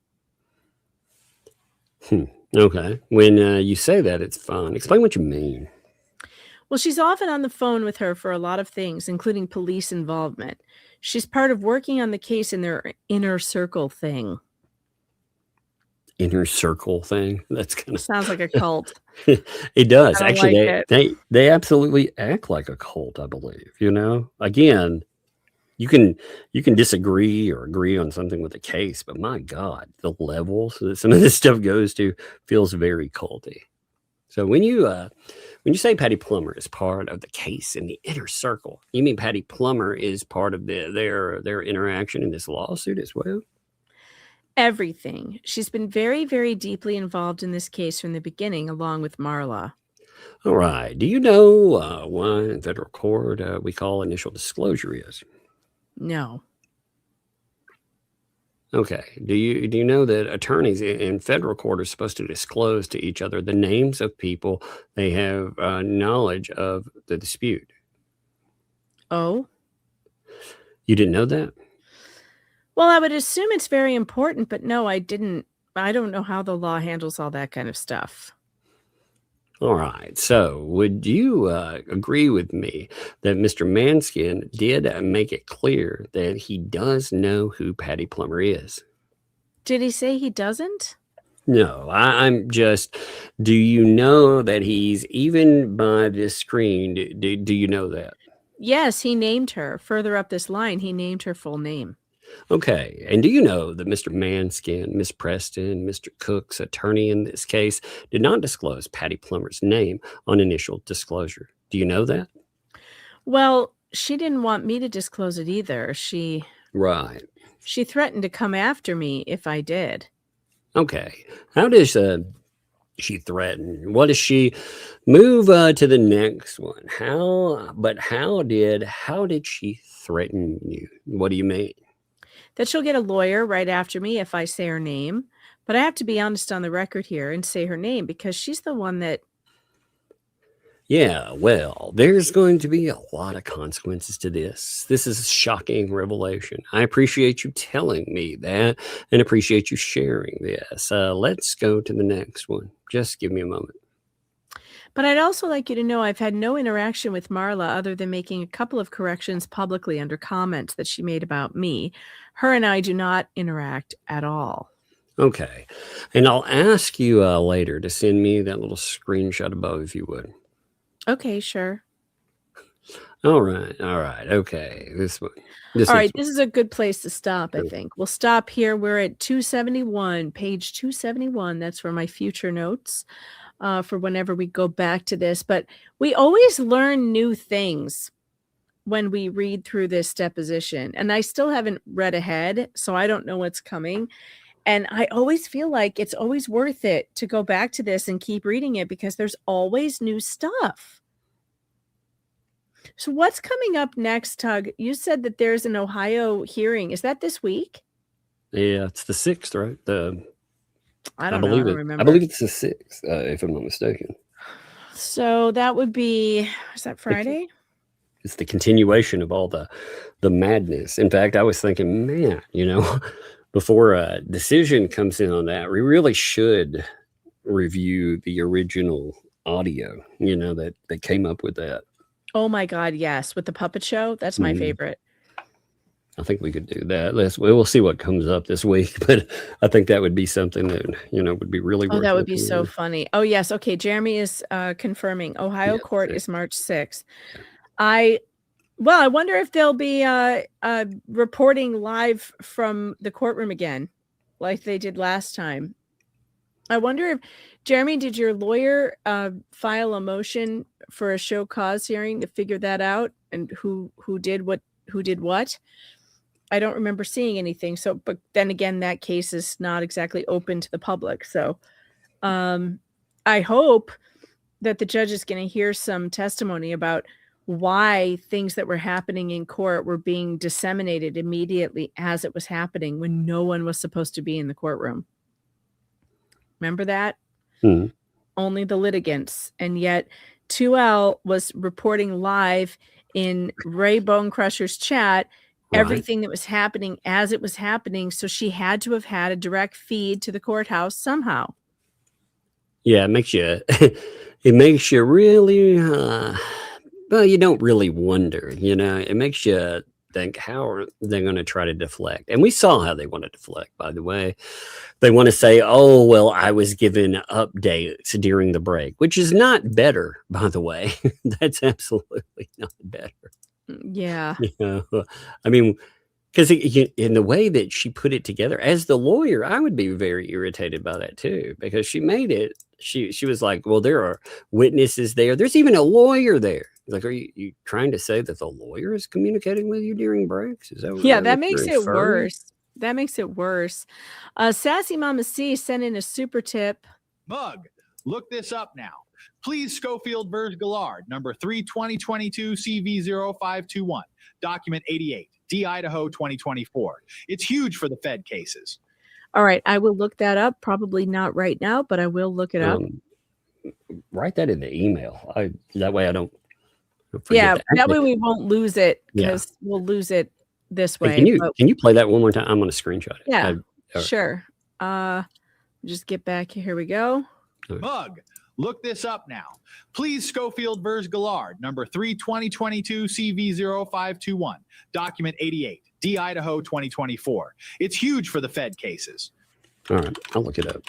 Okay. When you say that, it's fun. Explain what you mean.
Well, she's often on the phone with her for a lot of things, including police involvement. She's part of working on the case in their inner circle thing.
Inner circle thing? That's kind of
sounds like a cult.
It does.
I don't
Actually,
like
they absolutely act like a cult, I believe. You know, again, you can disagree or agree on something with the case, but my God, the levels that some of this stuff goes to feels very culty. So when you say Patty Plummer is part of the case in the inner circle, you mean Patty Plummer is part of their interaction in this lawsuit as well?
Everything. She's been very, very deeply involved in this case from the beginning, along with Marla.
All right. Do you know what in federal court we call initial disclosure is?
No.
Okay. Do you know that attorneys in federal court are supposed to disclose to each other the names of people they have knowledge of the dispute?
Oh?
You didn't know that?
Well, I would assume it's very important, but no, I didn't. I don't know how the law handles all that kind of stuff.
All right. So would you agree with me that Mr. Manskin did make it clear that he does know who Patty Plummer is?
Did he say he doesn't?
No, I'm just, do you know that he's even by this screen? Do you know that?
Yes, he named her. Further up this line, he named her full name.
Okay. And do you know that Mr. Manskin, Miss Preston, Mr. Cook's attorney in this case did not disclose Patty Plummer's name on initial disclosure? Do you know that?
Well, she didn't want me to disclose it either.
Right.
She threatened to come after me if I did.
Okay. How does she threaten? What does she move to the next one? How did she threaten you? What do you mean?
That she'll get a lawyer right after me if I say her name. But I have to be honest on the record here and say her name because she's the one that...
Yeah, well, there's going to be a lot of consequences to this. This is a shocking revelation. I appreciate you telling me that and appreciate you sharing this. Let's go to the next one. Just give me a moment.
But I'd also like you to know I've had no interaction with Marla other than making a couple of corrections publicly under comments that she made about me. Her and I do not interact at all.
Okay. And I'll ask you later to send me that little screenshot above if you would.
Okay, sure.
All right. Okay. This one.
All right. This is a good place to stop, I think. We'll stop here. We're at 271, page 271. That's for my future notes. For whenever we go back to this, but we always learn new things when we read through this deposition, and I still haven't read ahead, so I don't know what's coming, and I always feel like it's always worth it to go back to this and keep reading it because there's always new stuff. So what's coming up next, Tug? You said that there's an Ohio hearing. Is that this week?
Yeah, it's the 6th, right?
I don't remember.
I believe it's the 6th, if I'm not mistaken.
So that would be, is that Friday?
It's the continuation of all the madness. In fact, I was thinking, man, before a decision comes in on that, we really should review the original audio, that came up with that.
Oh my God, yes. With the puppet show. That's my favorite.
I think we could do that. We'll see what comes up this week, but I think that would be something that, would be really worth
that would be
looking
so
at.
funny. Oh, yes. Okay. Jeremy is confirming Ohio court is March 6th. I wonder if they'll be reporting live from the courtroom again, like they did last time. I wonder if, Jeremy, did your lawyer file a motion for a show cause hearing to figure that out, and who did what? I don't remember seeing anything. So, but then again, that case is not exactly open to the public. So I hope that the judge is going to hear some testimony about why things that were happening in court were being disseminated immediately as it was happening when no one was supposed to be in the courtroom. Remember that? Only the litigants. And yet 2L was reporting live in Ray Bonecrusher's chat everything that was happening as it was happening. So she had to have had a direct feed to the courthouse somehow.
Yeah, it makes you really, well, you don't really wonder, it makes you think, how are they going to try to deflect? And we saw how they want to deflect, by the way. They want to say, oh, well, I was given updates during the break, which is not better, by the way. That's absolutely not better.
Yeah.
I mean, because in the way that she put it together, as the lawyer, I would be very irritated by that too, because she made it. She was like, well, there are witnesses there. There's even a lawyer there. Like, are you trying to say that the lawyer is communicating with you during breaks? Is that what
that makes it worse. That makes it worse. Sassy Mama C sent in a super tip.
Mug, look this up now. Please, Schofield vs. Gillard, number 3/2022 CV0521, document 88, D. Idaho 2024. It's huge for the Fed cases.
All right, I will look that up. Probably not right now, but I will look it up.
Write that in the email. That way I don't forget.
Yeah, that way we won't lose it, because we'll lose it this way.
Hey, can you play that one more time? I'm going to screenshot it.
Yeah, sure. Just get back. Here we go.
Mug, look this up now. Please, Schofield vs. Gillard, number 3/2022 CV0521, document 88, D. Idaho 2024. It's huge for the Fed cases.
All right, I'll look it up.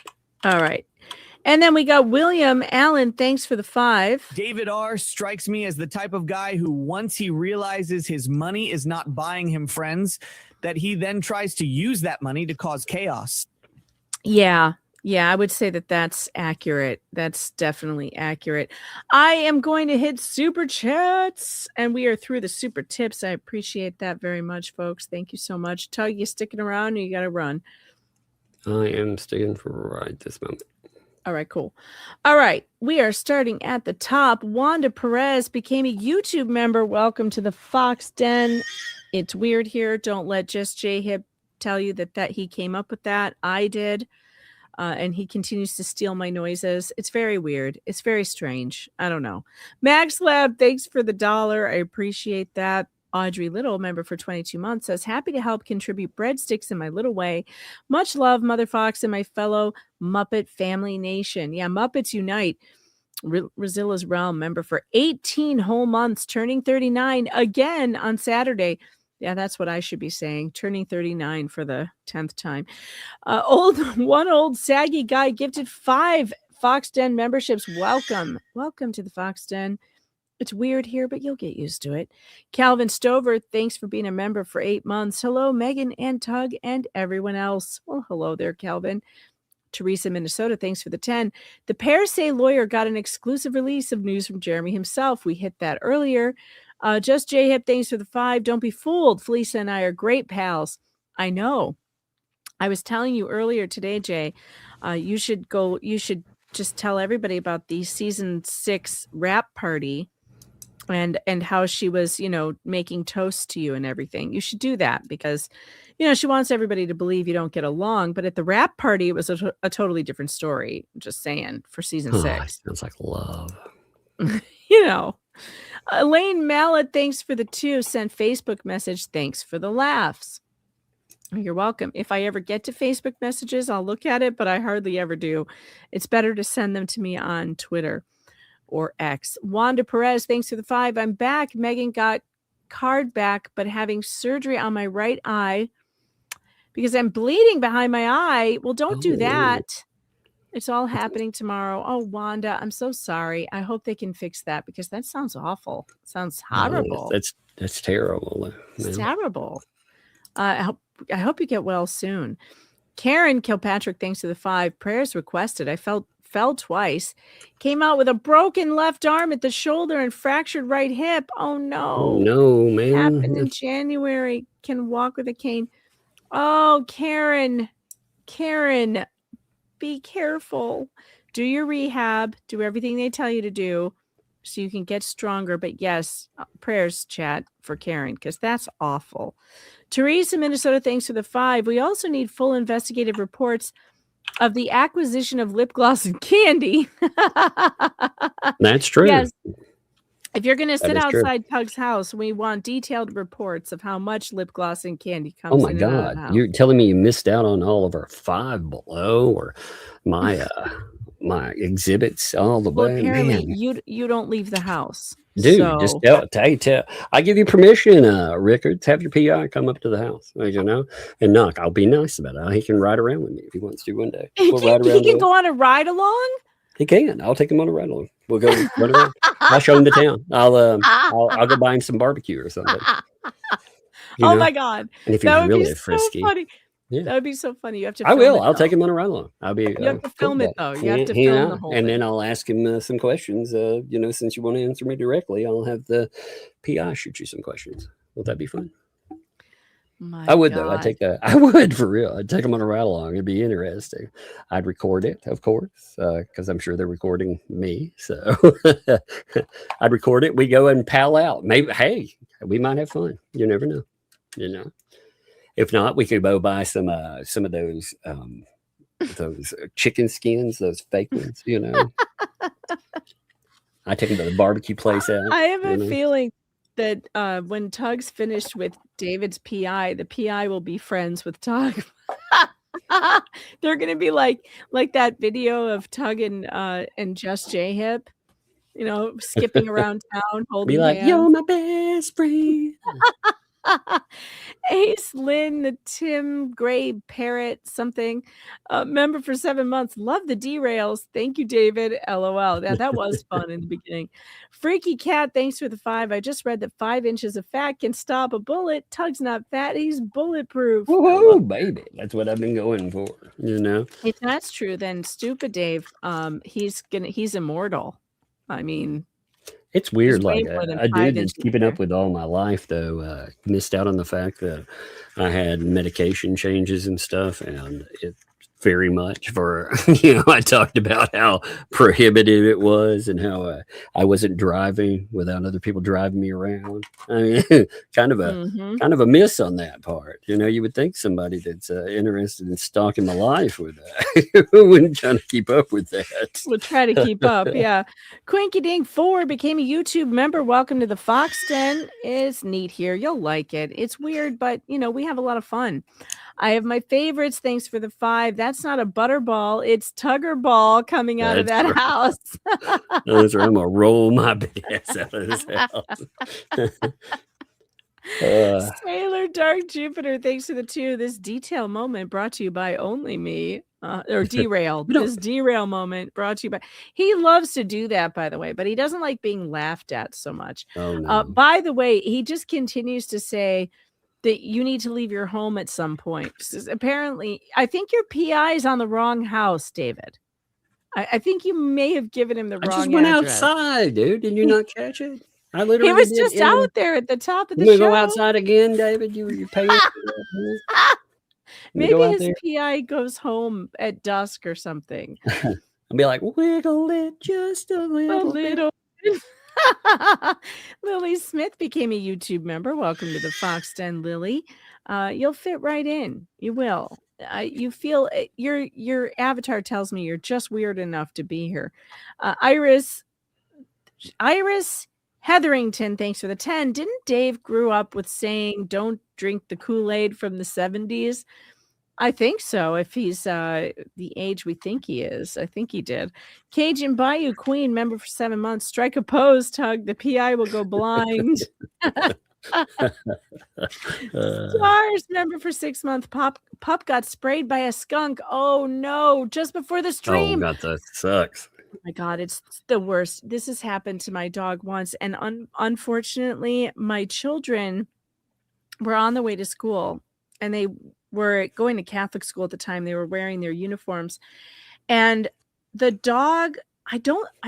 All right. And then we got William Allen. Thanks for the 5.
David R. strikes me as the type of guy who, once he realizes his money is not buying him friends, that he then tries to use that money to cause chaos.
Yeah, I would say that that's accurate. That's definitely accurate. I am going to hit super chats, and we are through the super tips. I appreciate that very much, folks. Thank you so much. Tug, you sticking around, or you got to run?
I am sticking for right this moment.
All right, cool. All right, we are starting at the top. Wanda Perez became a YouTube member. Welcome to the Fox Den. It's weird here. Don't let Just J-Hip tell you that he came up with that. I did. And he continues to steal my noises. It's very weird. It's very strange. I don't know. Max Lab, thanks for the $1. I appreciate that. Audrey Little, member for 22 months, says, happy to help contribute breadsticks in my little way. Much love, Mother Fox and my fellow Muppet family nation. Yeah, Muppets Unite. Rozilla's Realm, member for 18 whole months, turning 39 again on Saturday. Yeah, that's what I should be saying. Turning 39 for the 10th time. One old saggy guy gifted 5 Fox Den memberships. Welcome to the Fox Den. It's weird here, but you'll get used to it. Calvin Stover, thanks for being a member for 8 months. Hello, Megan and Tug and everyone else. Well, hello there, Calvin. Teresa, Minnesota, thanks for the 10. The Per Se lawyer got an exclusive release of news from Jeremy himself. We hit that earlier. Just J-Hip, thanks for the 5. Don't be fooled. Felicia and I are great pals. I know. I was telling you earlier today, Jay, you should just tell everybody about the season 6 rap party and how she was, making toast to you and everything. You should do that because, she wants everybody to believe you don't get along. But at the rap party, it was a totally different story. I'm just saying, for season 6.
Sounds like love.
Elaine Mallet, thanks for the 2. Sent Facebook message. Thanks for the laughs. You're welcome. If I ever get to Facebook messages, I'll look at it, but I hardly ever do. It's better to send them to me on Twitter or X. Wanda Perez, thanks for the 5. I'm back. Megan got card back, but having surgery on my right eye because I'm bleeding behind my eye. Well, don't do that. It's all happening tomorrow. Oh, Wanda, I'm so sorry. I hope they can fix that because that sounds awful. Sounds horrible.
That's terrible.
It's terrible. I hope you get well soon. Karen Kilpatrick, thanks to the 5. Prayers requested. I fell twice. Came out with a broken left arm at the shoulder and fractured right hip. Oh, no.
Oh, no, man.
Happened in January. Can walk with a cane. Oh, Karen, be careful. Do your rehab. Do everything they tell you to do so you can get stronger. But yes, prayers, chat, for Karen, because that's awful. Teresa, Minnesota, thanks for the 5. We also need full investigative reports of the acquisition of lip gloss and candy.
That's true.
Yes. If you're going to sit outside Tug's house, we want detailed reports of how much lip gloss and candy comes in. Oh my God.
You're telling me you missed out on all of our Five Below or my my exhibits all the way?
Apparently you don't leave the house.
Dude,
so.
just tell. I give you permission, Rickard, to have your PI come up to the house, and knock. I'll be nice about it. He can ride around with me if he wants to one day. We'll ride around.
He can go on a ride along?
He can. I'll take him on a ride along. We'll go run around. I'll show him the town. I'll go buy him some barbecue or something.
Oh my God.
And if he's really frisky.
So funny. Yeah. That would be so funny. You have to
I will. I'll take him on a ride along.
You have to film it though. You have to film the whole
thing. And
then
I'll ask him some questions. Since you want to answer me directly, I'll have the PI shoot you some questions. Will that be fun? I would though. I would for real. I'd take them on a ride along. It'd be interesting. I'd record it, of course, because I'm sure they're recording me. So I'd record it. We go and pal out. Maybe, hey, we might have fun. You never know. If not, we could go buy some of those chicken skins, those fake ones. I take them to the barbecue place out.
I have a feeling that when Tug's finished with David's PI, the PI will be friends with Tug. They're gonna be like that video of Tug and Just J Hip, skipping around town holding
be like,
hands.
You're my best friend.
Ace Lynn, the Tim Gray Parrot, something member for 7 months. Love the derails. Thank you, David. LOL. That was fun in the beginning. Freaky Cat, thanks for the 5. I just read that 5 inches of fat can stop a bullet. Tug's not fat. He's bulletproof.
Whoa, baby. That's what I've been going for.
If that's true, then stupid Dave, he's immortal. I mean,
it's weird. Like a dude that's keeping up with all my life, though, missed out on the fact that I had medication changes and stuff, and it very much for I talked about how prohibitive it was and how I wasn't driving without other people driving me around. I mean, kind of a miss on that part. You would think somebody that's interested in stalking my life would wouldn't try to keep up with that.
We'll try to keep up. Yeah. Quinky Dink 4 became a YouTube member. Welcome to the Fox Den. It's neat here. You'll like it. It's weird, but we have a lot of fun. I have my favorites. Thanks for the 5. That's not a butterball. It's Tugger Ball coming out of that house.
Those are, I'm going to roll my ass out of this house.
Sailor Dark Jupiter, thanks for the 2. This detail moment brought to you by Only Me. Or derailed. This derail moment brought to you by. He loves to do that, by the way, but he doesn't like being laughed at so much.
Oh, no.
By the way, he just continues to say that you need to leave your home at some point. Apparently, I think your PI is on the wrong house, David. I think you may have given him the wrong
I just went
address.
Outside, dude. Did you not catch it? I literally
he was just out there at the top of the
show.
show.
Go outside again, David. You're paying.
Maybe his PI goes home at dusk or something.
I'll be like, wiggle it just a little bit.
Lily Smith became a YouTube member. Welcome to the Fox Den, Lily. You'll fit right in. You will. You feel your avatar tells me you're just weird enough to be here. Iris Hetherington, thanks for the 10. Didn't Dave grew up with saying, don't drink the Kool-Aid from the 70s? I think so. If he's the age we think he is, I think he did. Cajun Bayou Queen, member for 7 months. Strike a pose, Tug. The PI will go blind. Stars, member for 6 months. Pup got sprayed by a skunk. Oh no! Just before the stream.
Oh God, that sucks.
Oh my God, it's the worst. This has happened to my dog once, and unfortunately, my children were on the way to school, and they were going to Catholic school at the time. They were wearing their uniforms, and the dog, I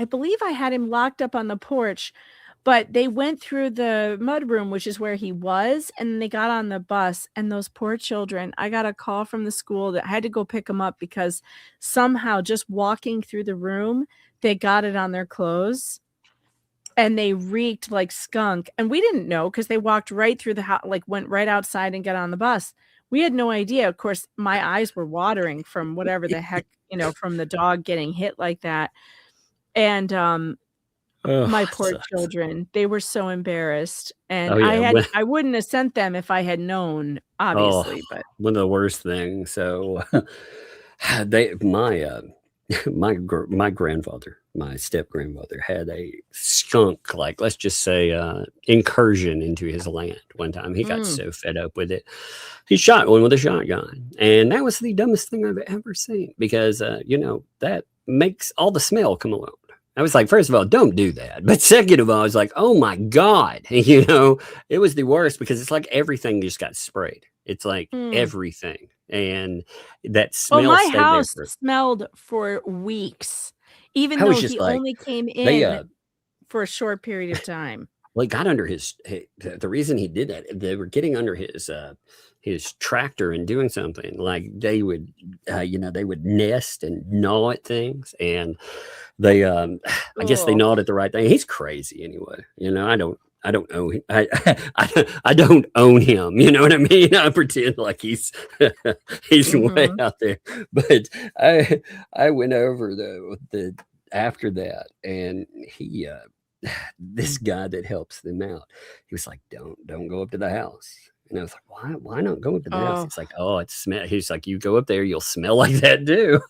believe I had him locked up on the porch, but they went through the mudroom, which is where he was, and they got on the bus, and those poor children, I got a call from the school that I had to go pick them up because somehow just walking through the room, they got it on their clothes. And they reeked like skunk. And we didn't know because they walked right through the house, like went right outside and got on the bus. We had no idea. Of course, my eyes were watering from whatever the heck, from the dog getting hit like that. And my poor children, they were so embarrassed. And I wouldn't have sent them if I had known, obviously. But
one of the worst things. So my grandfather, my step grandmother, had a skunk, like let's just say incursion into his land one time. He got so fed up with it, he shot one with a shotgun, and that was the dumbest thing I've ever seen because that makes all the smell come along. I was like, first of all, don't do that. But second of all, I was like, oh my God, it was the worst because it's like everything just got sprayed. It's like everything. And that smell.
Well, my house smelled for weeks, even though he only came in for a short period of time.
Well, it got under the reason he did that, they were getting under his tractor and doing something like they would, they would nest and gnaw at things. And they, I guess they gnawed at the right thing. He's crazy anyway. I don't own him. I don't own him. You know what I mean? I pretend like he's way out there. But I went over the after that, and he this guy that helps them out, he was like, don't go up to the house. And I was like, why not go up to the house? He's like, it's smell. He's like, you go up there, you'll smell like that too.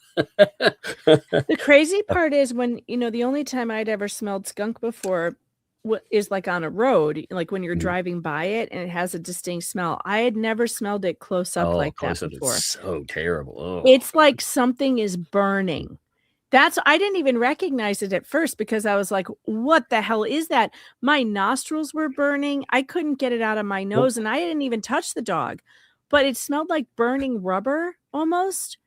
The crazy part is when, the only time I'd ever smelled skunk before is like on a road, like when you're driving by it and it has a distinct smell. I had never smelled it close up like that before.
It's so terrible. Oh.
It's like something is burning. I didn't even recognize it at first because I was like, what the hell is that? My nostrils were burning. I couldn't get it out of my nose, and I didn't even touch the dog, but it smelled like burning rubber almost.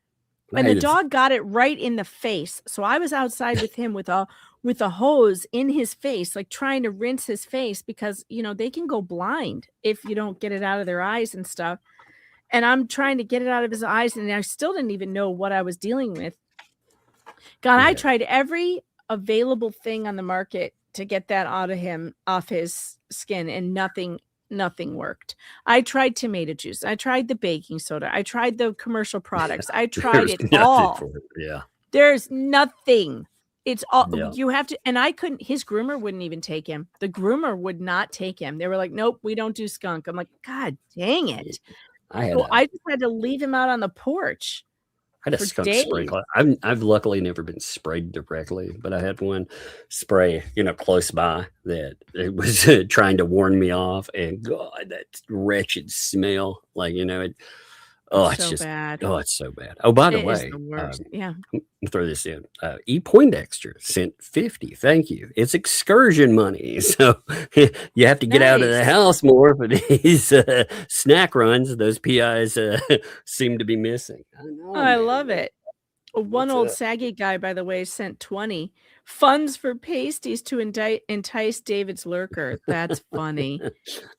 And the dog got it right in the face. So I was outside with him with a hose in his face, like trying to rinse his face because, they can go blind if you don't get it out of their eyes and stuff. And I'm trying to get it out of his eyes, and I still didn't even know what I was dealing with. God, I tried every available thing on the market to get that off his skin, and nothing worked. I tried tomato juice. I tried the baking soda. I tried the commercial products. I tried it all.
Yeah.
There's nothing. It's all you have to, and I couldn't, his groomer wouldn't even take him. The groomer would not take him. They were like, nope, we don't do skunk. I'm like, God dang it. I just had to leave him out on the porch.
I had a skunk sprinkler. I've luckily never been sprayed directly, but I had one spray, close by that it was trying to warn me off. And God, that wretched smell, it's just bad. Oh, it's so bad. Oh, by the way,
yeah,
throw this in. E. Poindexter sent 50. Thank you. It's excursion money, so you have to get out of the house more for these snack runs. Those PIs seem to be missing. I know.
I love it. One old saggy guy, by the way, sent 20 funds for pasties to entice David's lurker. That's funny.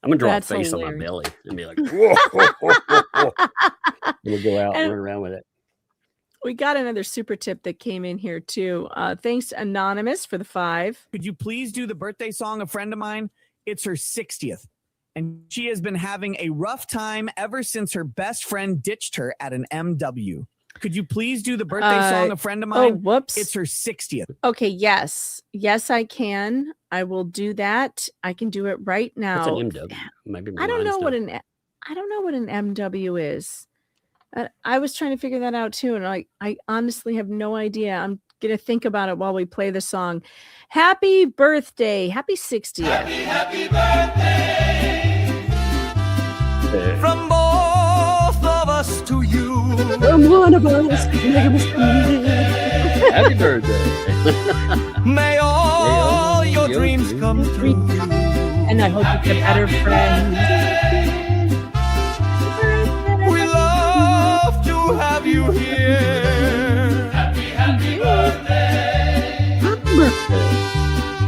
I'm gonna draw a face on my belly and be like, whoa. We'll go out and run around with it.
We got another super tip that came in here too. Thanks Anonymous for the 5.
Could you please do the birthday song? A friend of mine, it's her 60th. And she has been having a rough time ever since her best friend ditched her at an MW. Could you please do the birthday song? A friend of mine.
Oh, whoops.
It's her 60th.
Okay. Yes. Yes, I can. I will do that. I can do it right now.
What's an MW? Maybe
I don't know
mine's
what
not.
I don't know what an MW is. I was trying to figure that out too, and I honestly have no idea. I'm gonna think about it while we play the song. Happy birthday! Happy 60th!
Happy birthday from both of us to you.
From one of us to me.
Happy birthday!
May all your dreams come true.
And I hope you get better friends.
We love to have you here. Happy birthday.
Happy birthday.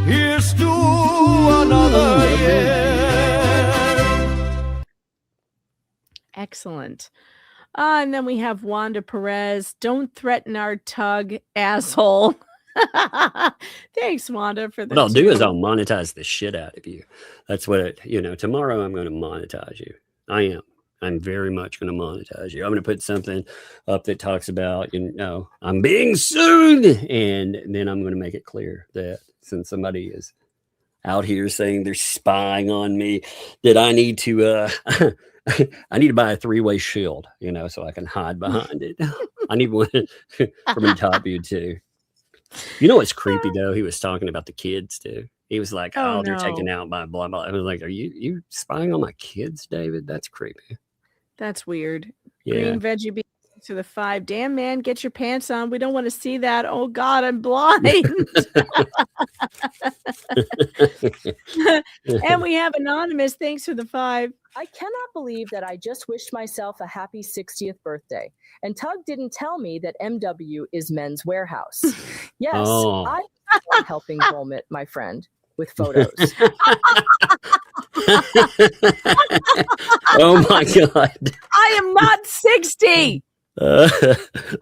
Here's to another year.
Excellent. And then we have Wanda Perez. Don't threaten our tug, asshole. Thanks, Wanda, for the.
What I'll do is I'll monetize the shit out of you. That's what tomorrow I'm going to monetize you. I'm very much going to monetize you. I'm going to put something up that talks about, I'm being sued. And then I'm going to make it clear that since somebody is out here saying they're spying on me, that I need to, I need to buy a 3-way shield, so I can hide behind it. I need one from the top view too. You know what's creepy though? He was talking about the kids too. He was like, "Oh, they're taken out by blah blah." I was like, "Are you spying on my kids, David? That's creepy."
That's weird.
Yeah.
Green veggie beans to the 5. Damn, man, get your pants on. We don't want to see that. Oh God, I'm blind. And we have anonymous. Thanks for the 5.
I cannot believe that I just wished myself a happy 60th birthday. And Tug didn't tell me that MW is Men's Warehouse. Yes, I am helping vomit my friend with photos.
Oh my God.
I am not 60. I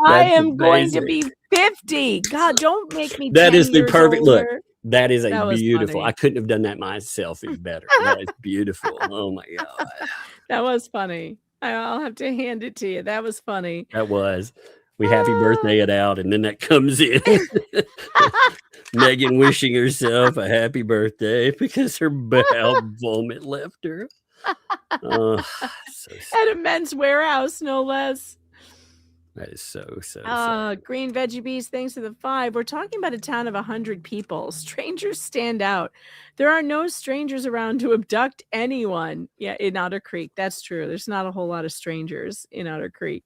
am going to be 50. God, don't make me.
That is the perfect look.
Older.
That is a beautiful.
Funny.
I couldn't have done that myself any better. That is beautiful. Oh my God.
That was funny. I'll have to hand it to you. That was funny.
That was. We happy birthday it out, and then that comes in. Megan wishing herself a happy birthday because her bowel vomit left her. Oh, so
At a Men's Warehouse, no less.
that is so sad.
Green veggie bees, thanks to the 5. We're talking about a town of 100 people. Strangers stand out. There are no strangers around to abduct anyone. Yeah, in Otter Creek. That's true. There's not a whole lot of strangers in Otter Creek.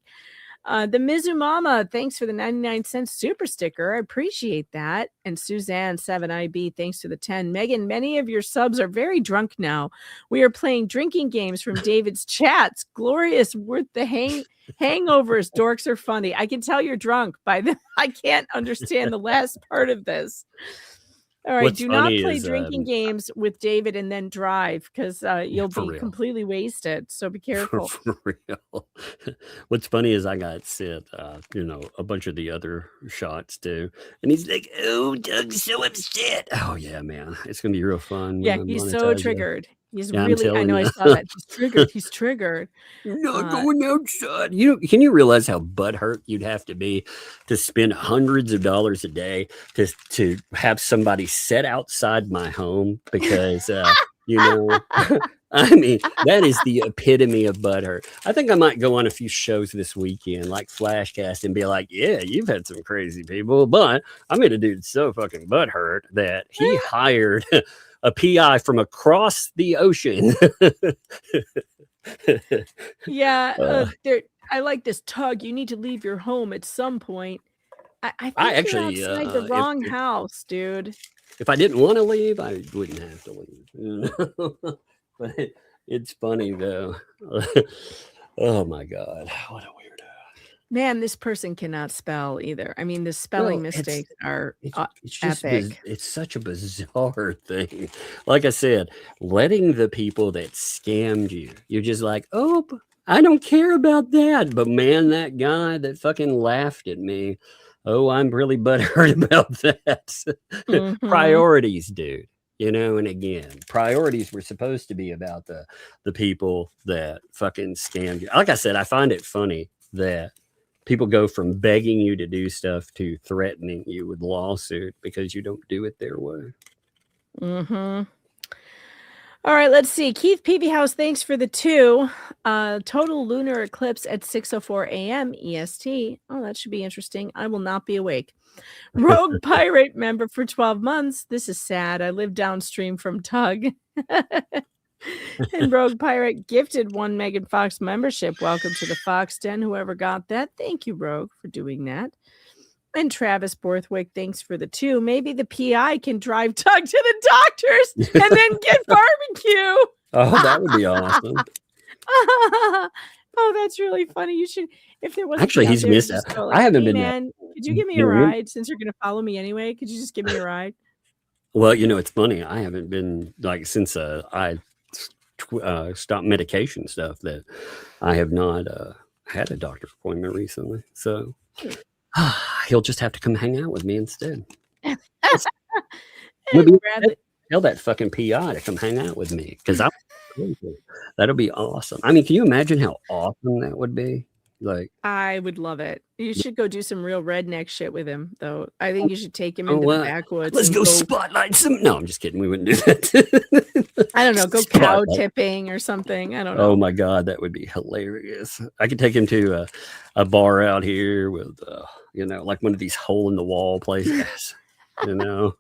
The Mizu Mama, thanks for the 99-cent super sticker. I appreciate that. And Suzanne 7IB, thanks to the 10. Megan, many of your subs are very drunk now. We are playing drinking games from David's chats. Glorious, worth the hangovers. Dorks are funny. I can tell you're drunk by the. I can't understand the last part of this. All right,
What's
do not
funny
play
is,
drinking games with David and then drive because you'll
for
be
real.
completely wasted. So be careful.
For real. What's funny is I got sent, a bunch of the other shots too, and he's like, "Oh, Doug's so upset." Oh yeah, man, it's gonna be real fun.
Yeah,
when I
he's
monetize
so
you.
triggered. He's
Yeah, I'm
really. I
telling
know. I
you.
saw that. He's triggered. He's triggered.
You're not going outside. Can you realize how butthurt you'd have to be to spend hundreds of dollars a day to have somebody sit outside my home because I mean, that is the epitome of butthurt. I think I might go on a few shows this weekend, like Flashcast, and be like, "Yeah, you've had some crazy people, but I made a dude so fucking butthurt that he hired a PI from across the ocean."
Yeah, I like this Tug. You need to leave your home at some point. I think
actually,
you're outside the wrong house, dude.
If I didn't want to leave, I wouldn't have to leave. But it's funny though. Oh my God, what a weirdo!
Man, this person cannot spell either. I mean, the spelling mistakes are
It's just
epic.
it's such a bizarre thing. Like I said, letting the people that scammed you're just like, "Oh, I don't care about that." But man, that guy that fucking laughed at me, oh, I'm really butthurt about that.
Mhm.
Priorities, dude. And again, priorities were supposed to be about the people that fucking scammed you. Like I said, I find it funny that people go from begging you to do stuff to threatening you with lawsuit because you don't do it their way.
Mm-hmm. All right, let's see. Keith Peavyhouse, thanks for the 2. Total lunar eclipse at 6:04 a.m. EST. Oh, that should be interesting. I will not be awake. Rogue Pirate member for 12 months. This is sad. I live downstream from Tug. And Rogue Pirate gifted 1 Megan Fox membership. Welcome to the Fox Den, whoever got that. Thank you, Rogue, for doing that. And Travis Borthwick, thanks for the 2. Maybe the PI can drive Tug to the doctors and then get barbecue.
Oh, that would be awesome.
Oh, that's really funny. You should, if there was
Actually, he's missed that. I haven't been.
Man, could you give me a ride since you're going to follow me anyway? Could you just give me a ride?
Well, it's funny. I haven't been since I stopped medication stuff that I have not had a doctor appointment recently. So he'll just have to come hang out with me instead. Tell that fucking PI to come hang out with me because that'll be awesome. I mean, can you imagine how awesome that would be? Like,
I would love it. You should go do some real redneck shit with him, though. I think you should take him into the backwoods.
Let's go spotlight some. No, I'm just kidding. We wouldn't do that.
I don't know. Go cow tipping or something. I don't know.
Oh my God, that would be hilarious. I could take him to a bar out here with, like one of these hole in the wall places. No,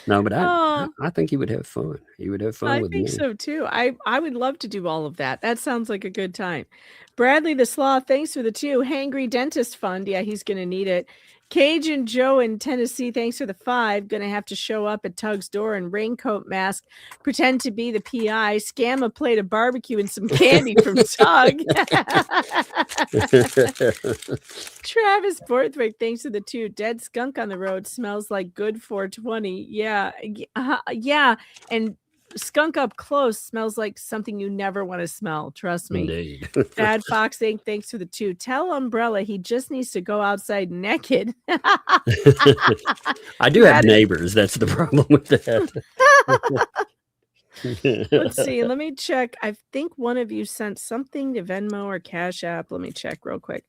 but I think he would have fun. He would have fun with me.
I think so too. I would love to do all of that. That sounds like a good time. Bradley the Sloth, thanks for the 2. Hangry Dentist Fund. Yeah, he's going to need it. Cajun Joe in Tennessee, thanks for the 5. Going to have to show up at Tug's door in raincoat mask, pretend to be the PI, scam a plate of barbecue and some candy from Tug. Travis Borthwick, thanks for the 2. Dead skunk on the road smells like good 420. Yeah. Yeah. And skunk up close smells like something you never want to smell. Trust me.
Indeed.
Bad Fox Inc., thanks for the 2. Tell Umbrella he just needs to go outside naked.
I do have neighbors. That's the problem with that.
Let's see. Let me check. I think one of you sent something to Venmo or Cash App. Let me check real quick.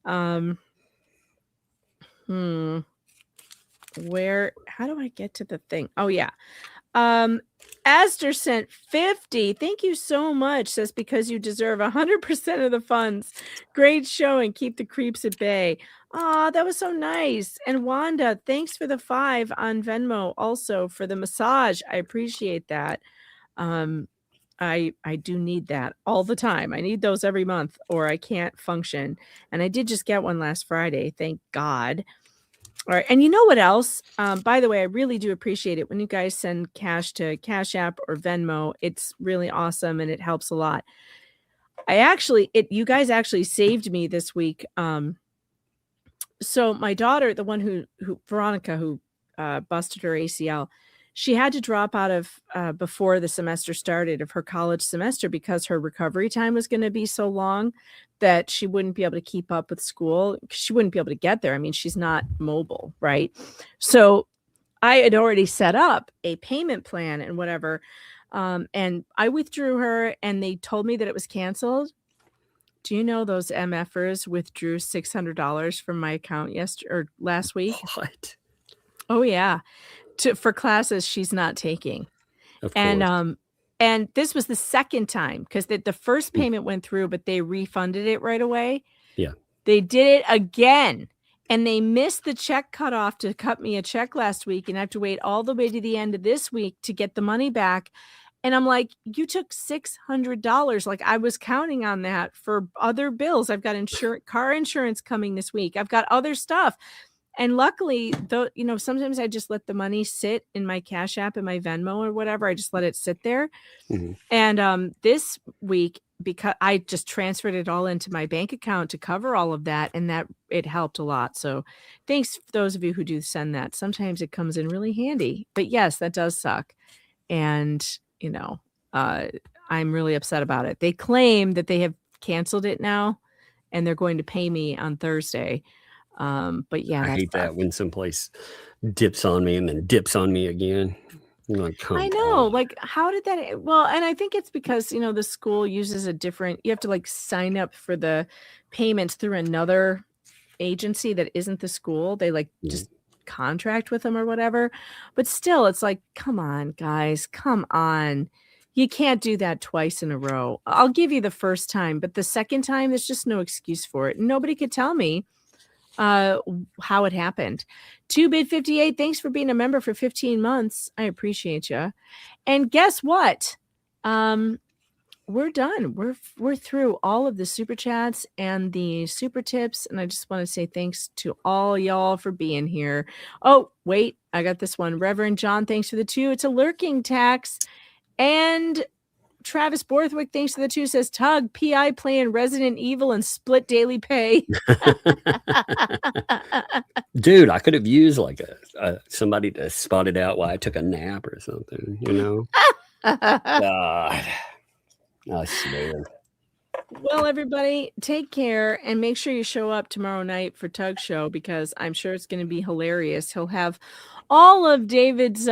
How do I get to the thing? Oh, yeah. Aster sent 50. Thank you so much. Says because you deserve 100% of the funds. Great show and keep the creeps at bay. Oh, that was so nice. And Wanda, thanks for the 5 on Venmo also for the massage. I appreciate that. I do need that all the time. I need those every month or I can't function. And I did just get one last Friday. Thank God. All right. And you know what else? By the way, I really do appreciate it when you guys send cash to Cash App or Venmo. It's really awesome and it helps a lot. You guys actually saved me this week. So my daughter, the one who Veronica, who busted her ACL, she had to drop out of before the semester started of her college semester because her recovery time was going to be so long that she wouldn't be able to keep up with school. She wouldn't be able to get there. I mean, she's not mobile, right? So I had already set up a payment plan and whatever. And I withdrew her and they told me that it was canceled. Do you know those MFers withdrew $600 from my account last week?
What?
Oh, yeah. For classes she's not taking.
Of course.
And this was the second time because the first payment went through, but they refunded it right away.
Yeah.
They did it again. And they missed the check cutoff to cut me a check last week. And I have to wait all the way to the end of this week to get the money back. And I'm like, you took $600. Like I was counting on that for other bills. I've got car insurance coming this week. I've got other stuff. And luckily, though, sometimes I just let the money sit in my Cash App and my Venmo or whatever. I just let it sit there. Mm-hmm. And this week, because I just transferred it all into my bank account to cover all of that, and that it helped a lot. So thanks for those of you who do send that. Sometimes it comes in really handy. But yes, that does suck. And, I'm really upset about it. They claim that they have canceled it now, and they're going to pay me on Thursday. But yeah,
I hate that when someplace dips on me and then dips on me again.
I know. Like, how did that? Well, and I think it's because, the school uses you have to like sign up for the payments through another agency that isn't the school. They like just contract with them or whatever. But still, it's like, come on, guys, come on. You can't do that twice in a row. I'll give you the first time, but the second time, there's just no excuse for it. Nobody could tell me how it happened. 2bit58, thanks for being a member for 15 months. I appreciate you. And guess what? We're done. We're through all of the super chats and the super tips, and I just want to say thanks to all y'all for being here. Oh, wait, I got this one. Reverend John, thanks for the 2. It's a lurking tax. And Travis Borthwick, thanks for the 2, says Tug, PI playing Resident Evil and split daily pay.
Dude, I could have used like somebody to spot it out while I took a nap or something, God, I swear.
Well, everybody, take care and make sure you show up tomorrow night for Tug's show because I'm sure it's going to be hilarious. He'll have all of David's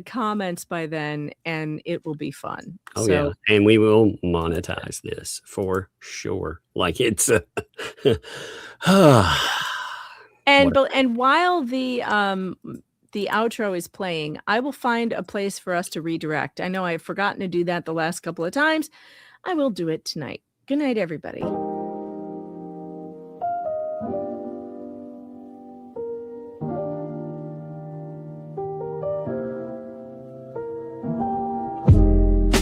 comments by then, and it will be fun.
Oh, yeah. And we will monetize this for sure. Like it's
and while the outro is playing, I will find a place for us to redirect. I know I've forgotten to do that the last couple of times. I will do it tonight. Good night, everybody.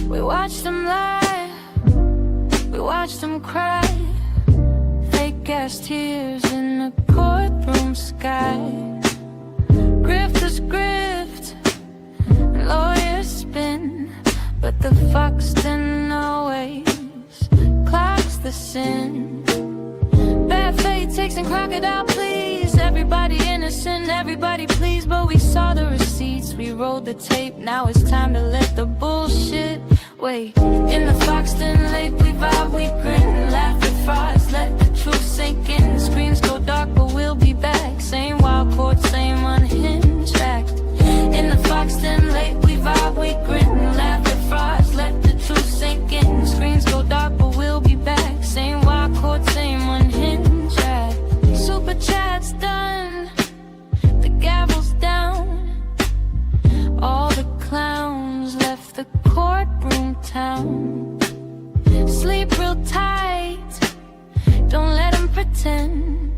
We watched them lie, we watched them cry, fake ass tears in the courtroom sky. Grifters grift, lawyers spin, but the fox didn't always clocks the sin. Bad fate takes and crocodile please. Everybody innocent, everybody please. But we saw the receipts, we rolled the tape. Now it's time to let the bullshit wait. In the Foxton Lake, we vibe, we grin and laugh at frauds. Let the truth sink in. The screens go dark, but we'll be back. Same wild court, same unhinged act. In the Foxton Lake, we vibe, we grin and laugh at frauds. Let the truth sink in. The screens go dark, but we'll be back. Same wild court, same unhinged act. Super chat's done, the gavel's down. All the clowns left the courtroom town. Sleep real tight, don't let them pretend.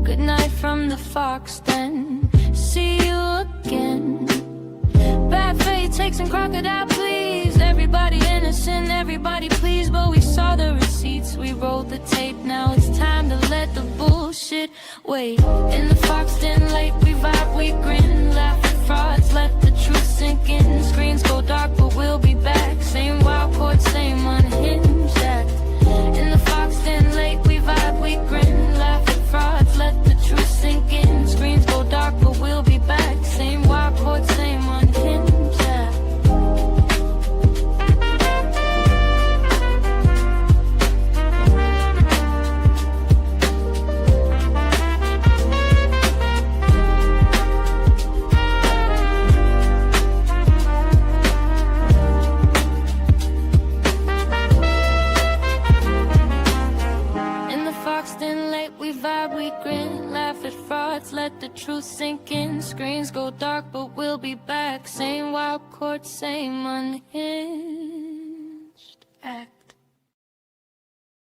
Good night from the Fox then, see you again. Bad fate takes and crocodile please. Everybody innocent, everybody please. But we saw the receipts, we rolled the tape. Now it's time to let the bullshit wait. In the Foxton Lake, we vibe, we grin, laugh at frauds. Let the truth sink in. Screens go dark, but we'll be back. Same wild court, same unhinged act. In the Foxton Lake, we vibe, we grin, laugh at frauds. Let the truth sink in. Screens go dark, but we'll be back. Same wild court, same unhinged act. We vibe, we grin, laugh at frauds, let the truth sink in. Screens go dark, but we'll be back. Same wild court, same unhinged act.